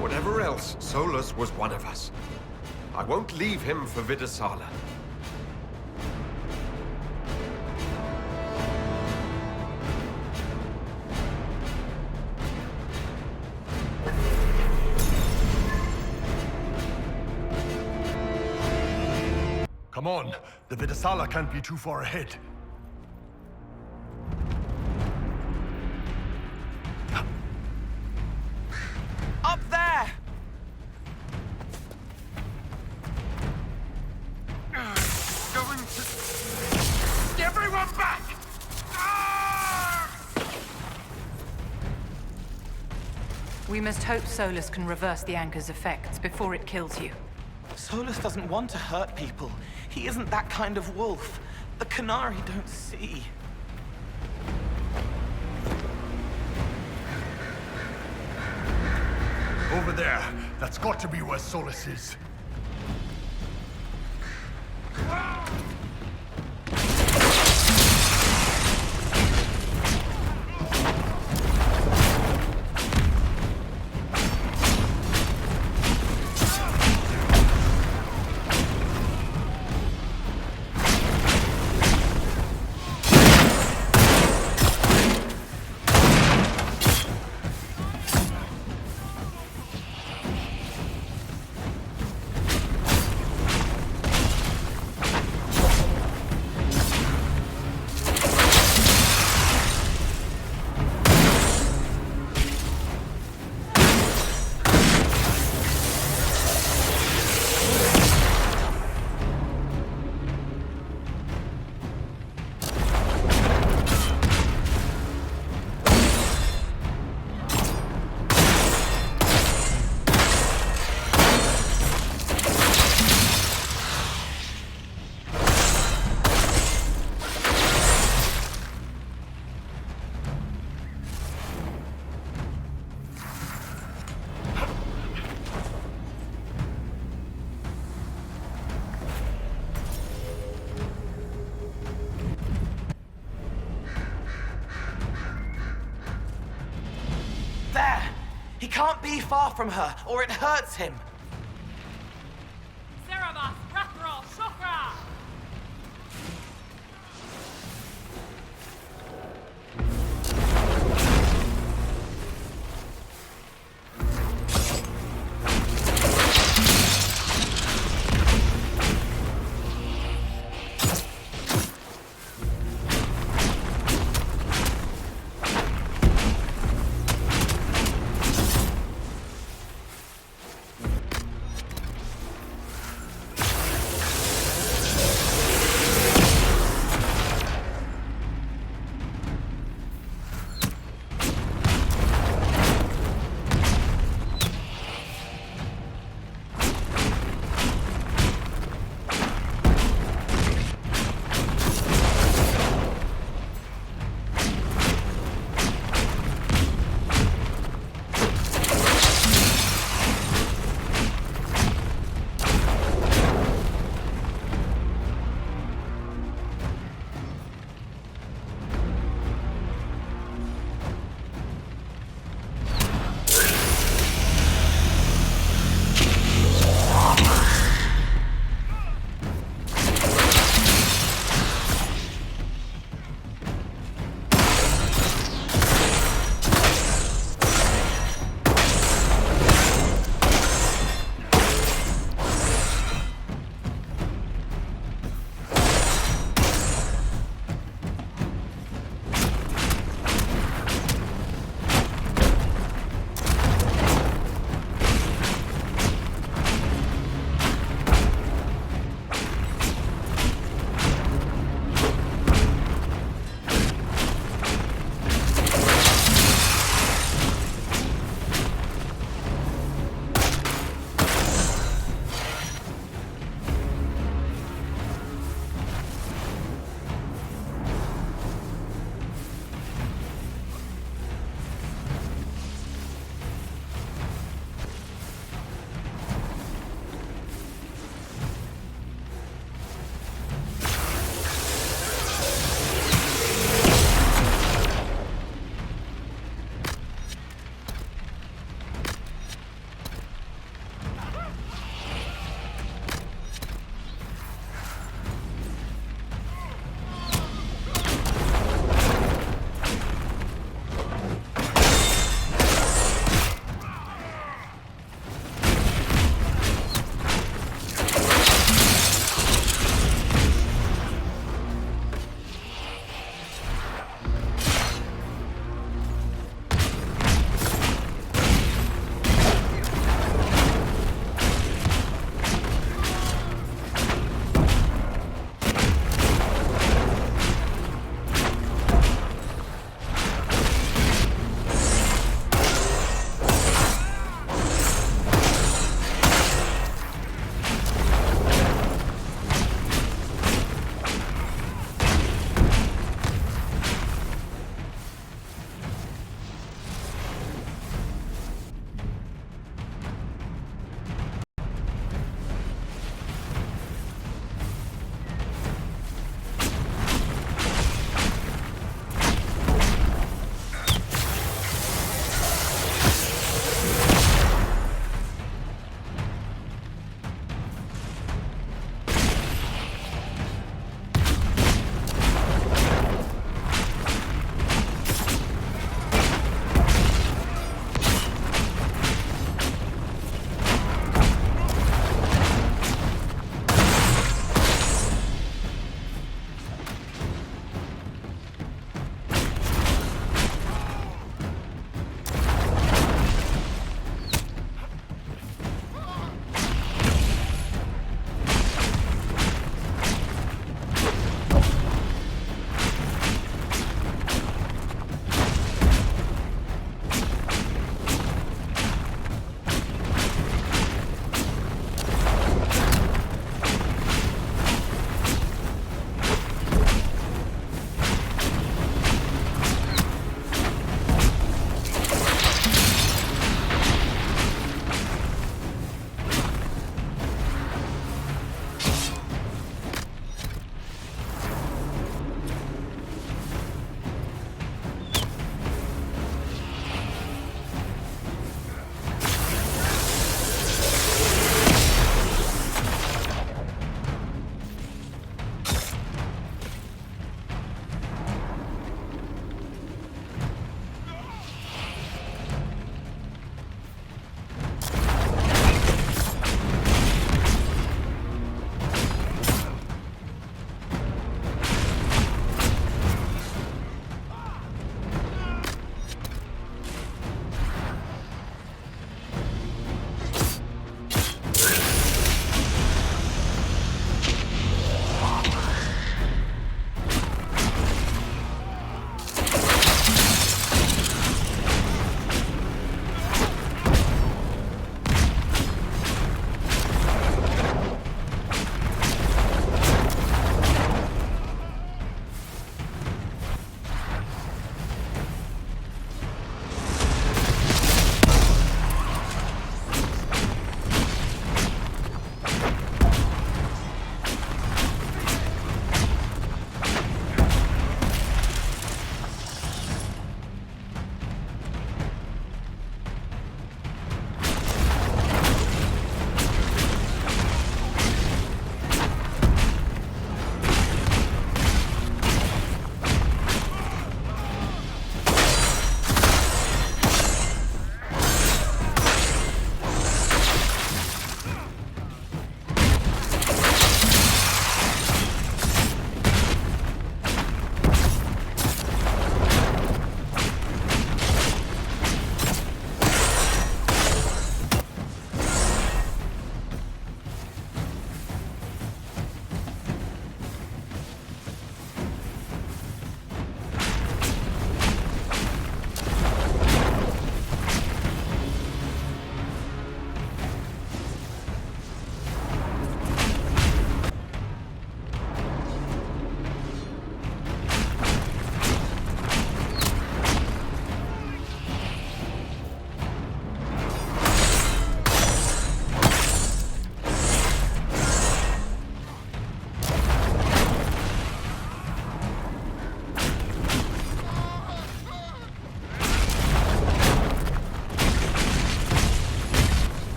Whatever else, Solus was one of us. I won't leave him for Vidasala. Come on, the Vidasala can't be too far ahead. Up there! Going to... Everyone back! We must hope Solus can reverse the anchor's effects before it kills you. Solus doesn't want to hurt people. He isn't that kind of wolf. The Qunari don't see. Over there. That's got to be where Solus is. He can't be far from her, or it hurts him. Cerebus, Rathral, Shokra!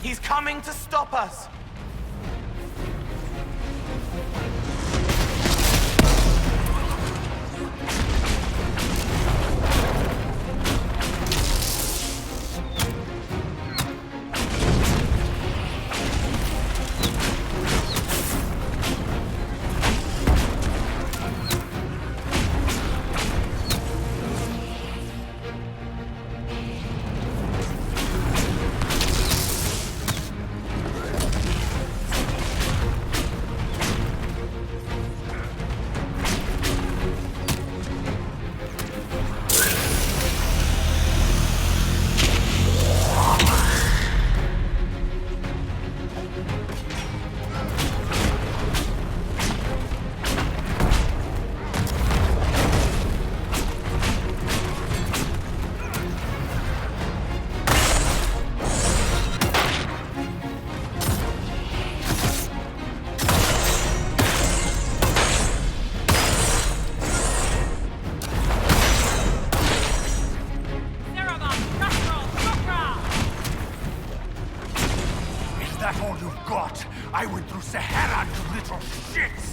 He's coming to stop us! I went through Sahara, you little shits!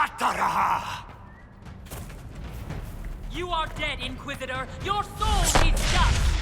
Ataraha! You are dead, Inquisitor! Your soul is dust!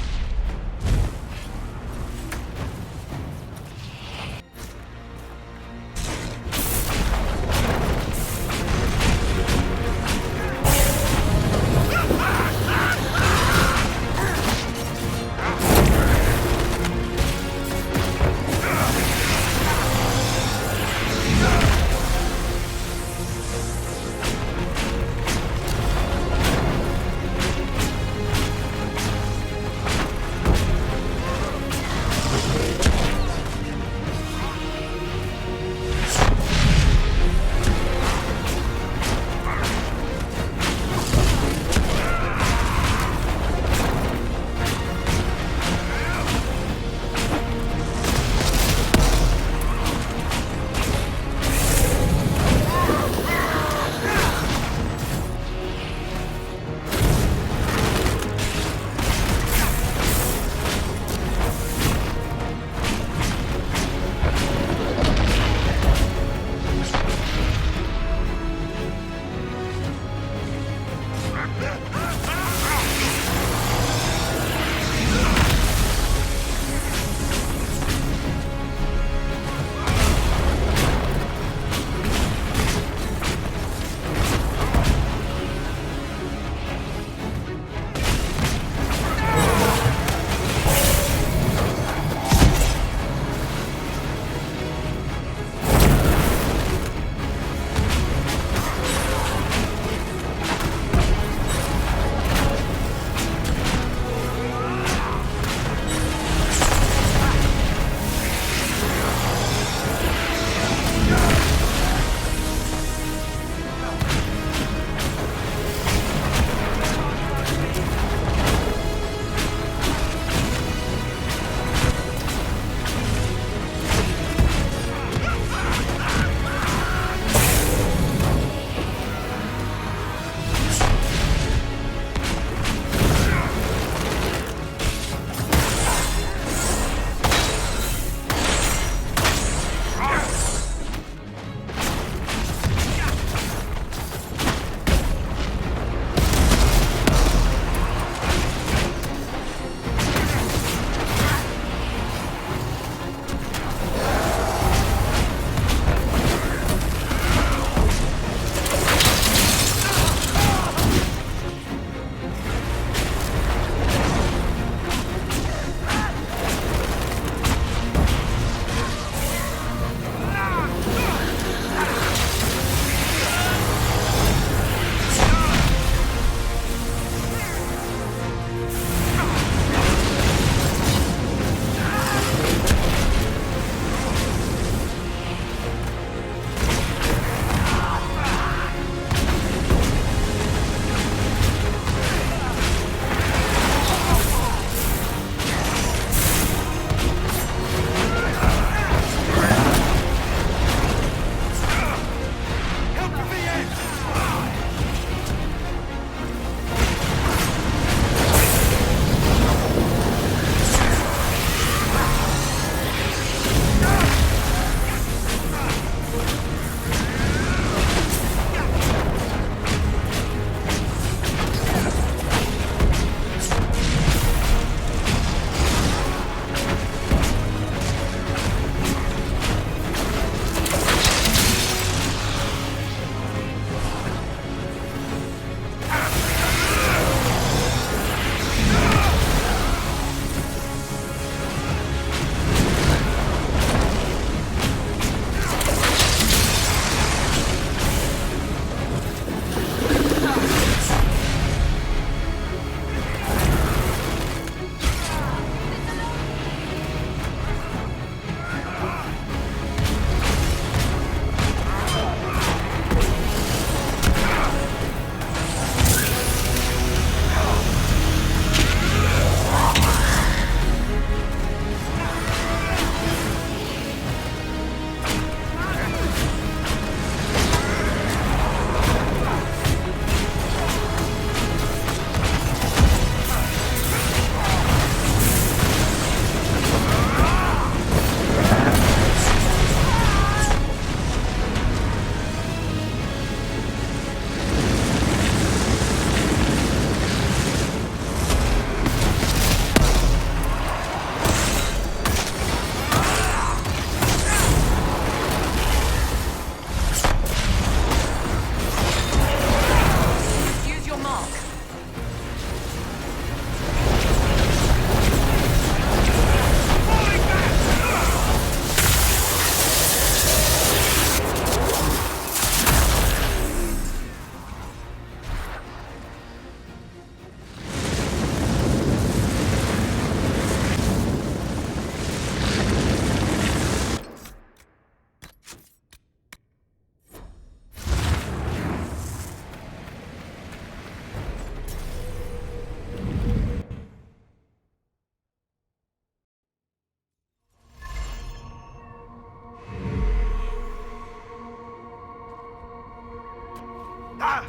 Ah!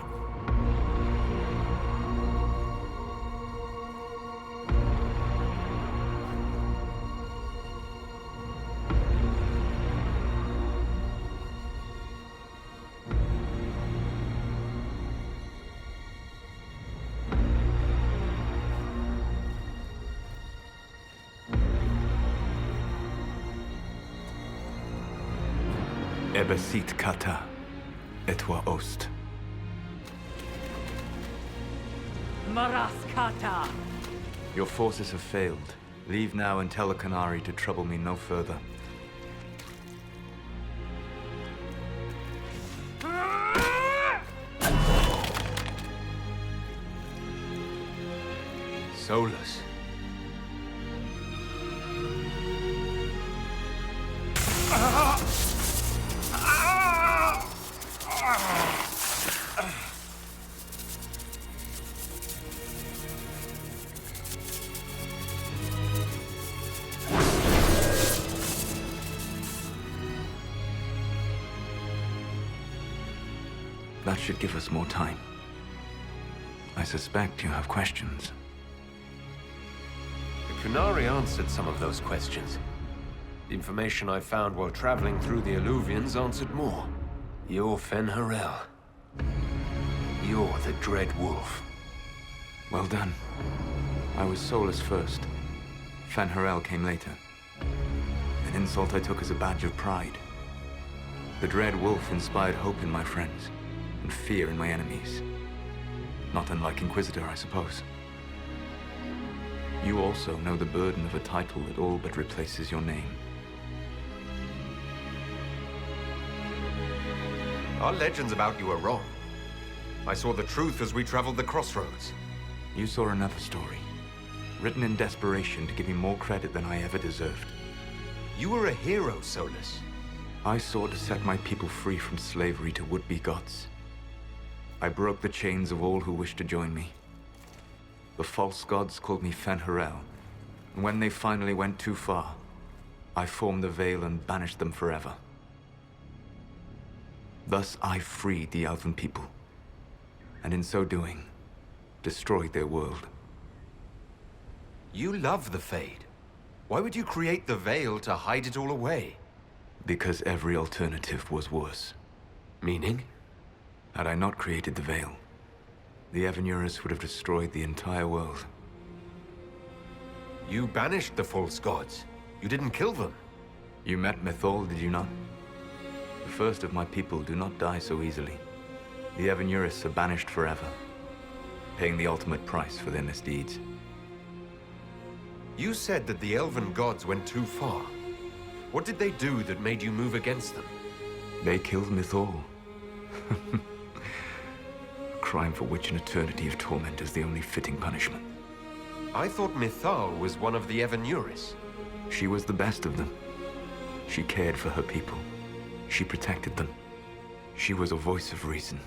Ebesit kata, etwa ost. Maraskata! Your forces have failed. Leave now and tell the Canary to trouble me no further. Solus. That should give us more time. I suspect you have questions. The Canary answered some of those questions. The information I found while traveling through the Alluvians answered more. You're Fen'Harel. You're the Dread Wolf. Well done. I was Solus first. Fen'Harel came later. An insult I took as a badge of pride. The Dread Wolf inspired hope in my friends, and fear in my enemies. Not unlike Inquisitor, I suppose. You also know the burden of a title that all but replaces your name. Our legends about you are wrong. I saw the truth as we traveled the crossroads. You saw another story, written in desperation to give me more credit than I ever deserved. You were a hero, Solus. I sought to set my people free from slavery to would-be gods. I broke the chains of all who wished to join me. The false gods called me Fen'Harel, and when they finally went too far, I formed the Veil and banished them forever. Thus I freed the Elven people, and in so doing, destroyed their world. You love the Fade. Why would you create the Veil to hide it all away? Because every alternative was worse. Meaning? Had I not created the Veil, the Evanurus would have destroyed the entire world. You banished the false gods. You didn't kill them. You met Mythal, did you not? The first of my people do not die so easily. The Evanurus are banished forever, paying the ultimate price for their misdeeds. You said that the Elven gods went too far. What did they do that made you move against them? They killed Mythal. A crime for which an eternity of torment is the only fitting punishment. I thought Mythal was one of the Evanurus. She was the best of them. She cared for her people. She protected them. She was a voice of reason.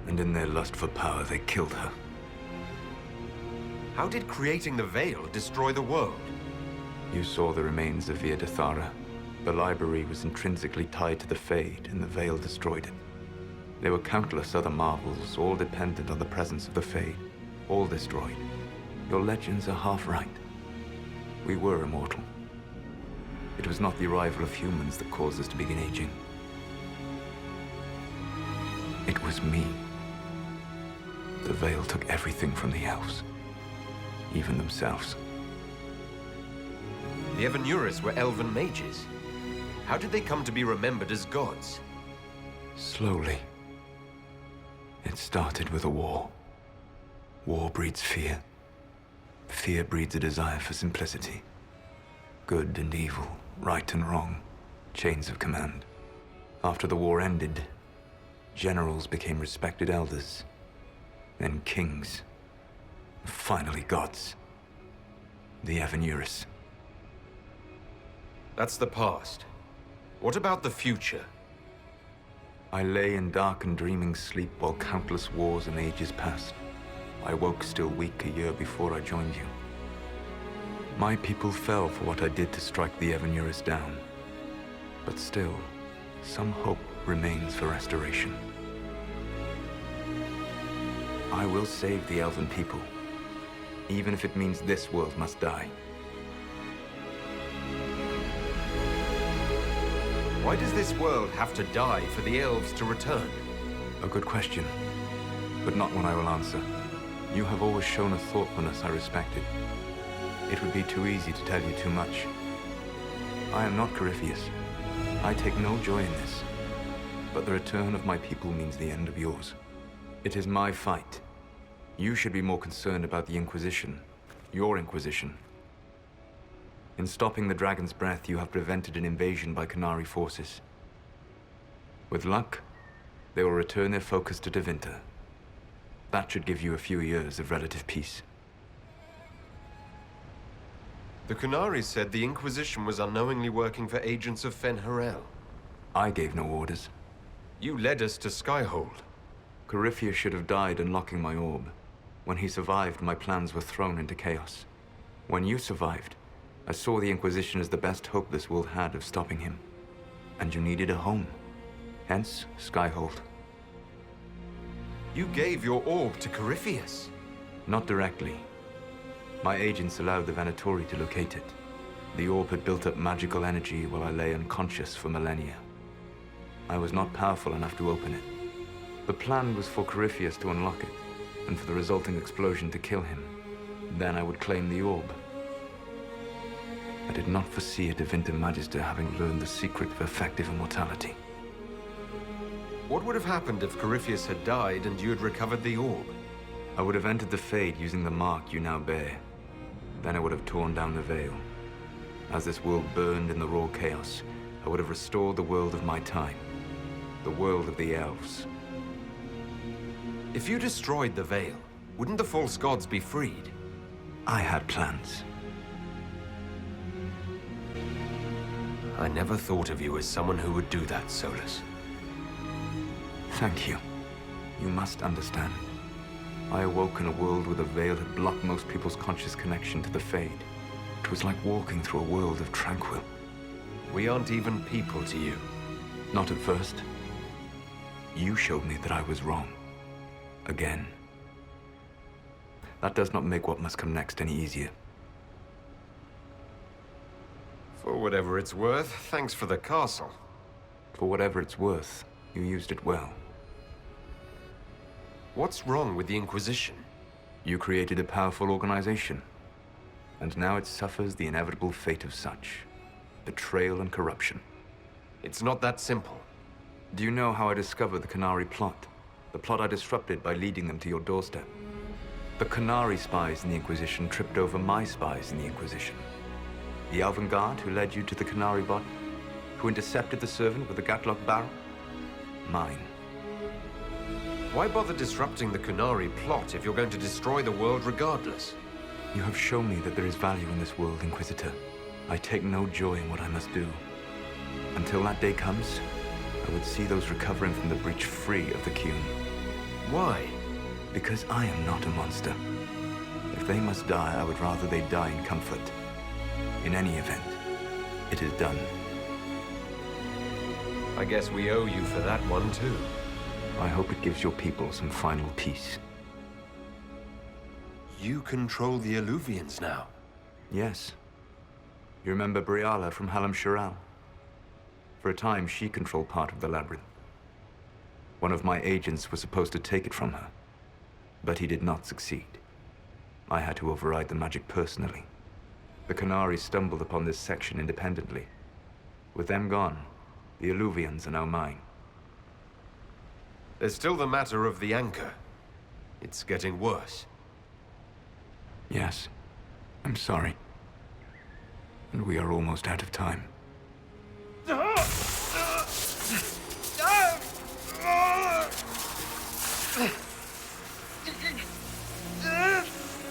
And in their lust for power, they killed her. How did creating the Veil destroy the world? You saw the remains of Via Dethara. The library was intrinsically tied to the Fade, and the Veil destroyed it. There were countless other marvels, all dependent on the presence of the Fade, all destroyed. Your legends are half right. We were immortal. It was not the arrival of humans that caused us to begin aging. It was me. The Veil took everything from the elves, even themselves. The Evanurus were elven mages. How did they come to be remembered as gods? Slowly. It started with a war. War breeds fear. Fear breeds a desire for simplicity. Good and evil, right and wrong, chains of command. After the war ended, generals became respected elders, then kings, finally gods. The Evanurus. That's the past. What about the future? I lay in dark and dreaming sleep while countless wars and ages passed. I woke still weak a year before I joined you. My people fell for what I did to strike the Evanurus down. But still, some hope remains for restoration. I will save the elven people, even if it means this world must die. Why does this world have to die for the elves to return? A good question, but not one I will answer. You have always shown a thoughtfulness I respected. It would be too easy to tell you too much. I am not Corypheus. I take no joy in this. But the return of my people means the end of yours. It is my fight. You should be more concerned about the Inquisition. Your Inquisition. In stopping the Dragon's Breath, you have prevented an invasion by Qunari forces. With luck, they will return their focus to Tevinter. That should give you a few years of relative peace. The Qunari said the Inquisition was unknowingly working for agents of Fen-Harel. I gave no orders. You led us to Skyhold. Corypheus should have died unlocking my orb. When he survived, my plans were thrown into chaos. When you survived, I saw the Inquisition as the best hope this world had of stopping him. And you needed a home. Hence, Skyhold. You gave your orb to Corypheus? Not directly. My agents allowed the Venatori to locate it. The orb had built up magical energy while I lay unconscious for millennia. I was not powerful enough to open it. The plan was for Corypheus to unlock it, and for the resulting explosion to kill him. Then I would claim the orb. I did not foresee a Tevinter Magister having learned the secret of effective immortality. What would have happened if Corypheus had died and you had recovered the orb? I would have entered the Fade using the mark you now bear. Then I would have torn down the veil. As this world burned in the raw chaos, I would have restored the world of my time. The world of the elves. If you destroyed the veil, wouldn't the false gods be freed? I had plans. I never thought of you as someone who would do that, Solus. Thank you. You must understand. I awoke in a world where the veil had blocked most people's conscious connection to the Fade. It was like walking through a world of tranquil. We aren't even people to you. Not at first. You showed me that I was wrong. Again. That does not make what must come next any easier. For whatever it's worth, thanks for the castle. For whatever it's worth, you used it well. What's wrong with the Inquisition? You created a powerful organization, and now it suffers the inevitable fate of such. Betrayal and corruption. It's not that simple. Do you know how I discovered the Qunari plot? The plot I disrupted by leading them to your doorstep. The Qunari spies in the Inquisition tripped over my spies in the Inquisition. The Elven Guard who led you to the Qunari body? Who intercepted the servant with the Gatlock barrel? Mine. Why bother disrupting the Qunari plot if you're going to destroy the world regardless? You have shown me that there is value in this world, Inquisitor. I take no joy in what I must do. Until that day comes, I would see those recovering from the breach free of the Qun. Why? Because I am not a monster. If they must die, I would rather they die in comfort. In any event, it is done. I guess we owe you for that one, too. I hope it gives your people some final peace. You control the Eluvians now? Yes. You remember Briala from Hallam Shiral? For a time, she controlled part of the labyrinth. One of my agents was supposed to take it from her, but he did not succeed. I had to override the magic personally. The Qunari stumbled upon this section independently. With them gone, the Eluvians are now mine. There's still the matter of the anchor. It's getting worse. Yes, I'm sorry. And we are almost out of time.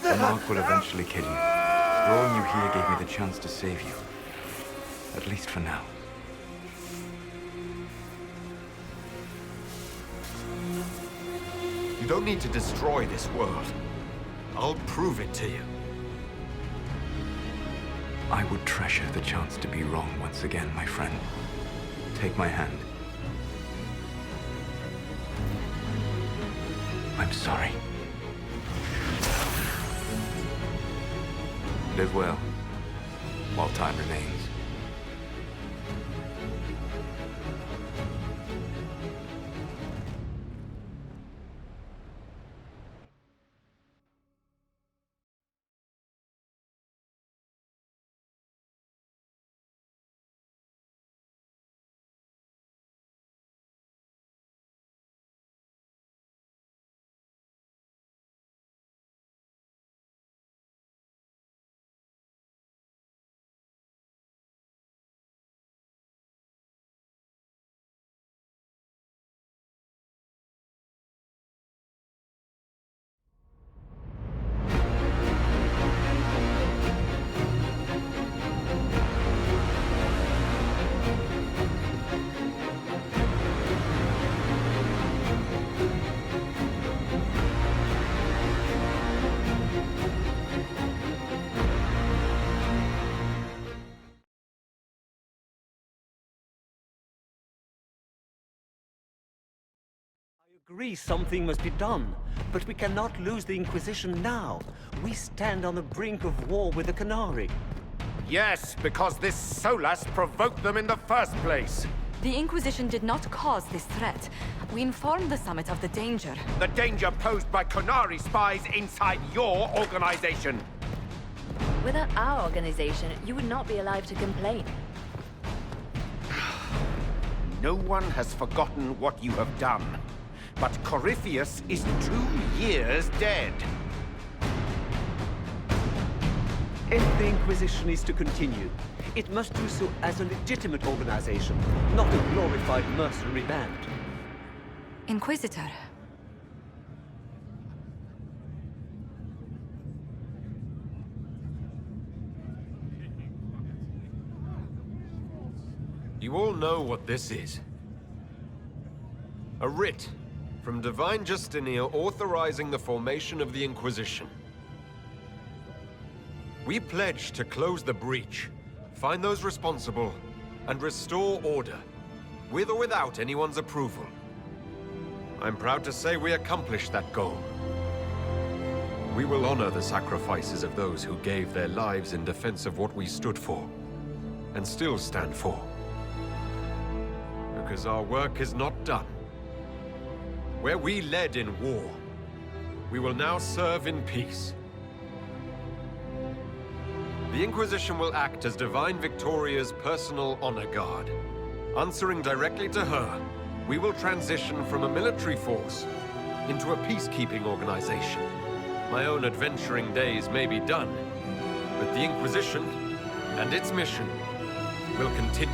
The mark will eventually kill you. Drawing you here gave me the chance to save you. At least for now. You don't need to destroy this world. I'll prove it to you. I would treasure the chance to be wrong once again, my friend. Take my hand. I'm sorry. Live well, while time remains. I agree something must be done, but we cannot lose the Inquisition now. We stand on the brink of war with the Canary. Yes, because this Solas provoked them in the first place. The Inquisition did not cause this threat. We informed the Summit of the danger. The danger posed by Canary spies inside your organization. Without our organization, you would not be alive to complain. No one has forgotten what you have done. But Corypheus is 2 years dead. If the Inquisition is to continue, it must do so as a legitimate organization, not a glorified mercenary band. Inquisitor. You all know what this is. A writ from Divine Justinia authorizing the formation of the Inquisition. We pledge to close the breach, find those responsible, and restore order, with or without anyone's approval. I'm proud to say we accomplished that goal. We will honor the sacrifices of those who gave their lives in defense of what we stood for, and still stand for. Because our work is not done. Where we led in war, we will now serve in peace. The Inquisition will act as Divine Victoria's personal honor guard. Answering directly to her, we will transition from a military force into a peacekeeping organization. My own adventuring days may be done, but the Inquisition and its mission will continue.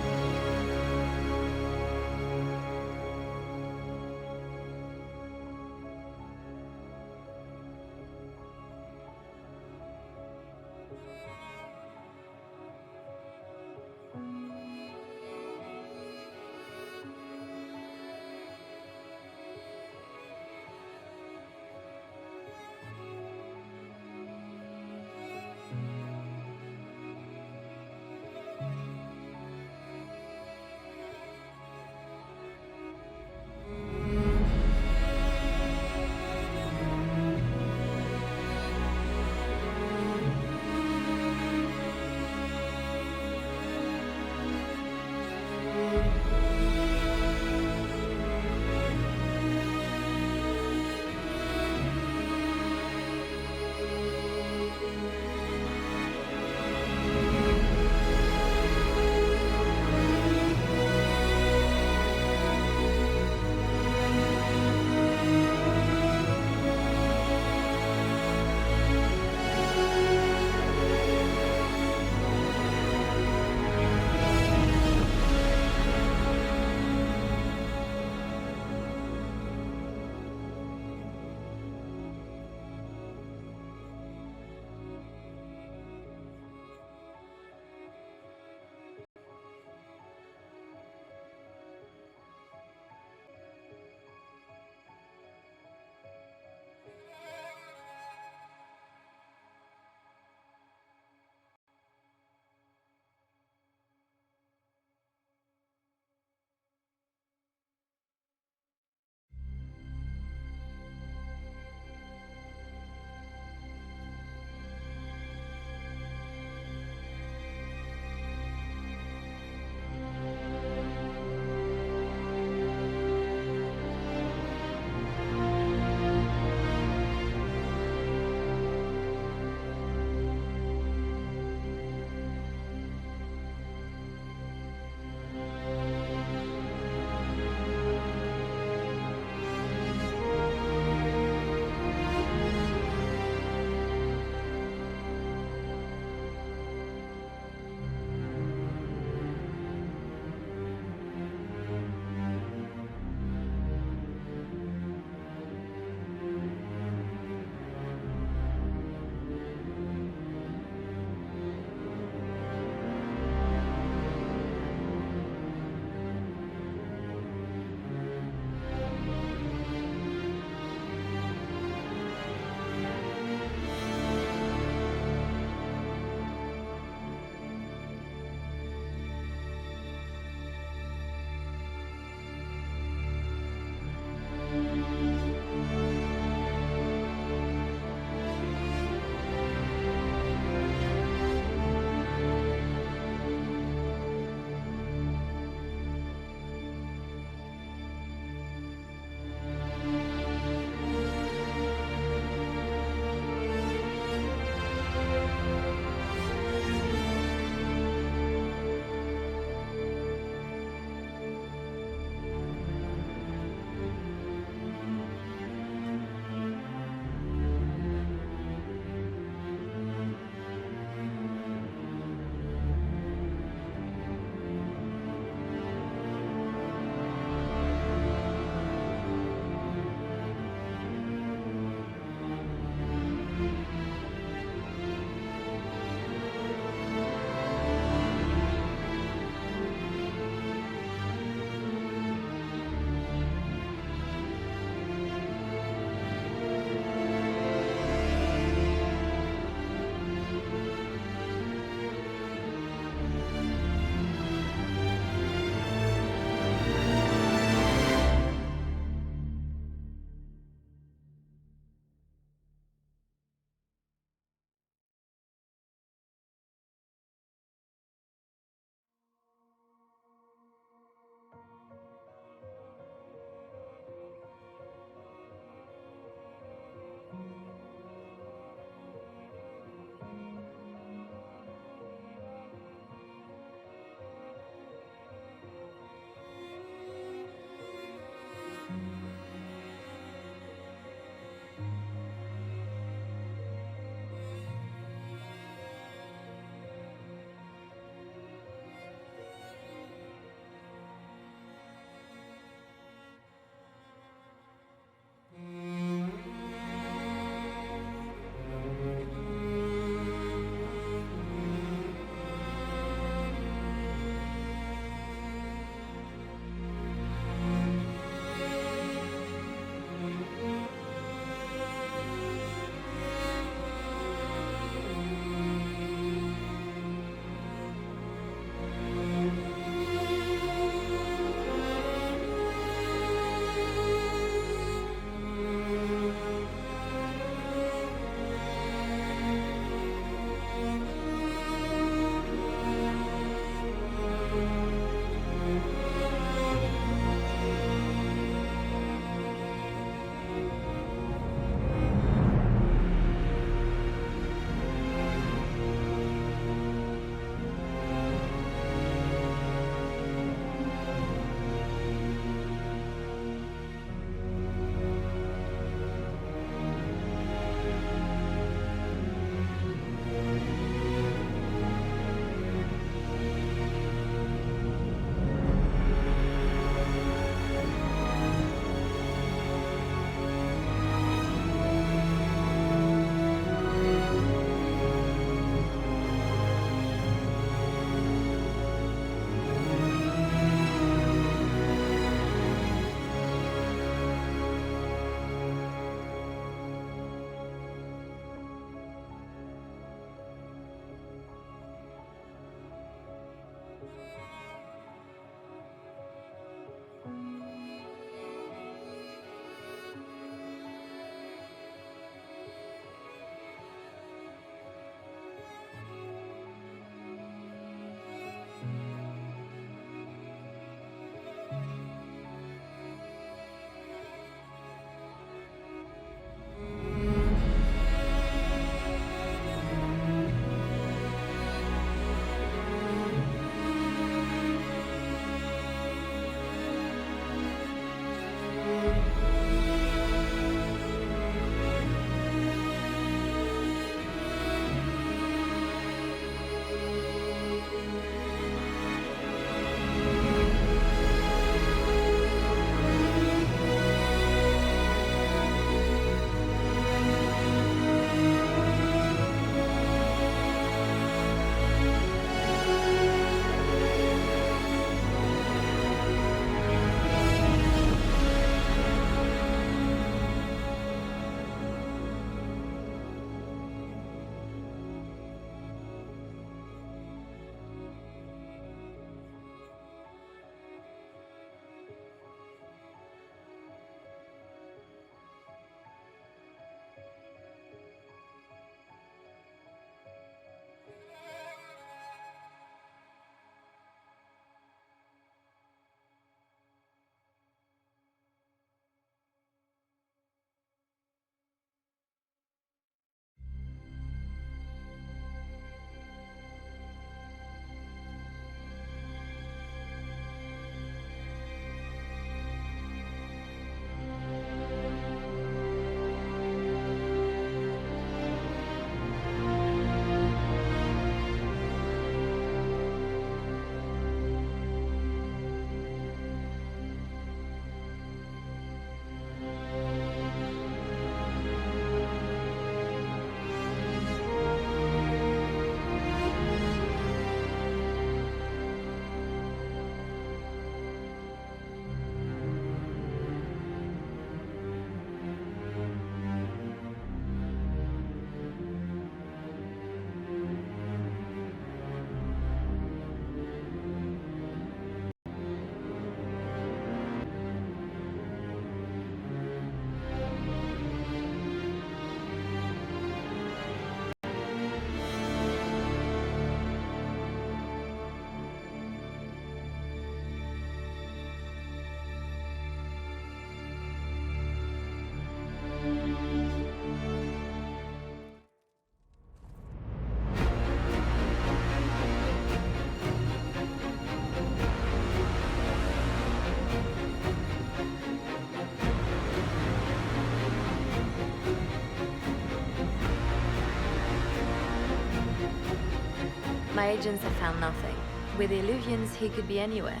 My agents have found nothing. With the illusions, he could be anywhere.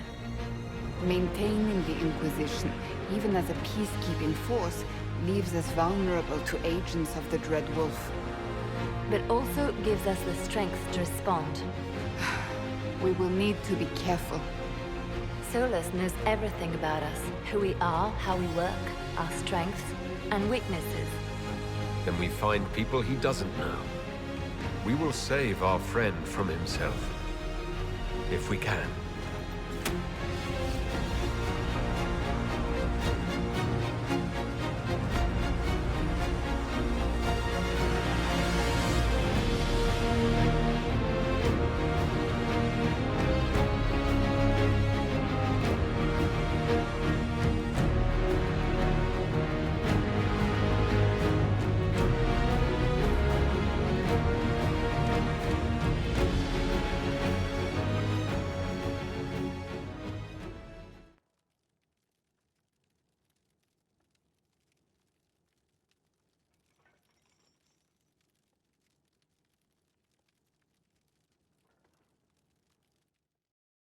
Maintaining the Inquisition, even as a peacekeeping force, leaves us vulnerable to agents of the Dread Wolf. But also gives us the strength to respond. We will need to be careful. Solus knows everything about us. Who we are, how we work, our strengths and weaknesses. Then we find people he doesn't know. We will save our friend from himself. If we can.